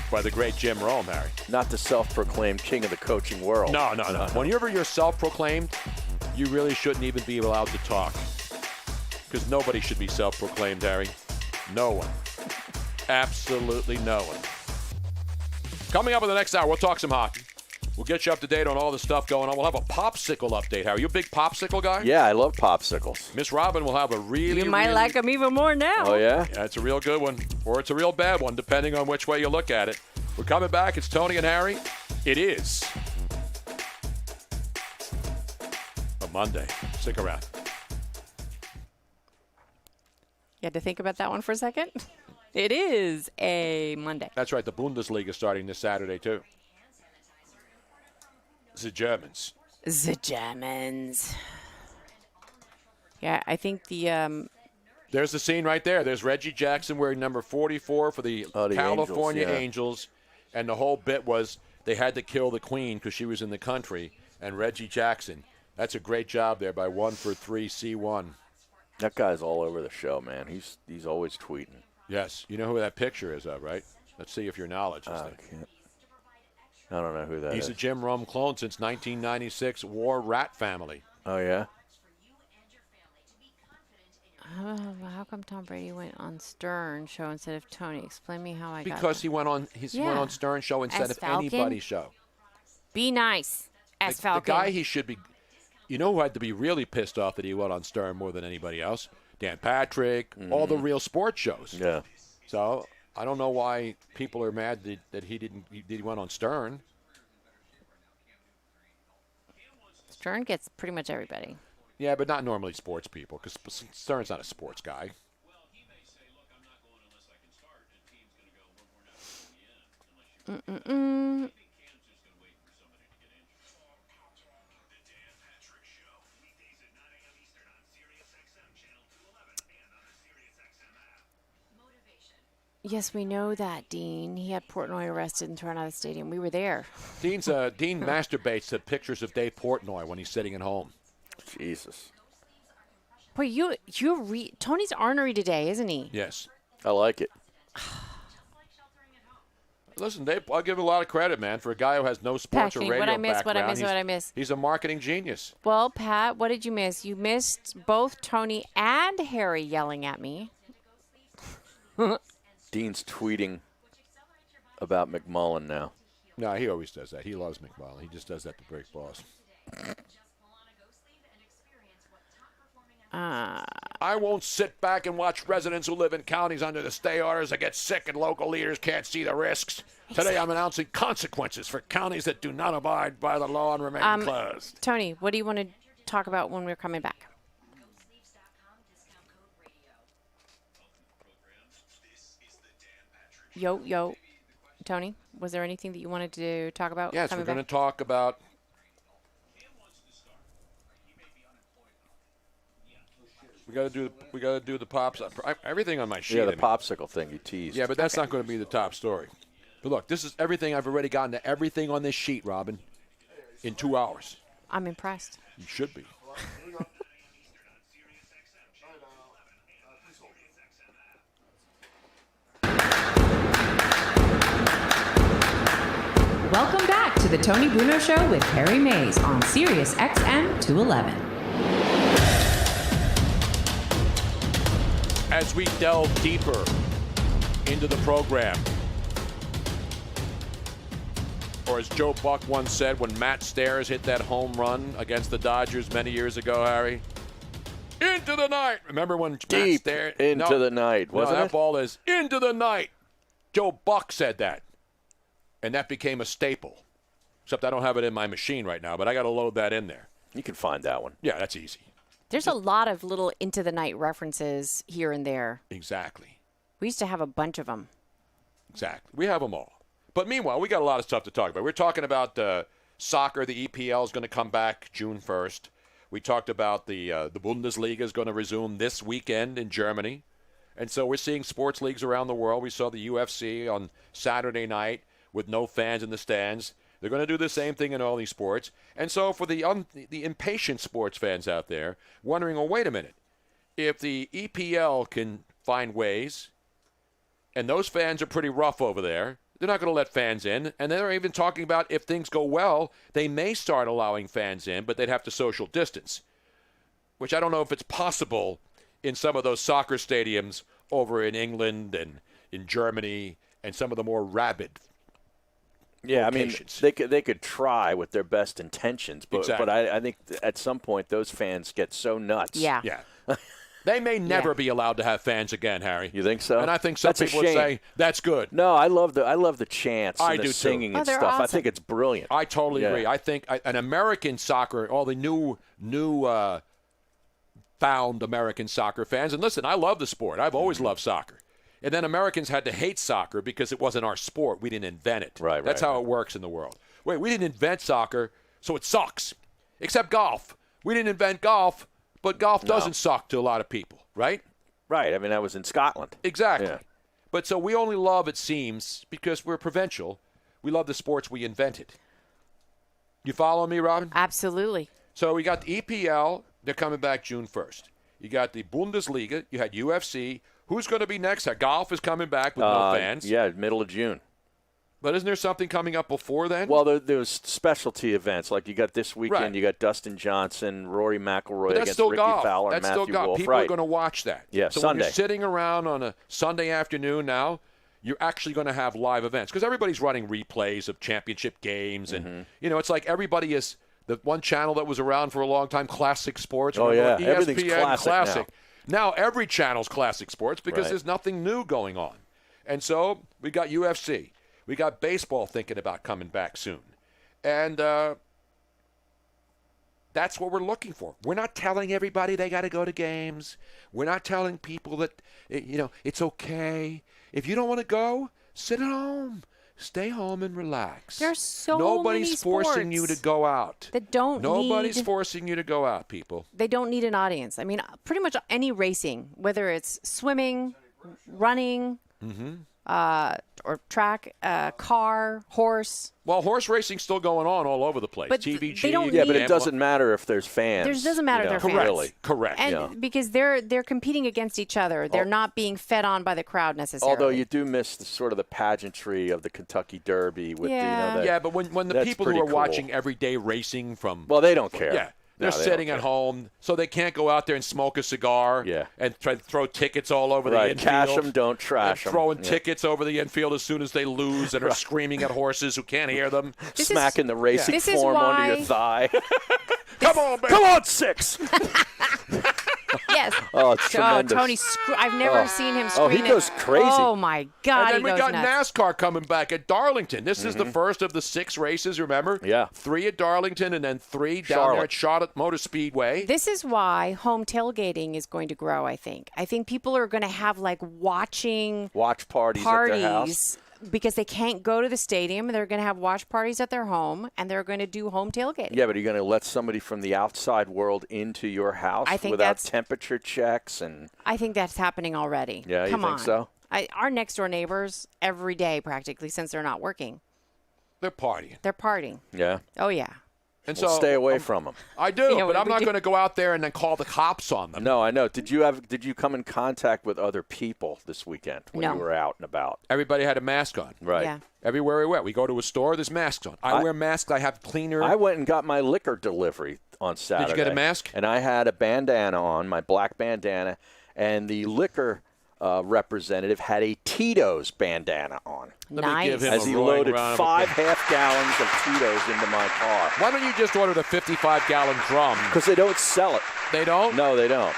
by the great Jim Rome, Harry. Not the self-proclaimed king of the coaching world. No. Whenever you're self-proclaimed, you really shouldn't even be allowed to talk. Because nobody should be self-proclaimed, Harry. No one. Absolutely no one. Coming up in the next hour, we'll talk some hockey. We'll get you up to date on all the stuff going on. We'll have a popsicle update. Harry, you a big popsicle guy? Yeah, I love popsicles. Miss Robin will have a really, You might like him even more now. Oh, yeah? Yeah, it's a real good one. Or it's a real bad one, depending on which way you look at it. We're coming back. It's Tony and Harry. It is a Monday. Stick around. You had to think about that one for a second? It is a Monday. That's right. The Bundesliga starting this Saturday, too. The Germans. Yeah, I think There's the scene right there. There's Reggie Jackson wearing number 44 for the California Angels. And the whole bit was they had to kill the queen because she was in the country. And Reggie Jackson, that's a great job there by 1-for-3-C1. That guy's all over the show, man. He's always tweeting. Yes. You know who that picture is of, right? Let's see if your knowledge is there. I don't know who that is. He's a Jim Rome clone since 1996, War Rat Family. Oh, yeah? how come Tom Brady went on Stern show instead of Tony? Explain me how I got Because he went on Stern show instead As of Falcon? anybody's show. Be nice. As The Falcon. guy he should be, you know who had to be really pissed off that he went on Stern more than anybody else? Dan Patrick, all the real sports shows. Yeah. So I don't know why people are mad that he went on Stern. Stern gets pretty much everybody. Yeah, but not normally sports people because Stern's not a sports guy. Mm-mm-mm. Yes, we know that, Dean. He had Portnoy arrested and thrown out of the stadium. We were there. Dean masturbates to pictures of Dave Portnoy when he's sitting at home. Jesus. Boy, Tony's ornery today, isn't he? Yes. I like it. Listen, Dave, I'll give him a lot of credit, man, for a guy who has no sports or radio What I miss, background. what I miss. He's a marketing genius. Well, Pat, what did you miss? You missed both Tony and Harry yelling at me. Dean's tweeting about McMullen now. No, he always does that. He loves McMullen. He just does that to break balls. I won't sit back and watch residents who live in counties under the stay orders that get sick and local leaders can't see the risks. Today I'm announcing consequences for counties that do not abide by the law and remain closed. Tony, what do you want to talk about when we're coming back? Yo. Tony, was there anything that you wanted to talk about? Yes, we're going to talk about. We got to do the pops. Everything on my sheet. Yeah, the popsicle thing you teased. Yeah, but that's not going to be the top story. But look, this is everything. I've already gotten to everything on this sheet, Robin, in 2 hours. I'm impressed. You should be. Welcome back to the Tony Bruno Show with Harry Mays on Sirius XM 211. As we delve deeper into the program, or as Joe Buck once said when Matt Stairs hit that home run against the Dodgers many years ago, Harry, into the night. Remember when Matt Stairs? Into the night, wasn't that it? ball is into the night. Joe Buck said that. And that became a staple. Except I don't have it in my machine right now, but I got to load that in there. You can find that one. Yeah, that's easy. There's a lot of little into the night references here and there. Exactly. We used to have a bunch of them. Exactly. We have them all. But meanwhile, we got a lot of stuff to talk about. We're talking about soccer. The EPL is going to come back June 1st. We talked about the Bundesliga is going to resume this weekend in Germany. And so we're seeing sports leagues around the world. We saw the UFC on Saturday night with no fans in the stands. They're going to do the same thing in all these sports. And so for the impatient sports fans out there wondering, oh, wait a minute, if the EPL can find ways, and those fans are pretty rough over there, they're not going to let fans in. And they're even talking about if things go well, they may start allowing fans in, but they'd have to social distance, which I don't know if it's possible in some of those soccer stadiums over in England and in Germany and some of the more rabid locations. I mean, they could try with their best intentions, but I think at some point those fans get so nuts. Yeah. They may never be allowed to have fans again, Harry. You think so? And I think some people would say that's good. No, I love the chants and the singing and stuff. Awesome. I think it's brilliant. I totally agree. I think an American soccer, all the new found American soccer fans, and listen, I love the sport. I've always loved soccer. And then Americans had to hate soccer because it wasn't our sport. We didn't invent it. That's how it works in the world. Wait, we didn't invent soccer, so it sucks. Except golf. We didn't invent golf, but golf doesn't suck to a lot of people, right? Right. I mean, that was in Scotland. Exactly. Yeah. But so we only love, it seems, because we're provincial, we love the sports we invented. You follow me, Robin? Absolutely. So we got the EPL. They're coming back June 1st. You got the Bundesliga. You had UFC. Who's going to be next? Golf is coming back with no fans. Yeah, middle of June. But isn't there something coming up before then? Well, there's specialty events. Like you got this weekend, you got Dustin Johnson, Rory McIlroy against Ricky Fowler, that's Matthew still golf. Wolff. People are going to watch that. Yeah, so Sunday. when you're sitting around on a Sunday afternoon now, you're actually going to have live events. Because everybody's running replays of championship games. And, it's like everybody is the one channel that was around for a long time, Classic Sports. Oh, yeah. ESPN, Everything's classic now every channel's Classic Sports because there's nothing new going on. And so we got UFC. We got baseball thinking about coming back soon. And that's what we're looking for. We're not telling everybody they got to go to games. We're not telling people that, it's okay. If you don't want to go, sit at home. Stay home and relax. There's so Nobody's many forcing you to go out. Nobody's forcing you to go out, people. They don't need an audience. I mean, pretty much any racing, whether it's swimming, running, or track, car, horse. Well, horse racing's still going on all over the place. But TVG. they don't but it doesn't matter if there's fans. It doesn't matter if they're fans. Correct. And because they're competing against each other. They're not being fed on by the crowd necessarily. Although you do miss the pageantry of the Kentucky Derby with but when the people who are watching everyday racing from they don't care. Yeah. They're sitting at home, so they can't go out there and smoke a cigar and try to throw tickets all over the infield. Cash them, don't trash them. Throwing tickets over the infield as soon as they lose and are screaming at horses who can't hear them. Smacking the racing form under your thigh. Come on, baby. Come on, 6. Yes. Oh, it's tremendous. Tony, I've never seen him scream. Oh, he goes crazy. Oh, my God, And then we got nuts. NASCAR coming back at Darlington. This is the first of the 6 races, remember? Yeah. 3 at Darlington and then 3 down there at Charlotte Motor Speedway. This is why home tailgating is going to grow, I think. I think people are going to have, like, watch parties at their house. Because they can't go to the stadium. They're going to have watch parties at their home, and they're going to do home tailgating. Yeah, but are you going to let somebody from the outside world into your house without temperature checks? And I think that's happening already. Yeah, Come you think on. so? Our next-door neighbors, every day practically, since they're not working. They're partying. They're partying. Yeah. Oh, yeah. And well, so stay away from them. I do, but I'm not going to go out there and then call the cops on them. No, I know. Did you come in contact with other people this weekend when you were out and about? Everybody had a mask on. Right. Yeah. Everywhere we went. We go to a store, there's masks on. I wear masks. I have cleaner. I went and got my liquor delivery on Saturday. Did you get a mask? And I had a bandana on, my black bandana, and the liquor representative had a Tito's bandana on. Let me give him as he loaded 5 half gallons of Tito's into my car. Why don't you just order the 55-gallon drum? Because they don't sell it. They don't? No, they don't.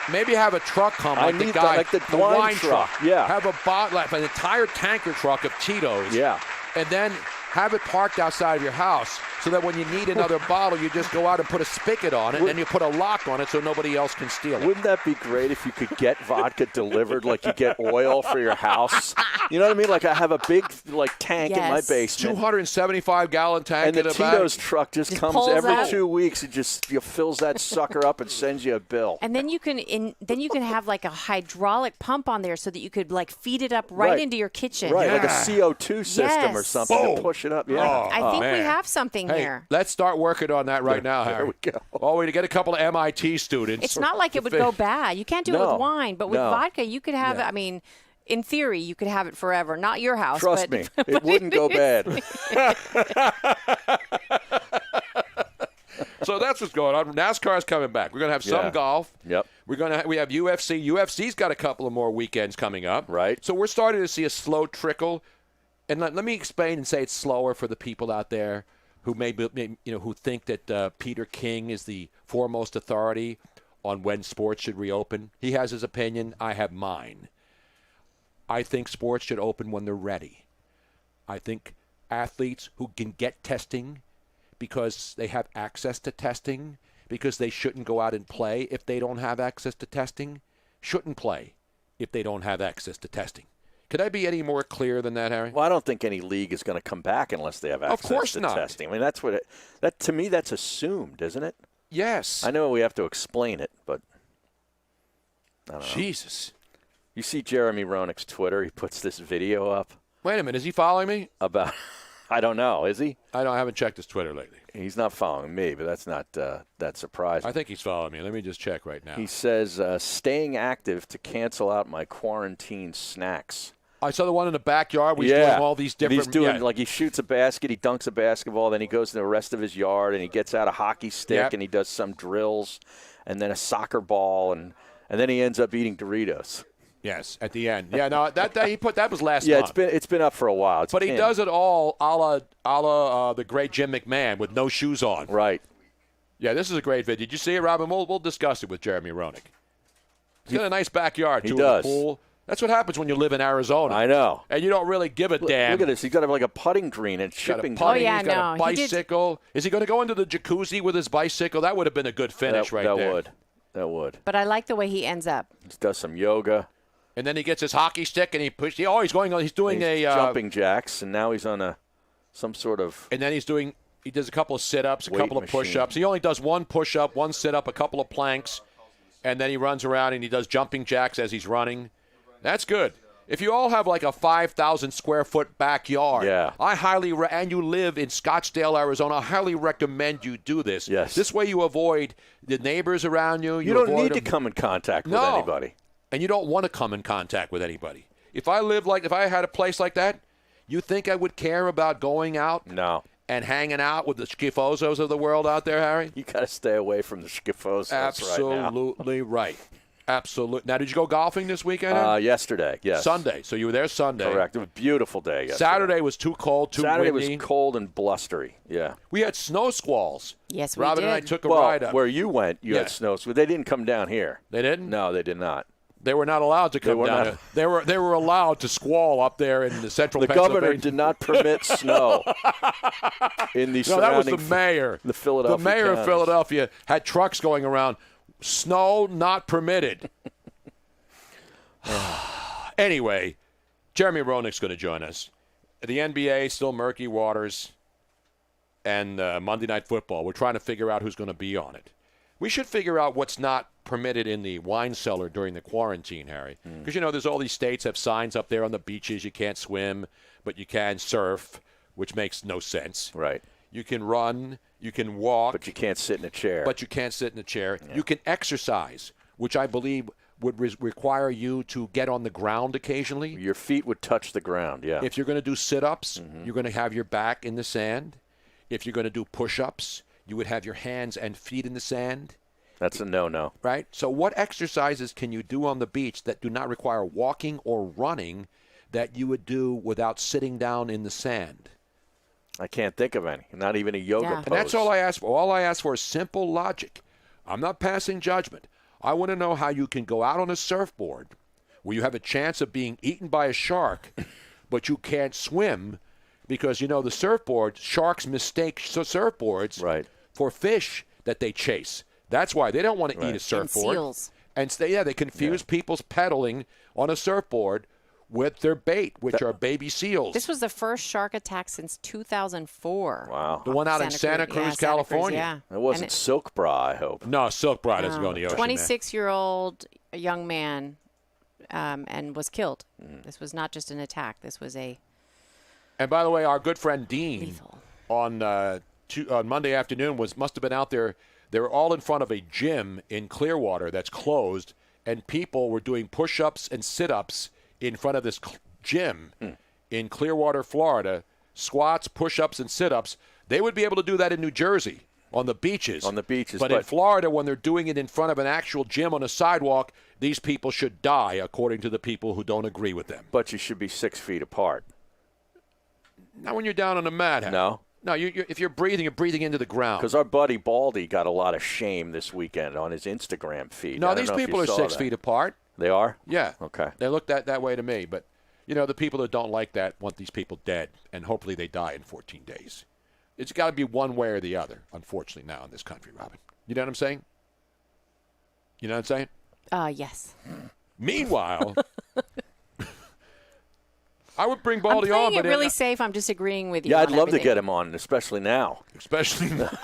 Maybe have a truck come like the guy, like the wine truck. Yeah. Have a bottle, like an entire tanker truck of Tito's. Yeah. And then have it parked outside of your house so that when you need another bottle, you just go out and put a spigot on it, and then you put a lock on it so nobody else can steal it. Wouldn't that be great if you could get vodka delivered like you get oil for your house? You know what I mean? Like I have a big tank in my basement. 275-gallon tank and in the the Tito's back. truck just comes every 2 weeks. It just fills that sucker up and sends you a bill. And then you can have like a hydraulic pump on there so that you could like feed it up right into your kitchen. Right, like a CO2 system or something to push it up. Yeah. I think we have something Hey, here. let's start working on that right now, Harry. There we go. Oh, we get a couple of MIT students. It's not like it would go bad. You can't do it with wine, but with vodka, you could have it. I mean, in theory, you could have it forever. Not your house. Trust me, it wouldn't go bad. So that's what's going on. NASCAR's coming back. We're going to have some golf. Yep. We have UFC. UFC's got a couple of more weekends coming up. Right. So we're starting to see a slow trickle. And let me explain and say it's slower for the people out there who who think that Peter King is the foremost authority on when sports should reopen. He has his opinion. I have mine. I think sports should open when they're ready. I think athletes who can get testing because they have access to testing, because they shouldn't go out and play if they don't have access to testing, shouldn't play if they don't have access to testing. Could I be any more clear than that, Harry? Well, I don't think any league is going to come back unless they have access to testing. I mean, that's what that to me that's assumed, isn't it? Yes. I know we have to explain it, but I don't know. Jesus. You see Jeremy Roenick's Twitter? He puts this video up. Wait a minute, is he following me? About I don't know, is he? I haven't checked his Twitter lately. He's not following me, but that's not that surprising. I think he's following me. Let me just check right now. He says, staying active to cancel out my quarantine snacks. I saw the one in the backyard where he's doing all these different... He's doing, like, he shoots a basket, he dunks a basketball, then he goes to the rest of his yard, and he gets out a hockey stick, and he does some drills, and then a soccer ball, and then he ends up eating Doritos. Yes, at the end. Yeah, no, that was last month. Yeah, it's been up for a while. But he does it all a la the great Jim McMahon with no shoes on. Right. Yeah, this is a great video. Did you see it, Robin? We'll discuss it with Jeremy Roenick. He's got a nice backyard, too, he does. with a pool. That's what happens when you live in Arizona. I know. And you don't really give a damn. Look at this. He's got like a putting green and shipping green. He's got a bicycle. Is he going to go into the jacuzzi with his bicycle? That would have been a good finish there. That would. But I like the way he ends up. He does some yoga. And then he gets his hockey stick and he pushes. He's going on. He's doing jumping jacks, and now he's on some sort of. And then he does a couple of sit-ups, a couple of push-ups. He only does one push-up, one sit-up, a couple of planks, and then he runs around and he does jumping jacks as he's running. That's good. If you all have like a 5,000 square foot backyard, and you live in Scottsdale, Arizona, I highly recommend you do this. Yes. This way you avoid the neighbors around you. You don't need to come in contact with anybody. And you don't want to come in contact with anybody. If I had a place like that, you think I would care about going out? No. And hanging out with the schifozos of the world out there, Harry? You got to stay away from the schifozos Absolutely right now. right. Absolutely. Now, did you go golfing this weekend? Yesterday, yes. Sunday. So you were there Sunday. Correct. It was a beautiful day yesterday. Saturday was too cold, too Saturday windy. was cold and blustery, yeah. We had snow squalls. Yes, we Robin did. and I took a ride up. Where you went, you had snow. So they didn't come down here. They didn't? No, they did not. They were not allowed to come down. They were allowed to squall up there in the central The Pennsylvania. governor did not permit snow in the No, that was surrounding. the mayor. The Philadelphia. The mayor counties. of Philadelphia had trucks going around. Snow not permitted. Anyway, Jeremy Roenick's going to join us. The NBA, still murky waters, and Monday Night Football. We're trying to figure out who's going to be on it. We should figure out what's not permitted in the wine cellar during the quarantine, Harry. Because, there's all these states have signs up there on the beaches. You can't swim, but you can surf, which makes no sense. Right. You can run. You can walk. But you can't sit in a chair. Yeah. You can exercise, which I believe would require you to get on the ground occasionally. Your feet would touch the ground, yeah. If you're going to do sit-ups, you're going to have your back in the sand. If you're going to do push-ups, you would have your hands and feet in the sand. That's a no-no. Right? So what exercises can you do on the beach that do not require walking or running that you would do without sitting down in the sand? I can't think of any. Not even a yoga pose. And that's all I ask for. All I ask for is simple logic. I'm not passing judgment. I want to know how you can go out on a surfboard where you have a chance of being eaten by a shark, but you can't swim because, the surfboard, sharks mistake surfboards for fish that they chase. That's why they don't want to eat a surfboard. And seals. And they confuse people's pedaling on a surfboard with their bait, which are baby seals. This was the first shark attack since 2004. Wow. The one out in Santa Cruz, California. Yeah. It wasn't silk bra, I hope. No, silk bra doesn't go in the ocean. 26-year-old young man and was killed. This was not just an attack. This was a... And by the way, our good friend Dean on Monday afternoon must have been out there. They were all in front of a gym in Clearwater that's closed, and people were doing push-ups and sit-ups in front of this gym in Clearwater, Florida. Squats, push-ups, and sit-ups. They would be able to do that in New Jersey on the beaches. But in Florida, when they're doing it in front of an actual gym on a sidewalk, these people should die, according to the people who don't agree with them. But you should be 6 feet apart. Not when you're down on the mat. Harry. No? No, if you're breathing into the ground. Because our buddy Baldy got a lot of shame this weekend on his Instagram feed. No, these people are 6 feet apart. They are? Yeah. Okay. They look that way to me. But, the people that don't like that want these people dead, and hopefully they die in 14 days. It's got to be one way or the other, unfortunately, now in this country, Robin. You know what I'm saying? You know what I'm saying? Yes. Meanwhile, I would bring Baldy on. I'm playing it really safe. I'm disagreeing with you. Yeah, I'd love everything. to get him on, especially now. Especially now.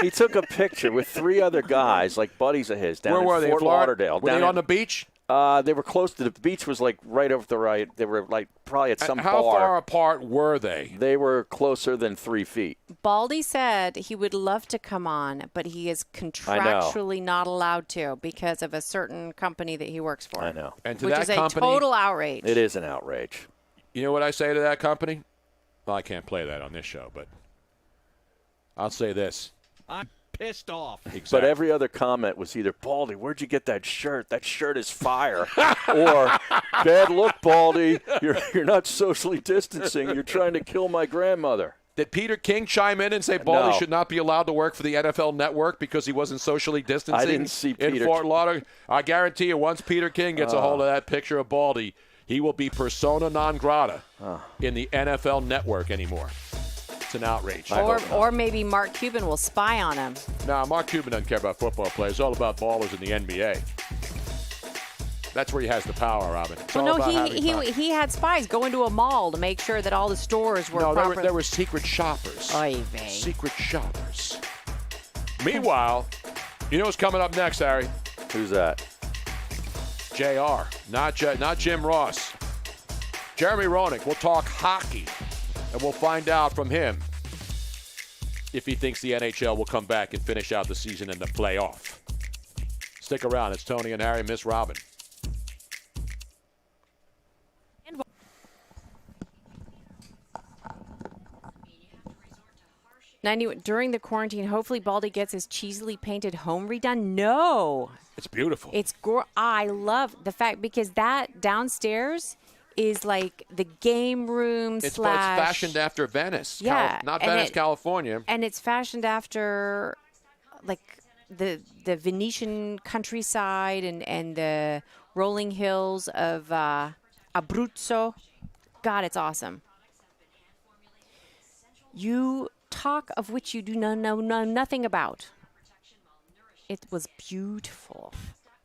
He took a picture with 3 other guys, like buddies of his, down Where were in they, Fort Florida? Lauderdale. Were they on the beach? They were close to the beach. Was like right over the right. They were like probably at some How bar. far apart were they? They were closer than 3 feet. Baldy said he would love to come on, but he is contractually not allowed to because of a certain company that he works for. I know. And to which that is a company, total outrage. It is an outrage. You know what I say to that company? Well, I can't play that on this show, but I'll say this. I'm pissed off. Exactly. But every other comment was either, Baldy, where'd you get that shirt? That shirt is fire. Or, bad look, Baldy. You're not socially distancing. You're trying to kill my grandmother. Did Peter King chime in and say Baldy No. should not be allowed to work for the NFL Network because he wasn't socially distancing I didn't see in Peter. Fort Lauderdale? I guarantee you, once Peter King gets a hold of that picture of Baldy, he will be persona non grata in the NFL Network anymore. It's an outrage. Or maybe Mark Cuban will spy on him. No, Mark Cuban doesn't care about football players. It's all about ballers in the NBA. That's where he has the power, Robin. It's all about having power. he had spies go into a mall to make sure that all the stores were properly. There were secret shoppers. Oy vey. Secret shoppers. Meanwhile, you know what's coming up next, Harry? Who's that? JR, not Jim Ross. Jeremy Roenick. We'll talk hockey, and we'll find out from him if he thinks the NHL will come back and finish out the season in the playoff. Stick around. It's Tony and Harry, Miss Robin. During the quarantine, hopefully Baldy gets his cheesily painted home redone. No. It's beautiful. I love the fact because that downstairs is like the game room It's slash. fashioned after Venice. Yeah, not Venice, California. And it's fashioned after like the Venetian countryside and the rolling hills of Abruzzo. God, it's awesome. You talk of which you do know nothing about. It was beautiful.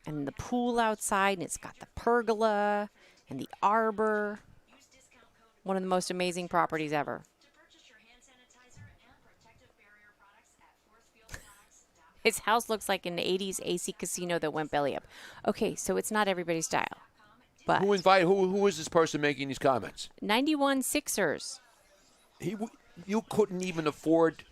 And the pool outside, and it's got the pergola and the arbor. One of the most amazing properties ever. His house looks like an 80s AC casino that went belly up. Okay, so it's not everybody's style. But Who is this person making these comments? 91 Sixers. You couldn't even afford.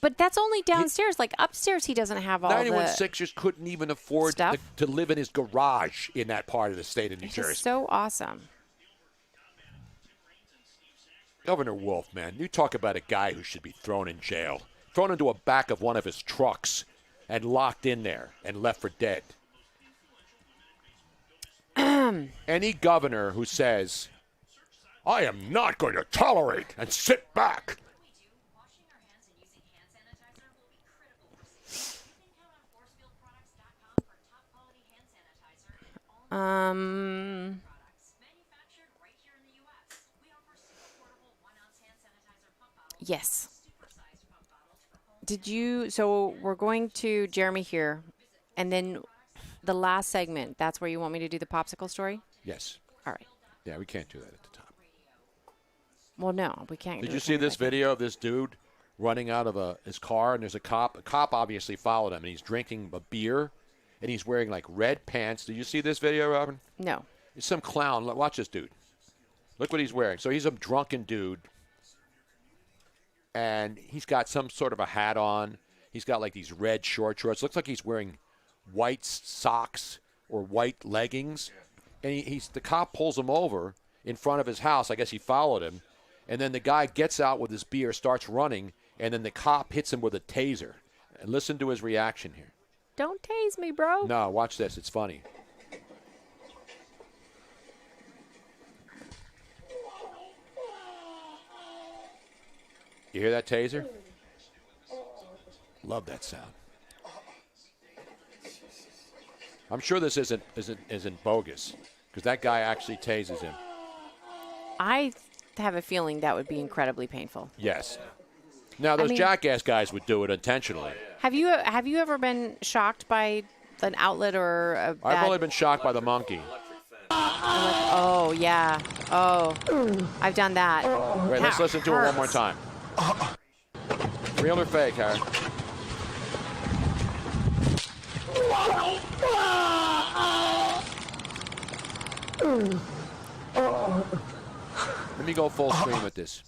But that's only downstairs. Like upstairs, he doesn't have all 91 Sixers couldn't even afford to live in his garage in that part of the state of New Jersey. It's so awesome. Governor Wolf, man, you talk about a guy who should be thrown in jail. Thrown into a back of one of his trucks and locked in there and left for dead. Any governor who says, I am not going to tolerate and sit back. Yes. So we're going to Jeremy here, and then the last segment, that's where you want me to do the popsicle story? Yes. All right. Yeah, we can't do that at the top. Well, no, we can't. Did you see this video of this dude running out of his car, and there's a cop? A cop obviously followed him, and he's drinking a beer, and he's wearing, like, red pants. Did you see this video, Robin? No. It's some clown. Watch this dude. Look what he's wearing. So he's a drunken dude, and he's got some sort of a hat on. He's got, like, these red short shorts. Looks like he's wearing white socks or white leggings. And the cop pulls him over in front of his house. I guess he followed him. And then the guy gets out with his beer, starts running, and then the cop hits him with a taser. And listen to his reaction here. Don't tase me, bro. No, watch this. It's funny. You hear that taser? Love that sound. I'm sure this isn't bogus, because that guy actually tases him. I have a feeling that would be incredibly painful. Yes. Now those jackass guys would do it intentionally. Have you ever been shocked by an outlet or a bad... I've only been shocked by the monkey. Oh yeah. Oh, I've done that. Wait, let's listen to it one more time. Real or fake, Harry? Let me go full screen with this.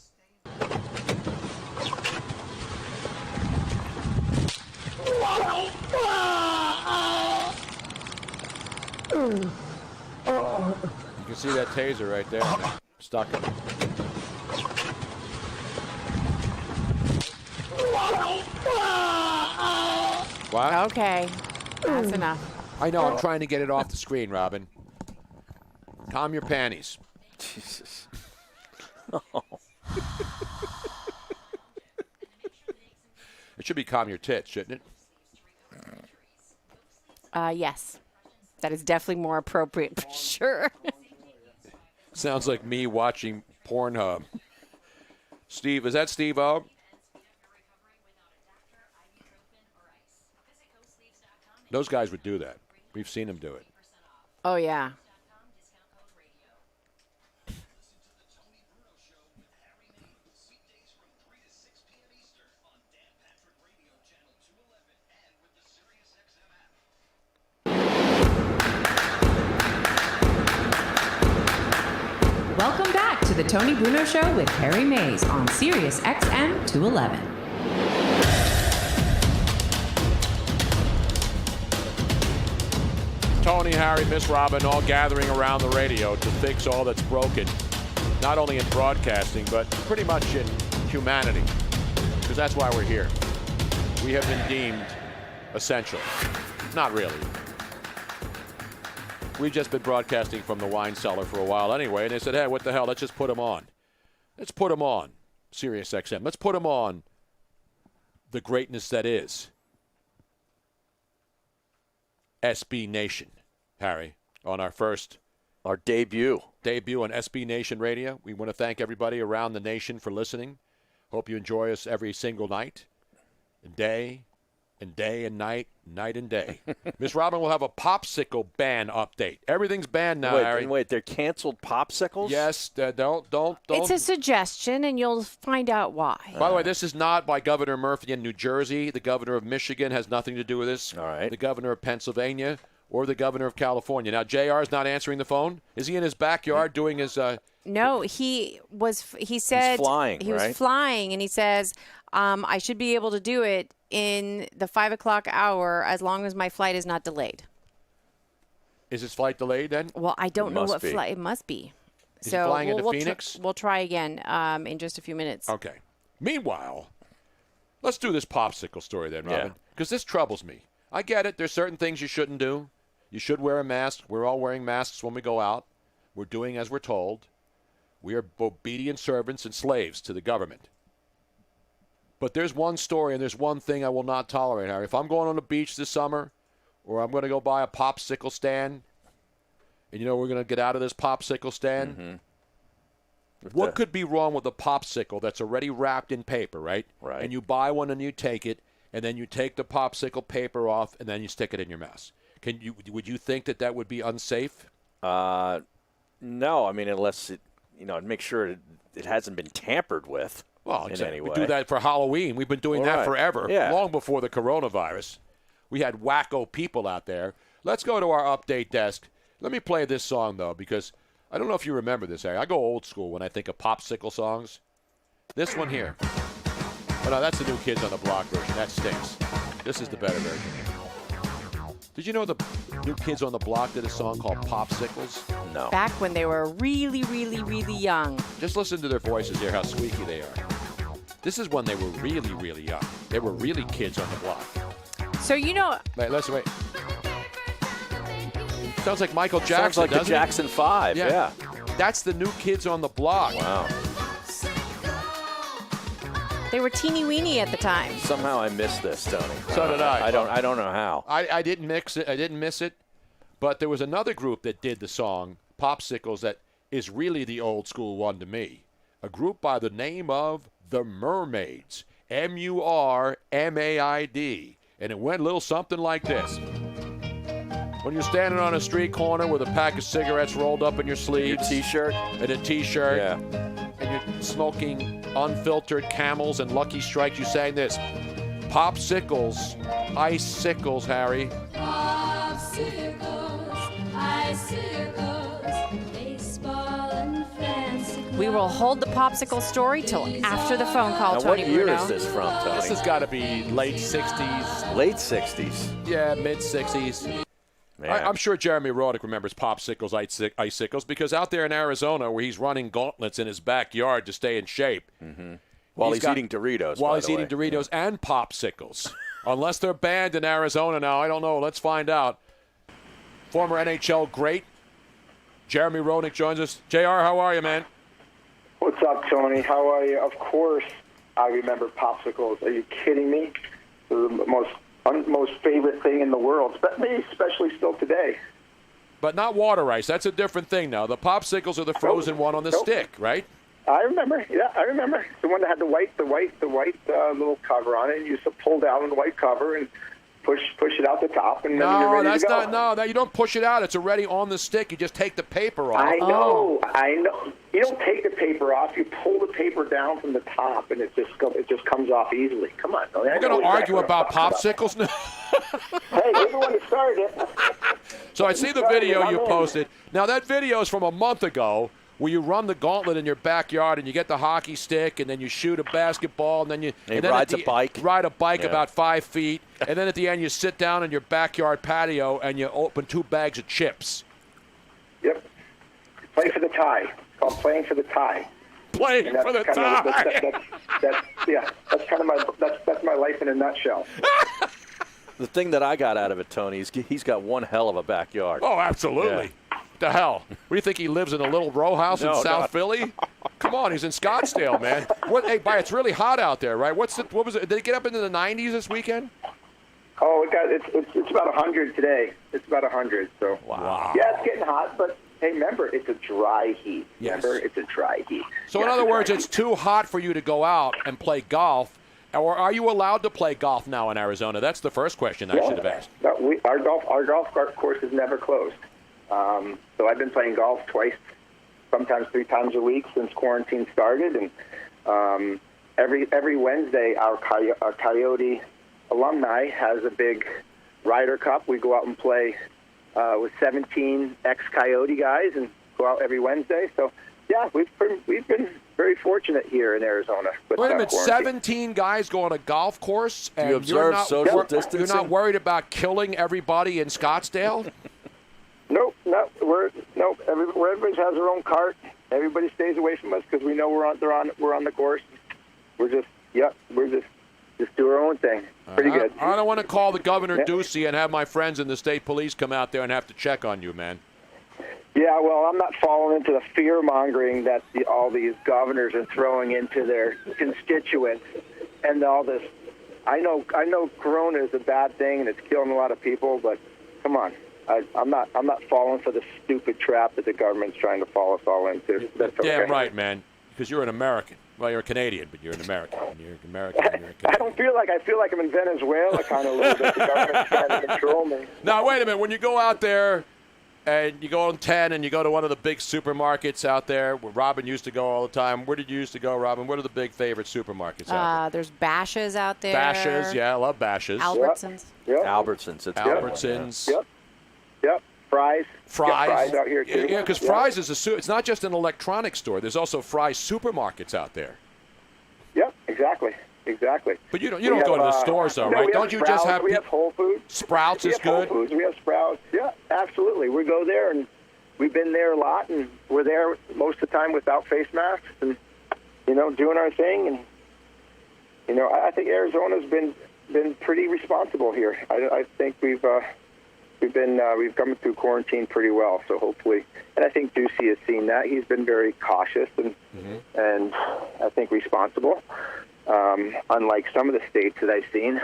You can see that taser right there. Stuck him. What? Okay. That's enough. I know. I'm trying to get it off the screen, Robin. Calm your panties. Jesus. It should be calm your tits, shouldn't it? Yes. That is definitely more appropriate for sure. Sounds like me watching Pornhub. Steve, is that Steve-O? Those guys would do that. We've seen them do it. Oh, yeah. Welcome back to the Tony Bruno Show with Harry Mays on Sirius XM 211. Tony, Harry, Miss Robin, all gathering around the radio to fix all that's broken, not only in broadcasting, but pretty much in humanity, because that's why we're here. We have been deemed essential. Not really. We've just been broadcasting from the wine cellar for a while anyway, and they said, hey, what the hell, let's just put them on. Let's put them on Sirius XM. Let's put them on the greatness that is SB Nation, Harry, on our debut on SB Nation Radio. We want to thank everybody around the nation for listening. Hope you enjoy us every single night and day and night and day. Miss Robin will have a popsicle ban update. Everything's banned now, Harry. Wait, they're canceled popsicles? Yes, don't. It's a suggestion, and you'll find out why. By the way, this is not by Governor Murphy in New Jersey. The governor of Michigan has nothing to do with this. All right. The governor of Pennsylvania or the governor of California. Now, JR is not answering the phone. Is he in his backyard doing his... No, he said... He's flying, He was flying, and he says, I should be able to do it in the 5 o'clock hour as long as my flight is not delayed. Is his flight delayed then? Well, I don't know what flight. It must be. Is he flying into Phoenix? We'll try again in just a few minutes. Okay. Meanwhile, let's do this popsicle story then, Robin, because this troubles me. I get it. There's certain things you shouldn't do. You should wear a mask. We're all wearing masks when we go out. We're doing as we're told. We are obedient servants and slaves to the government. But there's one story and there's one thing I will not tolerate, Harry. If I'm going on the beach this summer or I'm going to go buy a popsicle stand, and we're going to get out of this popsicle stand, what could be wrong with a popsicle that's already wrapped in paper, right? Right. And you buy one and you take it, and then you take the popsicle paper off and then you stick it in your mouth. Would you think that would be unsafe? No, I mean, unless make sure it hasn't been tampered with. Well, exactly. We do that for Halloween. We've been doing that forever, long before the coronavirus. We had wacko people out there. Let's go to our update desk. Let me play this song, though, because I don't know if you remember this, Harry. I go old school when I think of popsicle songs. This one here. Oh, no, that's the New Kids on the Block version. That stinks. This is the better version. Did you know the New Kids on the Block did a song called Popsicles? No. Back when they were really, really, really young. Just listen to their voices here, how squeaky they are. This is when they were really, really young. They were really kids on the block. So Wait, listen, wait. Sounds like Michael Jackson, Sounds like the Jackson 5, yeah. That's the New Kids on the Block. Wow. They were teeny weeny at the time. Somehow I missed this, Tony. So did I. I don't know how. I didn't mix it. I didn't miss it. But there was another group that did the song, Popsicles, that is really the old school one to me. A group by the name of The Mermaids. M-U-R-M-A-I-D. And it went a little something like this. When you're standing on a street corner with a pack of cigarettes rolled up in your sleeves. Your T-shirt? And a T-shirt. Yeah. And you're smoking unfiltered Camels and Lucky Strikes, you sang this. Popsicles, icicles, Harry. Popsicles, icicles, baseball and fancy. We will hold the popsicle story till after the phone call, Now, Tony what year Bruno. is this from, Tony? This has got to be late 60s. Late 60s? Yeah, mid-60s. I'm sure Jeremy Roenick remembers Popsicles, icicles, because out there in Arizona where he's running gauntlets in his backyard to stay in shape. Mm-hmm. While he's eating Doritos, While by he's the way. eating Doritos and Popsicles. Unless they're banned in Arizona now, I don't know. Let's find out. Former NHL great Jeremy Roenick joins us. JR, how are you, man? What's up, Tony? How are you? Of course I remember popsicles. Are you kidding me? They're the most favorite thing in the world, especially still today. But not water ice. That's a different thing now. The Popsicles are the frozen one on the stick, right? I remember. Yeah, I remember. The one that had the white little cover on it. You used to pull down the white cover and push it out the top, and then you're ready to go. No, you don't push it out. It's already on the stick. You just take the paper off. I know. You don't take the paper off. You pull the paper down from the top, and it just comes off easily. Come on, Tony. We're going to argue about popsicles now. Hey, everyone started it. So I see the video you posted. Now that video is from a month ago, where you run the gauntlet in your backyard and you get the hockey stick and then you shoot a basketball and then you ride a bike. Ride a bike about 5 feet, and then at the end you sit down in your backyard patio and you open 2 bags of chips. Yep. Play for the tie. It's called playing for the tie. Playing for the tie. That's kind of that's my life in a nutshell. The thing that I got out of it, Tony, is he's got one hell of a backyard. Oh, absolutely. Yeah. The hell? What do you think, he lives in a little row house in South Philly? Come on, he's in Scottsdale, man. It's really hot out there, right? What was it? Did it get up into the 90s this weekend? Oh, it's about 100 today. It's about 100. So wow. Yeah, it's getting hot, but hey, remember, it's a dry heat. Yes. Remember, it's a dry heat. So in other words, it's too hot for you to go out and play golf. Or are you allowed to play golf now in Arizona? That's the first question I should have asked. No, our golf course is never closed. So I've been playing golf twice, sometimes 3 times a week since quarantine started. And every Wednesday, our Coyote alumni has a big Ryder Cup. We go out and play with 17 ex-Coyote guys and go out every Wednesday. So, yeah, we've been very fortunate here in Arizona. Wait a minute, 17 guys go on a golf course, and you observe social distancing? You're not worried about killing everybody in Scottsdale? Nope. Everybody has their own cart. Everybody stays away from us because we know we're on the course. We're just do our own thing. Pretty good. I don't want to call the Governor Ducey and have my friends in the state police come out there and have to check on you, man. Yeah, well, I'm not falling into the fear-mongering that all these governors are throwing into their constituents and all this. I know Corona is a bad thing and it's killing a lot of people, but come on. I'm not falling for the stupid trap that the government's trying to fall us all into. That's okay. Damn right, man, because you're an American. Well, you're a Canadian, but you're an American. You're an American. I feel like I'm in Venezuela kind of a little bit. The government's trying to control me. Now, wait a minute. When you go out there and you go on 10 and you go to one of the big supermarkets out there where Robin used to go all the time, where did you used to go, Robin? What are the big favorite supermarkets out there? There's Bash's out there. Bash's, yeah, I love Bash's. Albertsons. Yep. Albertsons. Yep. Fry's. Fry's out here too. Yeah, because Fry's is it's not just an electronics store. There's also Fry's supermarkets out there. Yep, exactly. But you don't go to the stores though, right? Don't you just have? We have Whole Foods. Sprouts is good. Whole Foods. We have Sprouts. Yeah, absolutely. We go there and we've been there a lot, and we're there most of the time without face masks and doing our thing. And I think Arizona's been pretty responsible here. I think we've come through quarantine pretty well, so hopefully, and I think Ducey has seen that. He's been very cautious and I think responsible, unlike some of the states that I've seen.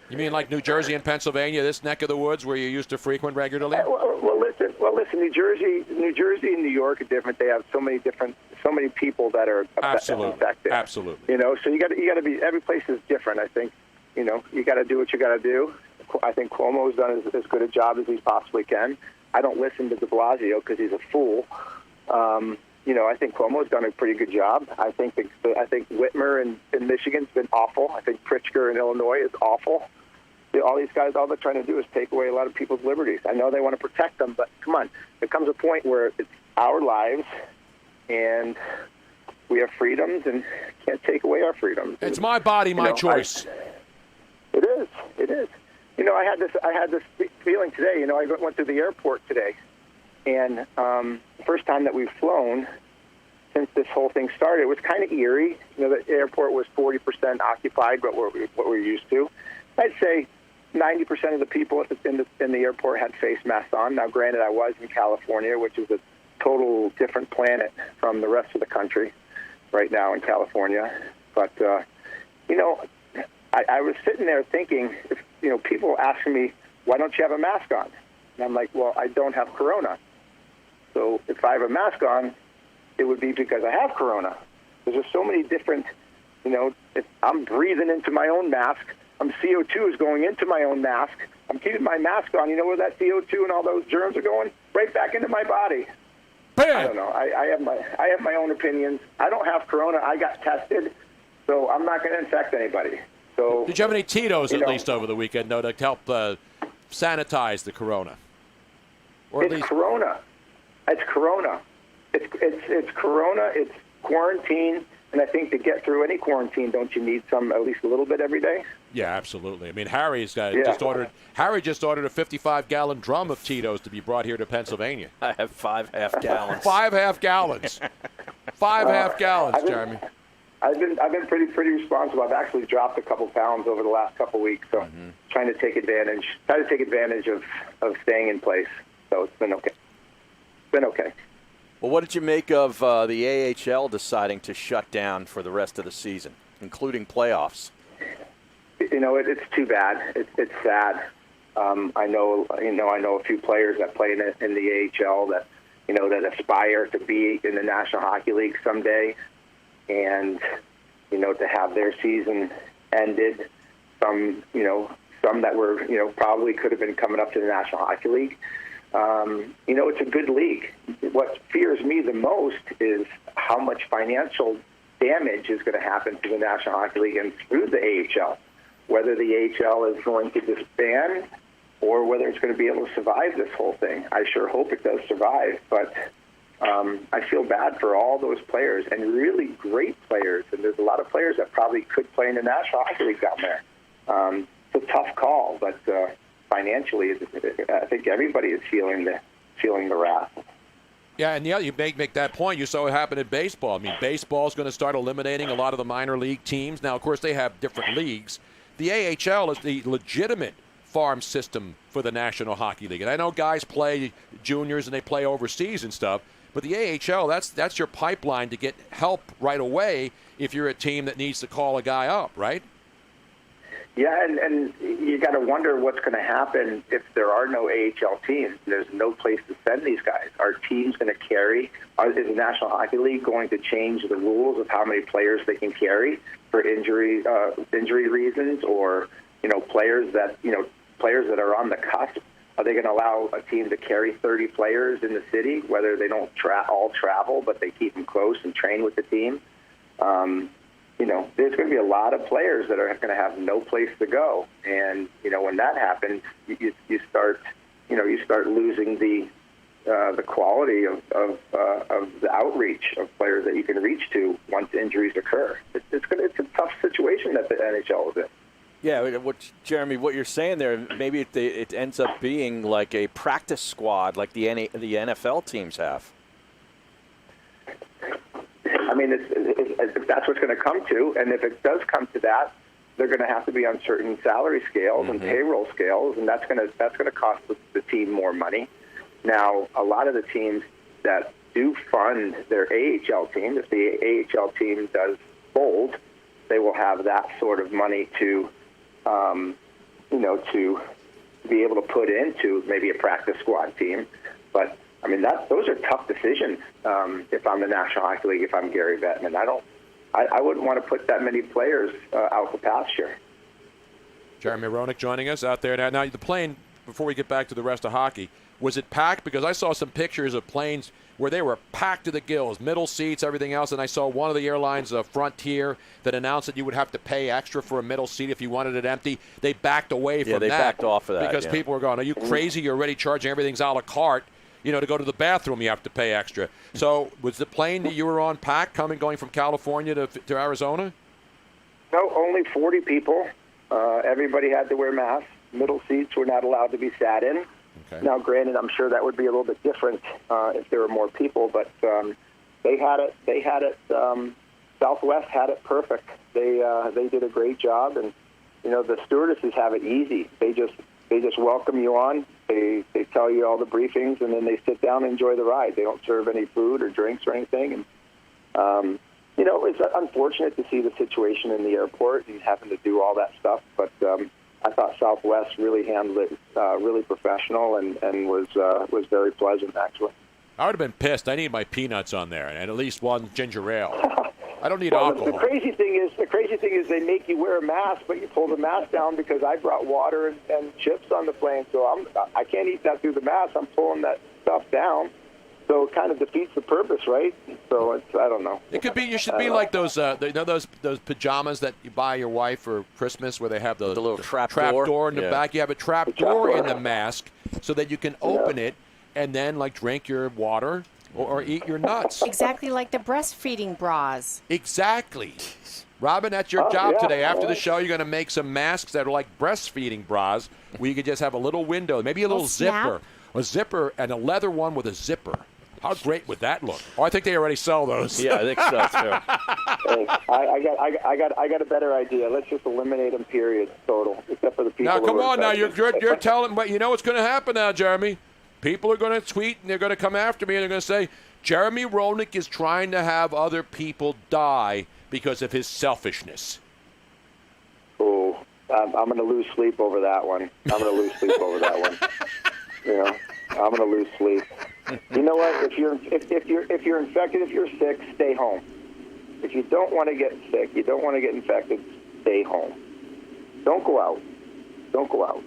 You mean like New Jersey and Pennsylvania, this neck of the woods where you used to frequent regularly? Well, listen. New Jersey and New York are different. They have so many people that are infected. Absolutely. So you got to be. Every place is different. I think. You got to do what you got to do. I think Cuomo's done as good a job as he possibly can. I don't listen to de Blasio because he's a fool. I think Cuomo's done a pretty good job. I think Whitmer in Michigan's been awful. I think Pritzker in Illinois is awful. All these guys, all they're trying to do is take away a lot of people's liberties. I know they want to protect them, but come on. There comes a point where it's our lives, and we have freedoms, and can't take away our freedoms. It's my body, my choice. It is. I had this feeling today. I went through the airport today, and the first time that we've flown since this whole thing started, it was kind of eerie. The airport was 40% occupied, but what we're used to. I'd say 90% of the people in the airport had face masks on. Now, granted, I was in California, which is a total different planet from the rest of the country right now in California. But I was sitting there thinking, if people asking me, why don't you have a mask on? And I'm like, well, I don't have Corona. So if I have a mask on, it would be because I have Corona. There's just so many different, if I'm breathing into my own mask, CO2 is going into my own mask. I'm keeping my mask on. You know where that CO2 and all those germs are going? Right back into my body. Bam! I don't know. I have my own opinions. I don't have Corona. I got tested, so I'm not going to infect anybody. So, did you have any Tito's at least over the weekend, though, to help sanitize the Corona? Corona. It's Corona. It's Corona. It's quarantine. And I think to get through any quarantine, don't you need at least a little bit every day? Yeah, absolutely. I mean, Harry just ordered a 55-gallon drum of Tito's to be brought here to Pennsylvania. I have 5 half gallons. 5 half gallons. 5 half gallons, Jeremy. I've been pretty responsible. I've actually dropped a couple pounds over the last couple weeks, so trying to take advantage of staying in place. So it's been okay. Well, what did you make of the AHL deciding to shut down for the rest of the season, including playoffs? It's too bad. It's sad. I know a few players that play in the AHL that aspire to be in the National Hockey League someday, and to have their season ended. Some that were probably could have been coming up to the National Hockey League. It's a good league. What fears me the most is how much financial damage is going to happen to the National Hockey League and through the AHL. Whether the AHL is going to disband or whether it's going to be able to survive this whole thing. I sure hope it does survive, but I feel bad for all those players and really great players. And there's a lot of players that probably could play in the National Hockey League down there. It's a tough call, but financially, I think everybody is feeling the wrath. Yeah, and you make that point. You saw it happen in baseball. I mean, baseball is going to start eliminating a lot of the minor league teams. Now, of course, they have different leagues. The AHL is the legitimate farm system for the National Hockey League. And I know guys play juniors and they play overseas and stuff, but the AHL, that's your pipeline to get help right away if you're a team that needs to call a guy up, right? Yeah, and you got to wonder what's going to happen if there are no AHL teams. There's no place to send these guys. Are teams going to carry? Is the National Hockey League going to change the rules of how many players they can carry for injury reasons, or players that are on the cusp? Are they going to allow a team to carry 30 players in the city, whether they don't all travel, but they keep them close and train with the team? There's going to be a lot of players that are going to have no place to go, and when that happens, you start losing the quality of the outreach of players that you can reach to once injuries occur. It's a tough situation that the NHL is in. Yeah, Jeremy, what you're saying there, maybe it ends up being like a practice squad like the NFL teams have. I mean, if that's what's going to come to, and if it does come to that, they're going to have to be on certain salary scales and payroll scales, and that's going to cost the team more money. Now, a lot of the teams that do fund their AHL team, if the AHL team does fold, they will have that sort of money to be able to put into maybe a practice squad team, but. I mean, those are tough decisions. If I'm the National Hockey League, if I'm Gary Bettman, I wouldn't want to put that many players out the pasture. Jeremy Roenick joining us out there now. The plane, before we get back to the rest of hockey, was it packed? Because I saw some pictures of planes where they were packed to the gills, middle seats, everything else, and I saw one of the airlines, Frontier, that announced that you would have to pay extra for a middle seat if you wanted it empty. They backed away from that. Yeah, they backed off of that. Because people were going, are you crazy? You're already charging everything's a la carte. To go to the bathroom, you have to pay extra. So was the plane that you were on packed going from California to Arizona? No, only 40 people. Everybody had to wear masks. Middle seats were not allowed to be sat in. Okay. Now, granted, I'm sure that would be a little bit different if there were more people, but they had it. Southwest had it perfect. They did a great job, and the stewardesses have it easy. They just welcome you on. They tell you all the briefings, and then they sit down and enjoy the ride. They don't serve any food or drinks or anything. And, it's unfortunate to see the situation in the airport and having to do all that stuff. But I thought Southwest really handled it really professional and was very pleasant, actually. I would have been pissed. I need my peanuts on there and at least one ginger ale. I don't need alcohol. The crazy thing is they make you wear a mask, but you pull the mask down because I brought water and chips on the plane, so I can't eat that through the mask. I'm pulling that stuff down, so it kind of defeats the purpose, right? So I don't know. It could be. You should be like those those pajamas that you buy your wife for Christmas, where they have the little trap door in the back. You have a trap door in the mask so that you can open it and then drink your water. Or eat your nuts. Exactly like the breastfeeding bras. Exactly. Robin, that's your job today. After the show, you're going to make some masks that are like breastfeeding bras where you could just have a little window, maybe a little zipper. A zipper and a leather one with a zipper. How great would that look? Oh, I think they already sell those. Yeah, I think so too. Hey, I got a better idea. Let's just eliminate them. Period. Total, except for the people. Now, come who are on. Now infected. you're telling, but you know what's going to happen now, Jeremy? People are going to tweet and they're going to come after me and they're going to say Jeremy Roenick is trying to have other people die because of his selfishness. Oh, I'm going to lose sleep over that one. I'm going to lose sleep over that one. You know, I'm going to lose sleep. You know what? If you're infected, if you're sick, stay home. If you don't want to get sick, you don't want to get infected, stay home. Don't go out. Don't go out.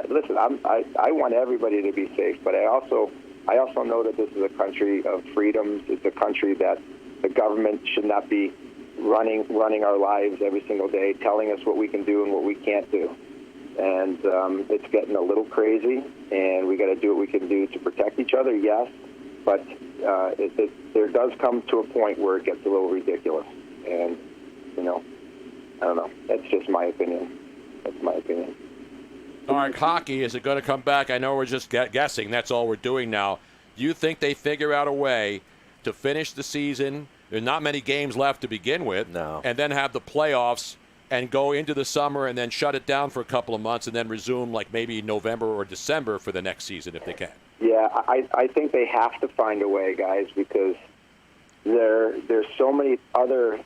Listen, I want everybody to be safe, but I also know that this is a country of freedoms. It's a country that the government should not be running our lives every single day, telling us what we can do and what we can't do. And it's getting a little crazy, and we got to do what we can do to protect each other, yes, but there does come to a point where it gets a little ridiculous. And, you know, I don't know. That's just my opinion. That's my opinion. All right, hockey, is it going to come back? I know we're just guessing. That's all we're doing now. You think they figure out a way to finish the season? There are not many games left to begin with. No. And then have the playoffs and go into the summer and then shut it down for a couple of months and then resume like maybe November or December for the next season if they can. Yeah, I think they have to find a way, guys, because there's so many other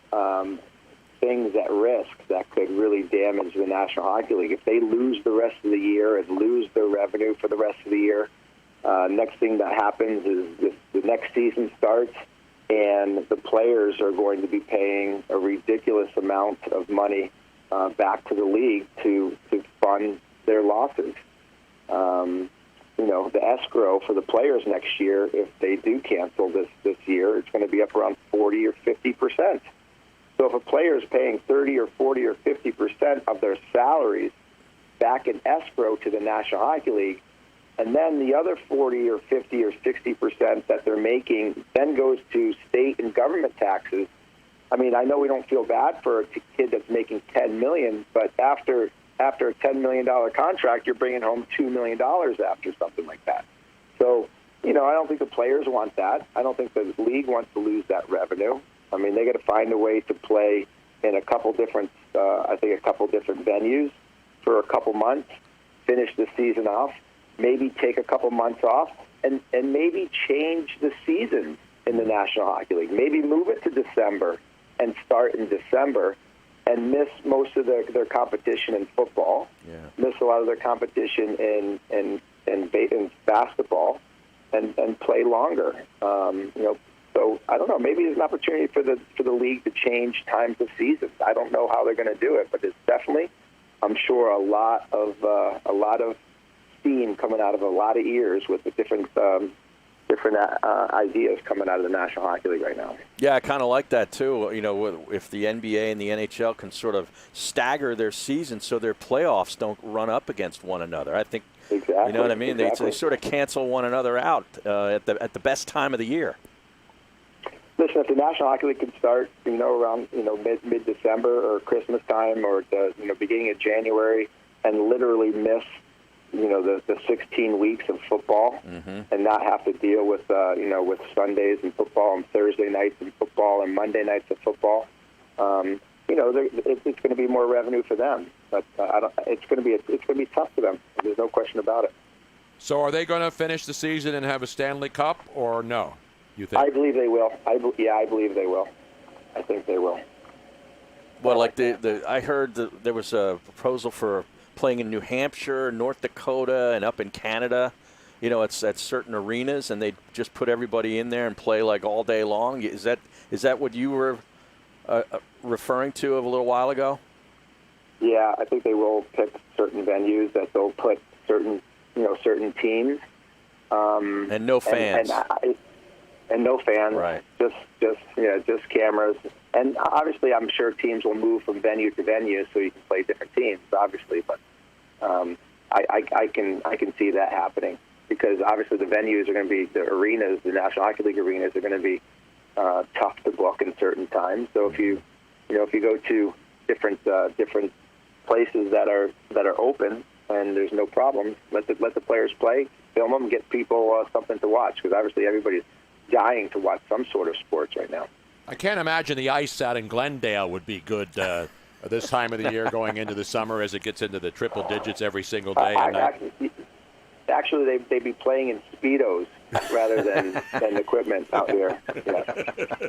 things at risk that could really damage the National Hockey League. If they lose the rest of the year and lose their revenue for the rest of the year, next thing that happens is the next season starts and the players are going to be paying a ridiculous amount of money back to the league to fund their losses. You know, the escrow for the players next year, if they do cancel this year, it's going to be up around 40 or 50%. So if a player is paying 30 or 40 or 50% of their salaries back in escrow to the National Hockey League, and then the other 40 or 50 or 60% that they're making then goes to state and government taxes. I mean, I know we don't feel bad for a kid that's making $10 million, but after a $10 million contract, you're bringing home $2 million after something like that. So, you know, I don't think the players want that. I don't think the league wants to lose that revenue. I mean, they got to find a way to play in a couple different venues for a couple months, finish the season off, maybe take a couple months off, and maybe change the season in the National Hockey League. Maybe move it to December and start in December and miss most of their competition in football, miss a lot of their competition in basketball, and play longer. You know, so I don't know. Maybe there's an opportunity for the league to change times of season. I don't know how they're going to do it, but it's definitely, I'm sure, a lot of steam coming out of a lot of ears with the different ideas coming out of the National Hockey League right now. Yeah, I kind of like that too. You know, if the NBA and the NHL can sort of stagger their season so their playoffs don't run up against one another, I think. Exactly. You know what I mean? Exactly. They sort of cancel one another out at the best time of the year. Listen, if the National Hockey League could start, you know, around mid-December or Christmas time or the beginning of January, and literally miss, you know, the 16 weeks of football, and not have to deal with with Sundays and football and Thursday nights and football and Monday nights of football, you know, it's going to be more revenue for them. But it's going to be tough for them. There's no question about it. So are they going to finish the season and have a Stanley Cup or no? You think? I believe they will. I believe they will. I think they will. Well, like I heard there was a proposal for playing in New Hampshire, North Dakota, and up in Canada. You know, it's at certain arenas, and they just put everybody in there and play like all day long. Is that what you were referring to a little while ago? Yeah, I think they will pick certain venues that they'll put certain teams. And no fans. And no fans. Right. Just cameras. And obviously, I'm sure teams will move from venue to venue so you can play different teams, obviously. But I can see that happening because obviously the venues are going to be the arenas, the National Hockey League arenas are going to be tough to book in certain times. So if you go to different places that are open and there's no problem, let the players play film them, get people something to watch, because obviously everybody's dying to watch some sort of sports right now. I can't imagine the ice out in Glendale would be good this time of the year going into the summer as it gets into the triple digits every single day. Actually, they'd be playing in Speedos rather than equipment out here. Yeah.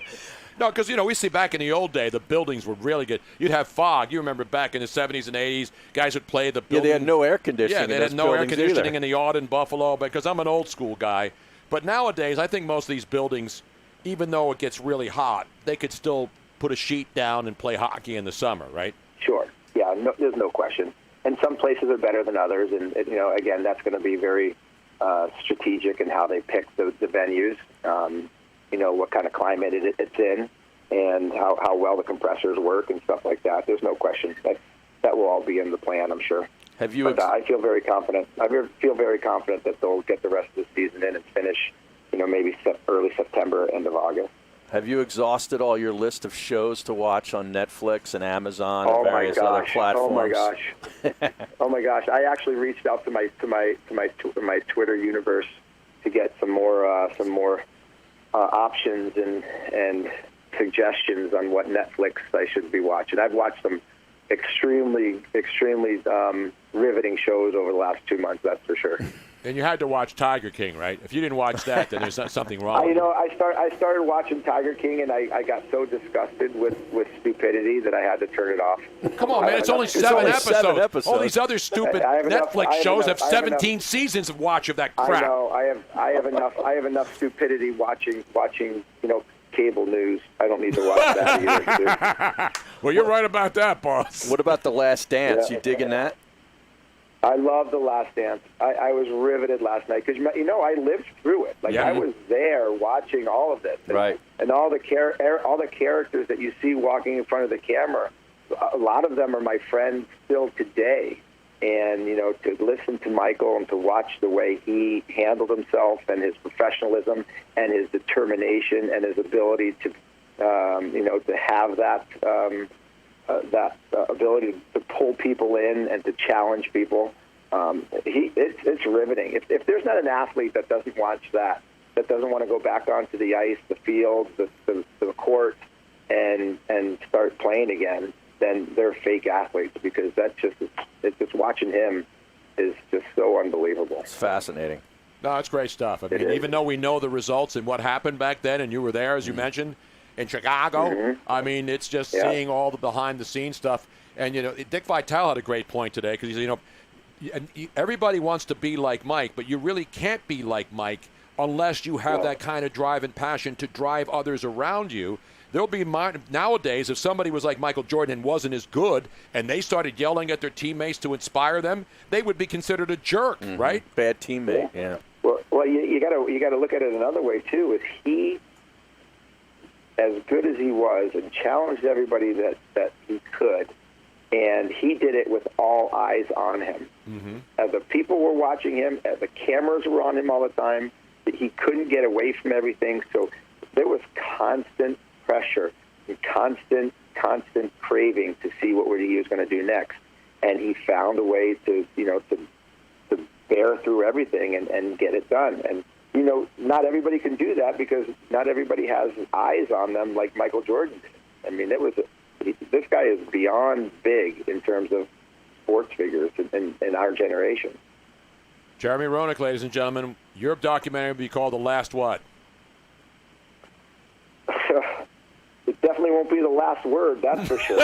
No, because, we see back in the old day, the buildings were really good. You'd have fog. You remember back in the 70s and 80s, guys would play the building. Yeah, they had no air conditioning. Yeah, they had no air conditioning in the Aud in Buffalo, because I'm an old school guy. But nowadays, I think most of these buildings, even though it gets really hot, they could still put a sheet down and play hockey in the summer, right? Sure. Yeah, there's no question. And some places are better than others, and again, that's going to be very strategic in how they pick the venues. What kind of climate it's in, and how well the compressors work and stuff like that. There's no question that will all be in the plan, I'm sure. I feel very confident. I feel very confident that they'll get the rest of the season in and finish, maybe early September, end of August. Have you exhausted all your list of shows to watch on Netflix and Amazon and various other platforms? Oh my gosh! I actually reached out to my Twitter universe to get some more options and suggestions on what Netflix I should be watching. I've watched some extremely riveting shows over the last 2 months. That's for sure. And you had to watch Tiger King, right? If you didn't watch that, then there's something wrong. I started watching Tiger King, and I got so disgusted with stupidity that I had to turn it off. Come on, man! It's only 7 episodes. All these other stupid Netflix shows have 17 seasons of watch of that crap. I know. I have enough stupidity watching cable news. I don't need to watch that either. Well, you're right about that, boss. What about The Last Dance? Yeah. You digging that? I love The Last Dance. I was riveted last night because I lived through it. I was there watching all of this, and all the characters that you see walking in front of the camera. A lot of them are my friends still today, and to listen to Michael and to watch the way he handled himself and his professionalism and his determination and his ability to have that. That ability to pull people in and to challenge people, it's riveting. If there's not an athlete that doesn't watch that doesn't want to go back onto the ice, the field, the court, and start playing again, then they're fake athletes, because it's just watching him is just so unbelievable. It's fascinating. No, it's great stuff. I mean, even though we know the results and what happened back then, and you were there, as you mentioned, in Chicago. Mm-hmm. I mean, it's just seeing all the behind-the-scenes stuff. And, Dick Vitale had a great point today because, everybody wants to be like Mike, but you really can't be like Mike unless you have that kind of drive and passion to drive others around you. There'll be nowadays, if somebody was like Michael Jordan and wasn't as good and they started yelling at their teammates to inspire them, they would be considered a jerk, right? Bad teammate, yeah. Well, you got to look at it another way, too, is he, as good as he was, and challenged everybody that he could, and he did it with all eyes on him. Mm-hmm. As the people were watching him, as the cameras were on him all the time, he couldn't get away from everything, so there was constant pressure and constant craving to see what he was going to do next, and he found a way to bear through everything and get it done. And not everybody can do that because not everybody has eyes on them like Michael Jordan did. I mean, this guy is beyond big in terms of sports figures in our generation. Jeremy Roenick, ladies and gentlemen, your documentary will be called The Last What? It definitely won't be the last word, that's for sure.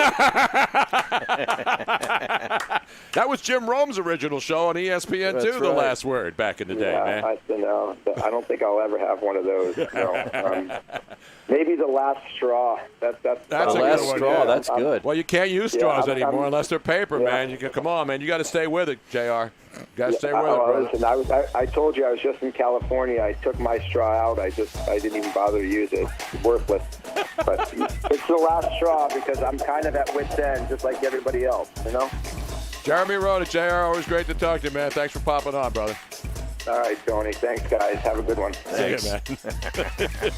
That was Jim Rome's original show on ESPN, too, The Last Word, back in the day, man. I don't think I'll ever have one of those. No. Maybe The Last Straw. That's a Last good one, Straw, that's good. Well, you can't use straws anymore unless they're paper, man. Come on, man. You got to stay with it, JR. You got to stay with it, brother. Listen, I told you I was just in California. I took my straw out. I didn't even bother to use it. It's worthless. But it's the last straw because I'm kind of at wit's end, just like everybody else, Jeremy Roenick, JR, always great to talk to you, man. Thanks for popping on, brother. All right, Tony. Thanks, guys. Have a good one. Thanks. See you, man.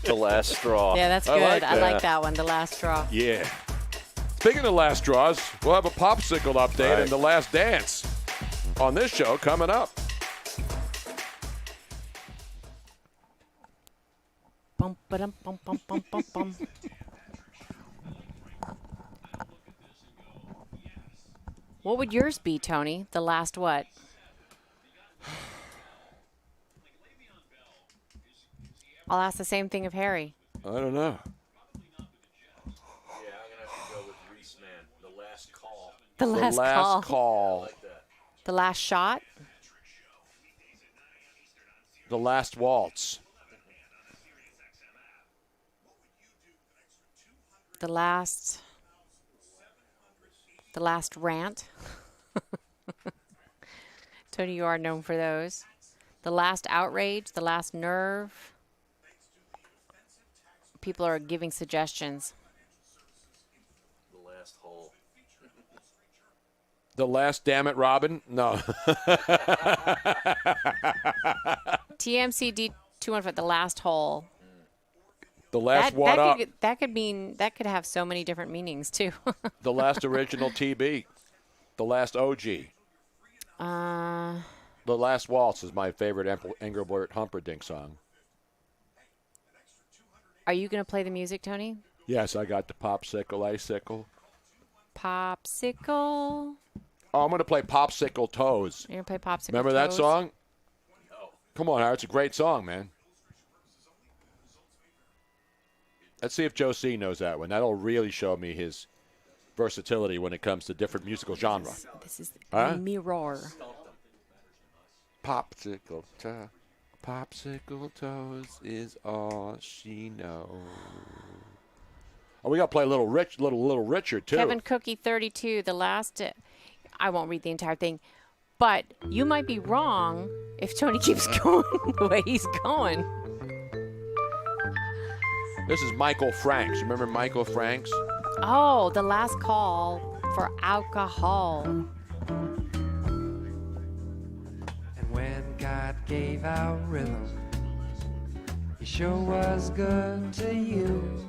The Last Straw. Yeah, that's good. I like that one, The Last Straw. Yeah. Speaking of last straws, we'll have a popsicle update and The Last Dance on this show coming up. Bum, ba-dum, bum, bum, bum, bum, bum. What would yours be, Tony? The last what? I'll ask the same thing of Harry. I don't know. Yeah, I'm gonna have to go with Reese, man. The last call. The last call. I like that. The last shot? The last waltz. The last rant. Tony, you are known for those. The last outrage, the last nerve. People are giving suggestions. The last hole. The last damn it, Robin? No. TMCD 215, the last hole. The last what up? That could have so many different meanings too. The last original TB. The last OG. The Last Waltz is my favorite Engelbert Humperdinck song. Are you going to play the music, Tony? Yes, I got the popsicle, icicle. Popsicle. Oh, I'm going to play Popsicle Toes. You're going to play Popsicle Remember Toes? that song? No. Come on, Howard. It's a great song, man. Let's see if Joe C. knows that one. That'll really show me his versatility when it comes to different musical genre. This is Huh? Mirror. Popsicle Toes is all she knows. Oh, we got to play little Richard too. Kevin Cookie 32, the last. I won't read the entire thing, but you might be wrong if Tony keeps going the way he's going. This is Michael Franks. Remember Michael Franks? Oh, the last call for alcohol. And when God gave out rhythm, He sure was good to you.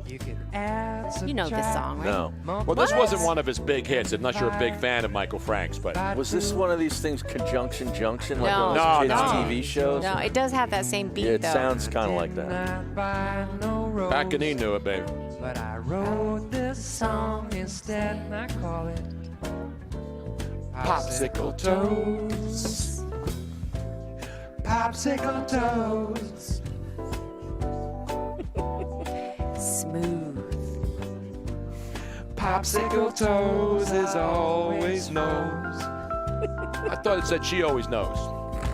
You can add some. You know this song, right? No. Well, this wasn't one of his big hits, unless you're a big fan of Michael Franks. But was this one of these things, Conjunction Junction, like No. on those kids' No. TV shows? No, it does have that same beat, Yeah, it though. sounds kind of like that. back and he knew it, baby. But I wrote this song instead, and I call it Popsicle Toes. Popsicle Toes. Smooth. Popsicle Toes is always knows. I thought it said she always knows.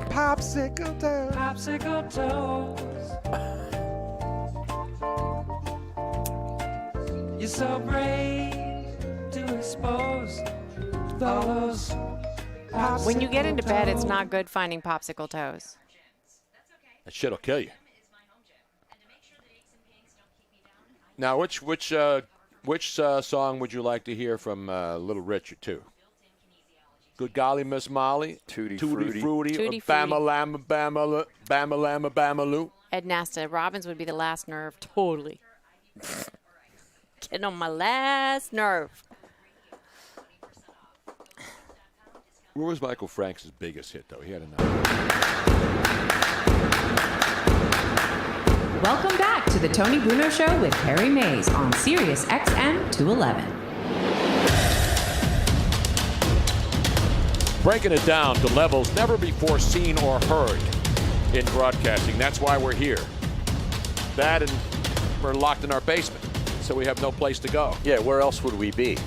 Popsicle Toes. Popsicle Toes. You're so brave to expose those. When you get into bed, it's not good finding popsicle toes. That shit'll kill you. Now, which song would you like to hear from Little Richard too? Good golly, Miss Molly, Tutti Fruity, Tutti Bama Frutti. Lama Bama Bama Lama Bama Loo. Ed Nasta. Robbins would be the last nerve. Totally. Getting on my last nerve. Where was Michael Franks' biggest hit, though? He had enough. Welcome back to the Tony Bruno Show with Harry Mays on Sirius XM 211. Breaking it down to levels never before seen or heard in broadcasting. That's why we're here. That and we're locked in our basement, so we have no place to go. Yeah, where else would we be?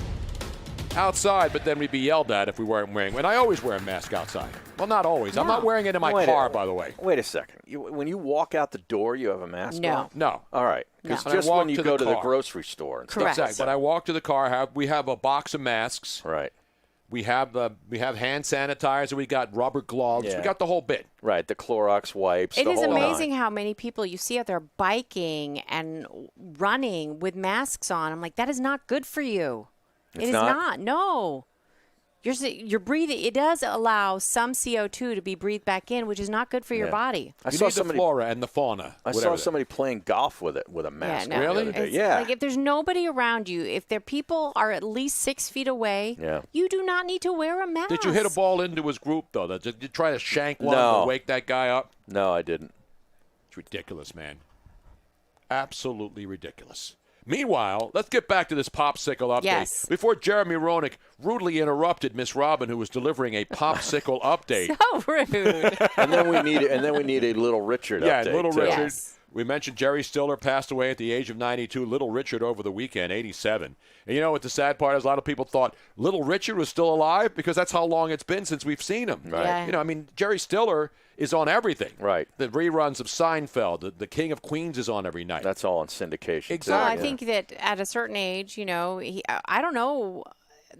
Outside, but then we'd be yelled at if we weren't wearing. And I always wear a mask outside. Well, not always. I'm not wearing it in my car, by the way. Wait a second. When you walk out the door, you have a mask No. on? No. All right. It's When I just walk when you to go the to the car. grocery store. And Correct. Stuff Exactly. When I walk to the car, we have a box of masks. Right. We have hand sanitizer. We got rubber gloves. Yeah. We got the whole bit. Right. The Clorox wipes. It the is whole amazing nine. how many people you see out there biking and running with masks on. I'm like, that is not good for you. It's It is not? not. No. You're breathing. It does allow some CO2 to be breathed back in, which is not good for your Yeah. body. I You saw need somebody. the flora and the fauna. I whatever saw that- somebody playing golf with it with a mask. no. on the Really? other day. It's Yeah. Like if there's nobody around you, if their people are at least 6 feet away, Yeah. you do not need to wear a mask. Did you hit a ball into his group, though? Did you try to shank one No. to wake that guy up? No, I didn't. It's ridiculous, man. Absolutely ridiculous. Meanwhile, let's get back to this popsicle update. Yes. Before Jeremy Roenick rudely interrupted Miss Robin, who was delivering a popsicle update. So rude. and then we need a Little Richard update. Yeah, Little too. Richard. Yes. We mentioned Jerry Stiller passed away at the age of 92. Little Richard over the weekend, 87. And you know what the sad part is? A lot of people thought Little Richard was still alive because that's how long it's been since we've seen him. Right. Yeah. You know, I mean, Jerry Stiller is on everything. Right. The reruns of Seinfeld, the King of Queens is on every night. That's all on syndication. Exactly. Well, I think that at a certain age, you know, I don't know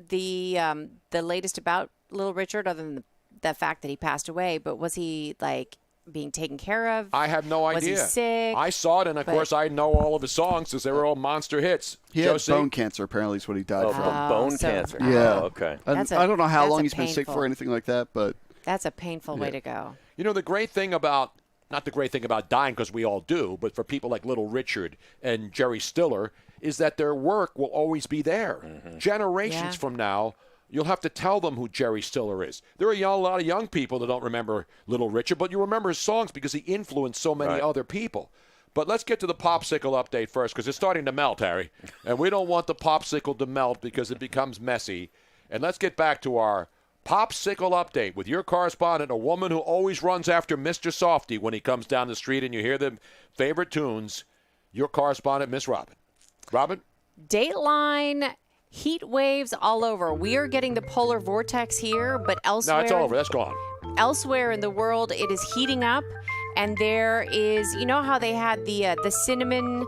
the latest about Little Richard other than the fact that he passed away, but was he like being taken care of? I have no idea. Was he sick? I saw it, and of course I know all of his songs because they were all monster hits. He had Josie? bone cancer, apparently, is what he died from. Bone cancer. Yeah. Oh, okay. And That's I don't know how that's long a he's been sick painful- for or anything like that, but That's a painful way to go. You know, the great thing about, not the great thing about dying because we all do, but for people like Little Richard and Jerry Stiller, is that their work will always be there. Generations from now, you'll have to tell them who Jerry Stiller is. There are a lot of young people that don't remember Little Richard, but you remember his songs because he influenced so many other people. But let's get to the popsicle update first because it's starting to melt, Harry. And we don't want the popsicle to melt because it becomes messy. And let's get back to our popsicle update with your correspondent, a woman who always runs after Mr. Softy when he comes down the street and you hear the favorite tunes, your correspondent, Miss Robin. Robin? Dateline, heat waves all over. We are getting the polar vortex here, but elsewhere. No, it's over. That's gone. Elsewhere in the world, it is heating up, and there is, you know how they had the cinnamon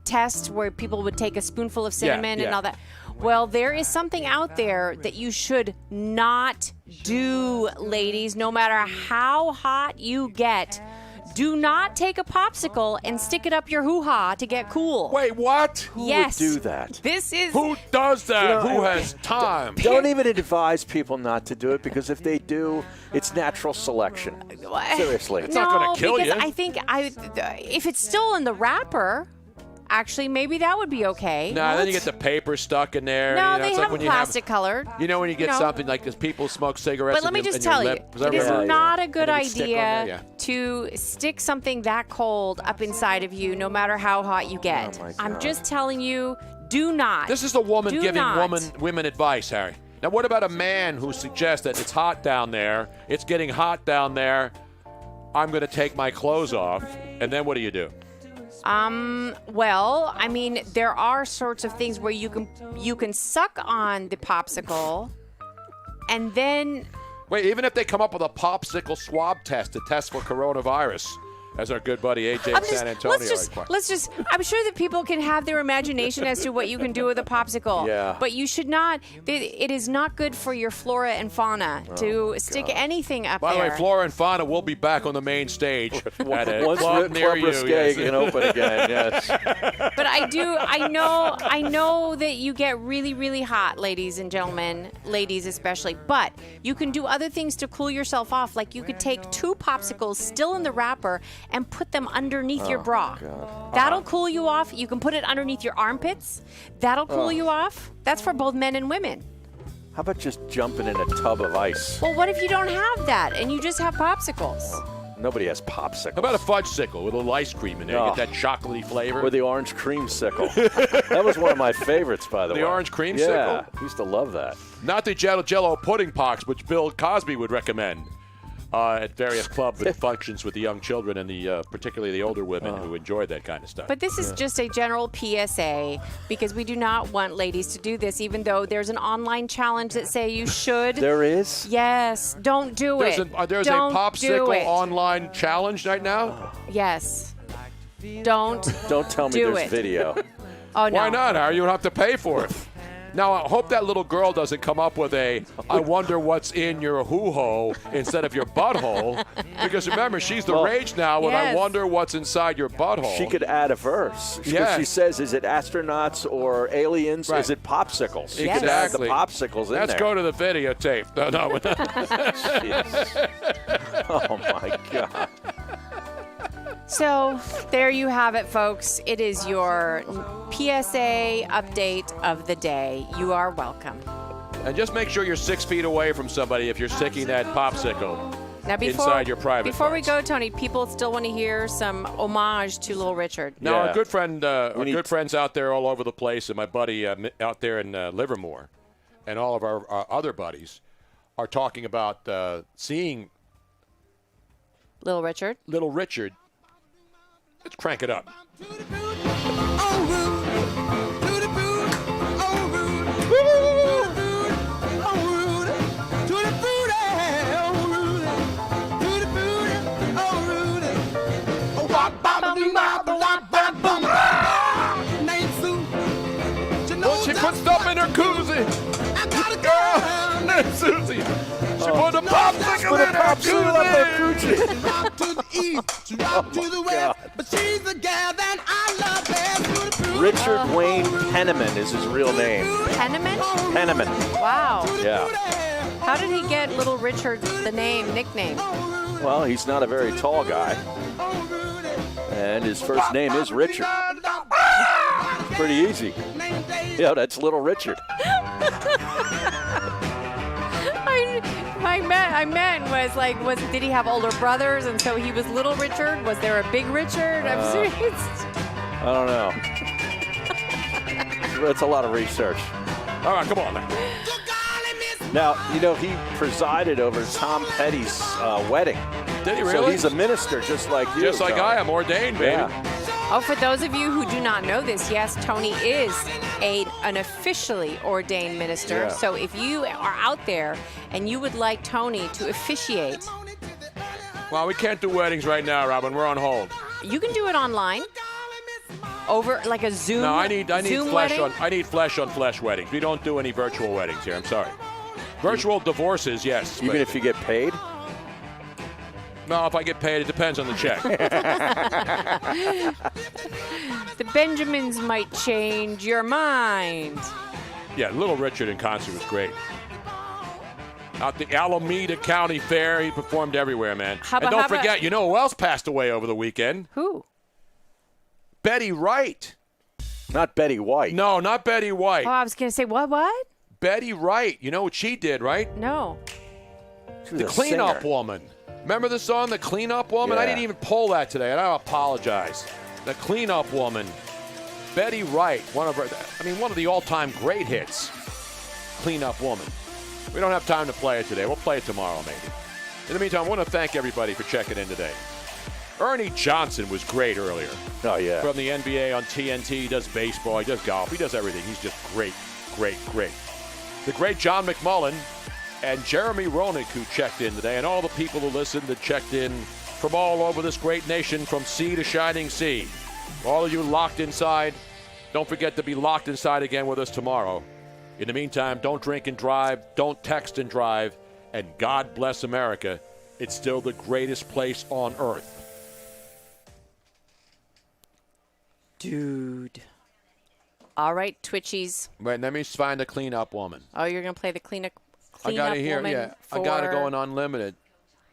test where people would take a spoonful of cinnamon and all that. Well, there is something out there that you should not do, ladies, no matter how hot you get. Do not take a popsicle and stick it up your hoo-ha to get cool. Wait, what? Who yes. would do that? This is... Who does that? Who has time? Don't even advise people not to do it because if they do, it's natural selection. Seriously. It's not going to kill because you. I think if it's still in the wrapper, actually, maybe that would be okay. Nah, then you get the paper stuck in there. No, you know, they it's have like when you plastic colored. You know when you get something like this, people smoke cigarettes. But let me just in your tell you, lip. it is not a good And it would stick on there, idea to stick something that cold up inside of you, no matter how hot you get. I'm just telling you, do not. This is a woman Do giving not. women advice, Harry. Now, what about a man who suggests that it's hot down there, it's getting hot down there, I'm going to take my clothes off, and then what do you do? Well, I mean, there are sorts of things where you can suck on the popsicle, and then. Wait, even if they come up with a popsicle swab test to test for coronavirus, as our good buddy AJ in San Antonio. Let's just. I'm sure that people can have their imagination as to what you can do with a popsicle. Yeah. But you should not. It is not good for your flora and fauna to stick anything up By the there. way, Flora and Fauna will be back on the main stage at a Once club near Club you. Risque can open again, yes. But I know that you get really, really hot, ladies and gentlemen, ladies especially. But you can do other things to cool yourself off. Like you could take 2 popsicles still in the wrapper and put them underneath your bra. That'll cool you off. You can put it underneath your armpits. That'll cool you off. That's for both men and women. How about just jumping in a tub of ice? Well, what if you don't have that and you just have popsicles? Nobody has popsicles. How about a fudge-sicle with a little ice cream in there? Oh. Get that chocolatey flavor. Or the orange creamsicle. That was one of my favorites, by the way. The orange creamsicle? Yeah, I used to love that. Not the Jello pudding pox, which Bill Cosby would recommend at various clubs and functions with the young children and the particularly the older women who enjoyed that kind of stuff. But this is just a general PSA because we do not want ladies to do this, even though there's an online challenge that say you should. There is? Yes. Don't do There's it. there's Don't a do popsicle it. online challenge right now? Yes. Don't tell me do there's it. video. Oh, no. Why not, Harry? You don't have to pay for it. Now, I hope that little girl doesn't come up with I wonder what's in your hoo-ho instead of your butthole. Because remember, she's the rage now with I wonder what's inside your butthole. She could add a verse. Yes. She says, is it astronauts or aliens? Right. Is it popsicles? She Exactly. could add the popsicles in Let's there. go to the videotape. No. Oh, my God. So there you have it, folks. It is your PSA update of the day. You are welcome. And just make sure you're 6 feet away from somebody if you're sticking that popsicle Now, inside your private Before we parts. go, Tony, people still want to hear some homage to Little Richard. Now, Yeah. our good friend, our good friends out there all over the place, and my buddy out there in Livermore, and all of our other buddies are talking about seeing Little Richard. Little Richard. Let's crank it up. Well, she put stuff in her koozie. Girl, named Susie. She put a popsicle in her koozie. Richard Wayne Penniman is his real name. Penniman? Penniman. Wow. Yeah. How did he get Little Richard the nickname? Well, he's not a very tall guy. And his first name is Richard. Pretty easy. Yeah, that's Little Richard. I meant did he have older brothers and so he was Little Richard? Was there a Big Richard? I'm serious. I don't know. That's a lot of research. All right, come on. Now, he presided over Tom Petty's wedding. Did he So really? he's a minister just like you. Just like Tony. I am, ordained, baby. Yeah. Oh, for those of you who do not know this, yes, Tony is an officially ordained minister. Yeah. So if you are out there and you would like Tony to officiate, Well, we can't do weddings right now, Robin. We're on hold. you can do it online over like a Zoom. No, I need Zoom flesh wedding. on. I need flesh on flesh weddings. We don't do any virtual weddings here. I'm sorry. Virtual divorces, yes. Even if you get paid? No, if I get paid, it depends on the check. The Benjamins might change your mind. Yeah, Little Richard in concert was great. Out the Alameda County Fair, he performed everywhere, man. And don't forget, you know who else passed away over the weekend? Who? Betty Wright. Not Betty White. No, not Betty White. Oh, I was going to say, what? Betty Wright. You know what she did, right? No. The cleanup woman. Remember the song, The Cleanup Woman? Yeah. I didn't even pull that today, and I apologize. The Cleanup Woman. Betty Wright, one of the all-time great hits. Cleanup Woman. We don't have time to play it today. We'll play it tomorrow, maybe. In the meantime, I want to thank everybody for checking in today. Ernie Johnson was great earlier. Oh, yeah. From the NBA on TNT. He does baseball. He does golf. He does everything. He's just great, great, great. The great John McMullen and Jeremy Roenick, who checked in today, and all the people who listened that checked in from all over this great nation, from sea to shining sea. All of you locked inside, don't forget to be locked inside again with us tomorrow. In the meantime, don't drink and drive, don't text and drive, and God bless America. It's still the greatest place on earth. Dude. All right, Twitchies. Wait, let me find a cleanup woman. Oh, you're going to play the cleanup I got it here, woman yeah. for... I got to go on Unlimited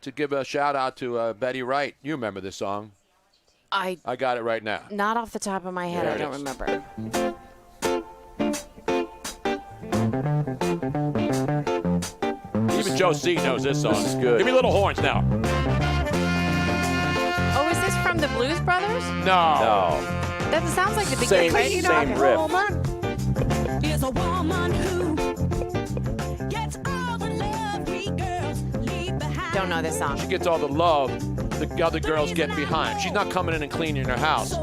to give a shout out to Betty Wright. You remember this song? I got it right now. Not off the top of my head, There I it don't is. remember. Even Joe C knows this song. This is good. Give me little horns now. Oh, is this from the Blues Brothers? No. That sounds like the Same- beginning. same riff. Is a woman who gets all the love we girls leave behind. Don't know this song. She gets all the love the other girls get behind. She's not coming in and cleaning her house.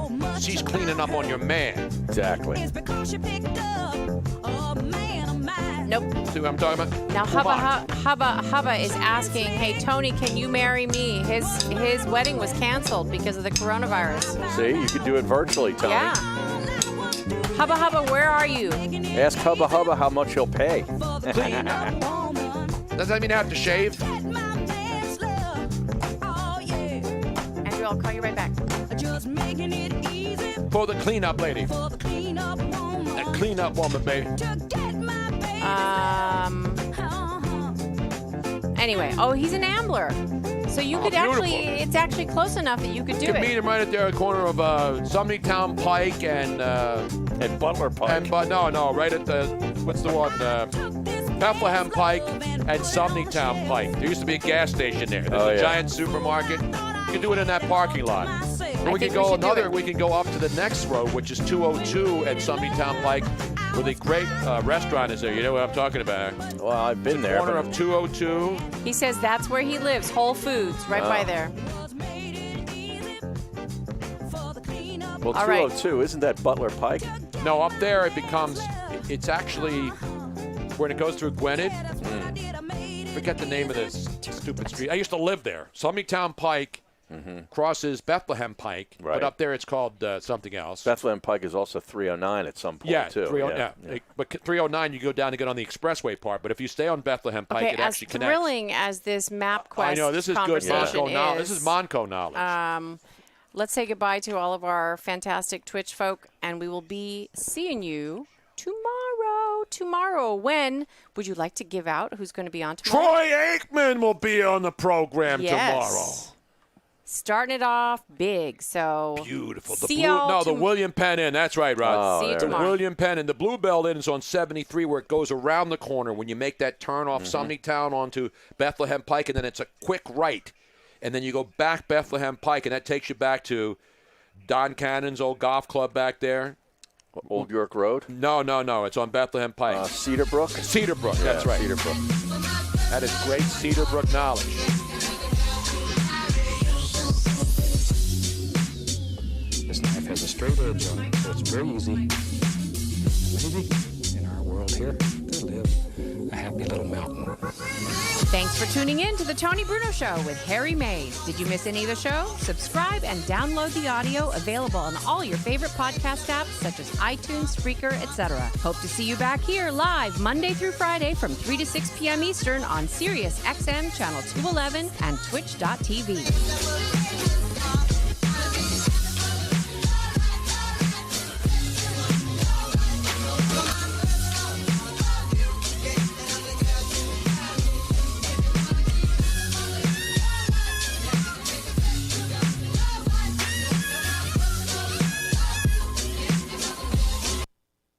She's cleaning up on your man. Exactly. It's because she picked up a man of mine. Nope. See what I'm talking about? Now Come on. Hubba is asking, hey Tony, can you marry me? His wedding was canceled because of the coronavirus. See, you could do it virtually, Tony. Yeah. Hubba, where are you? Ask Hubba Hubba how much he'll pay. Does that mean I have to shave? Andrew, I'll call you right back. Just making it easy For the cleanup lady. for the cleanup woman. That cleanup woman, baby. Anyway, he's an Ambler. So you could it's actually close enough that you could do You can meet it. him right at the corner of Sumneytown Pike and Butler Pike. right at the, what's the one? Bethlehem Pike and Sumneytown Pike. There used to be a gas station there. There's a giant supermarket. You can do it in that parking lot. And we can go We can go up to the next road, which is 202 at Sumneytown Pike, where the great restaurant is there. You know what I'm talking about? Well, I've been there. Corner of 202. He says that's where he lives. Whole Foods, right by there. Well, 202, isn't that Butler Pike? No, up there it's actually when it goes through Gwinnett. Forget the name of this stupid street. I used to live there. Sumneytown Pike crosses Bethlehem Pike, but up there it's called something else. Bethlehem Pike is also 309 at some point, too. 309. But 309, you go down to get on the expressway part. But if you stay on Bethlehem Pike, it actually connects. As thrilling as this MapQuest I know, this is good Monco knowledge. This is Monco knowledge. Let's say goodbye to all of our fantastic Twitch folk, and we will be seeing you tomorrow. When would you like to give out who's going to be on tomorrow? Troy Aikman will be on the program tomorrow. Starting it off big, so beautiful. The William Penn Inn. That's right, Rod. See you tomorrow. The William Penn Inn. The Bluebell Inn is on 73, where it goes around the corner when you make that turn off Sumneytown onto Bethlehem Pike, and then it's a quick right, and then you go back Bethlehem Pike, and that takes you back to Don Cannon's old golf club back there. Old York Road? No. It's on Bethlehem Pike. Cedarbrook? Cedarbrook, that's right. Cedarbrook. That is great Cedarbrook knowledge. This knife has a straight edge on it, so it's very easy, maybe, in our world here, to live a happy little mountain. Thanks for tuning in to the Tony Bruno Show with Harry Mays. Did you miss any of the show? Subscribe and download the audio available on all your favorite podcast apps such as iTunes, Spreaker, etc. Hope to see you back here live Monday through Friday from 3 to 6 p.m. Eastern on Sirius XM Channel 211 and Twitch.tv.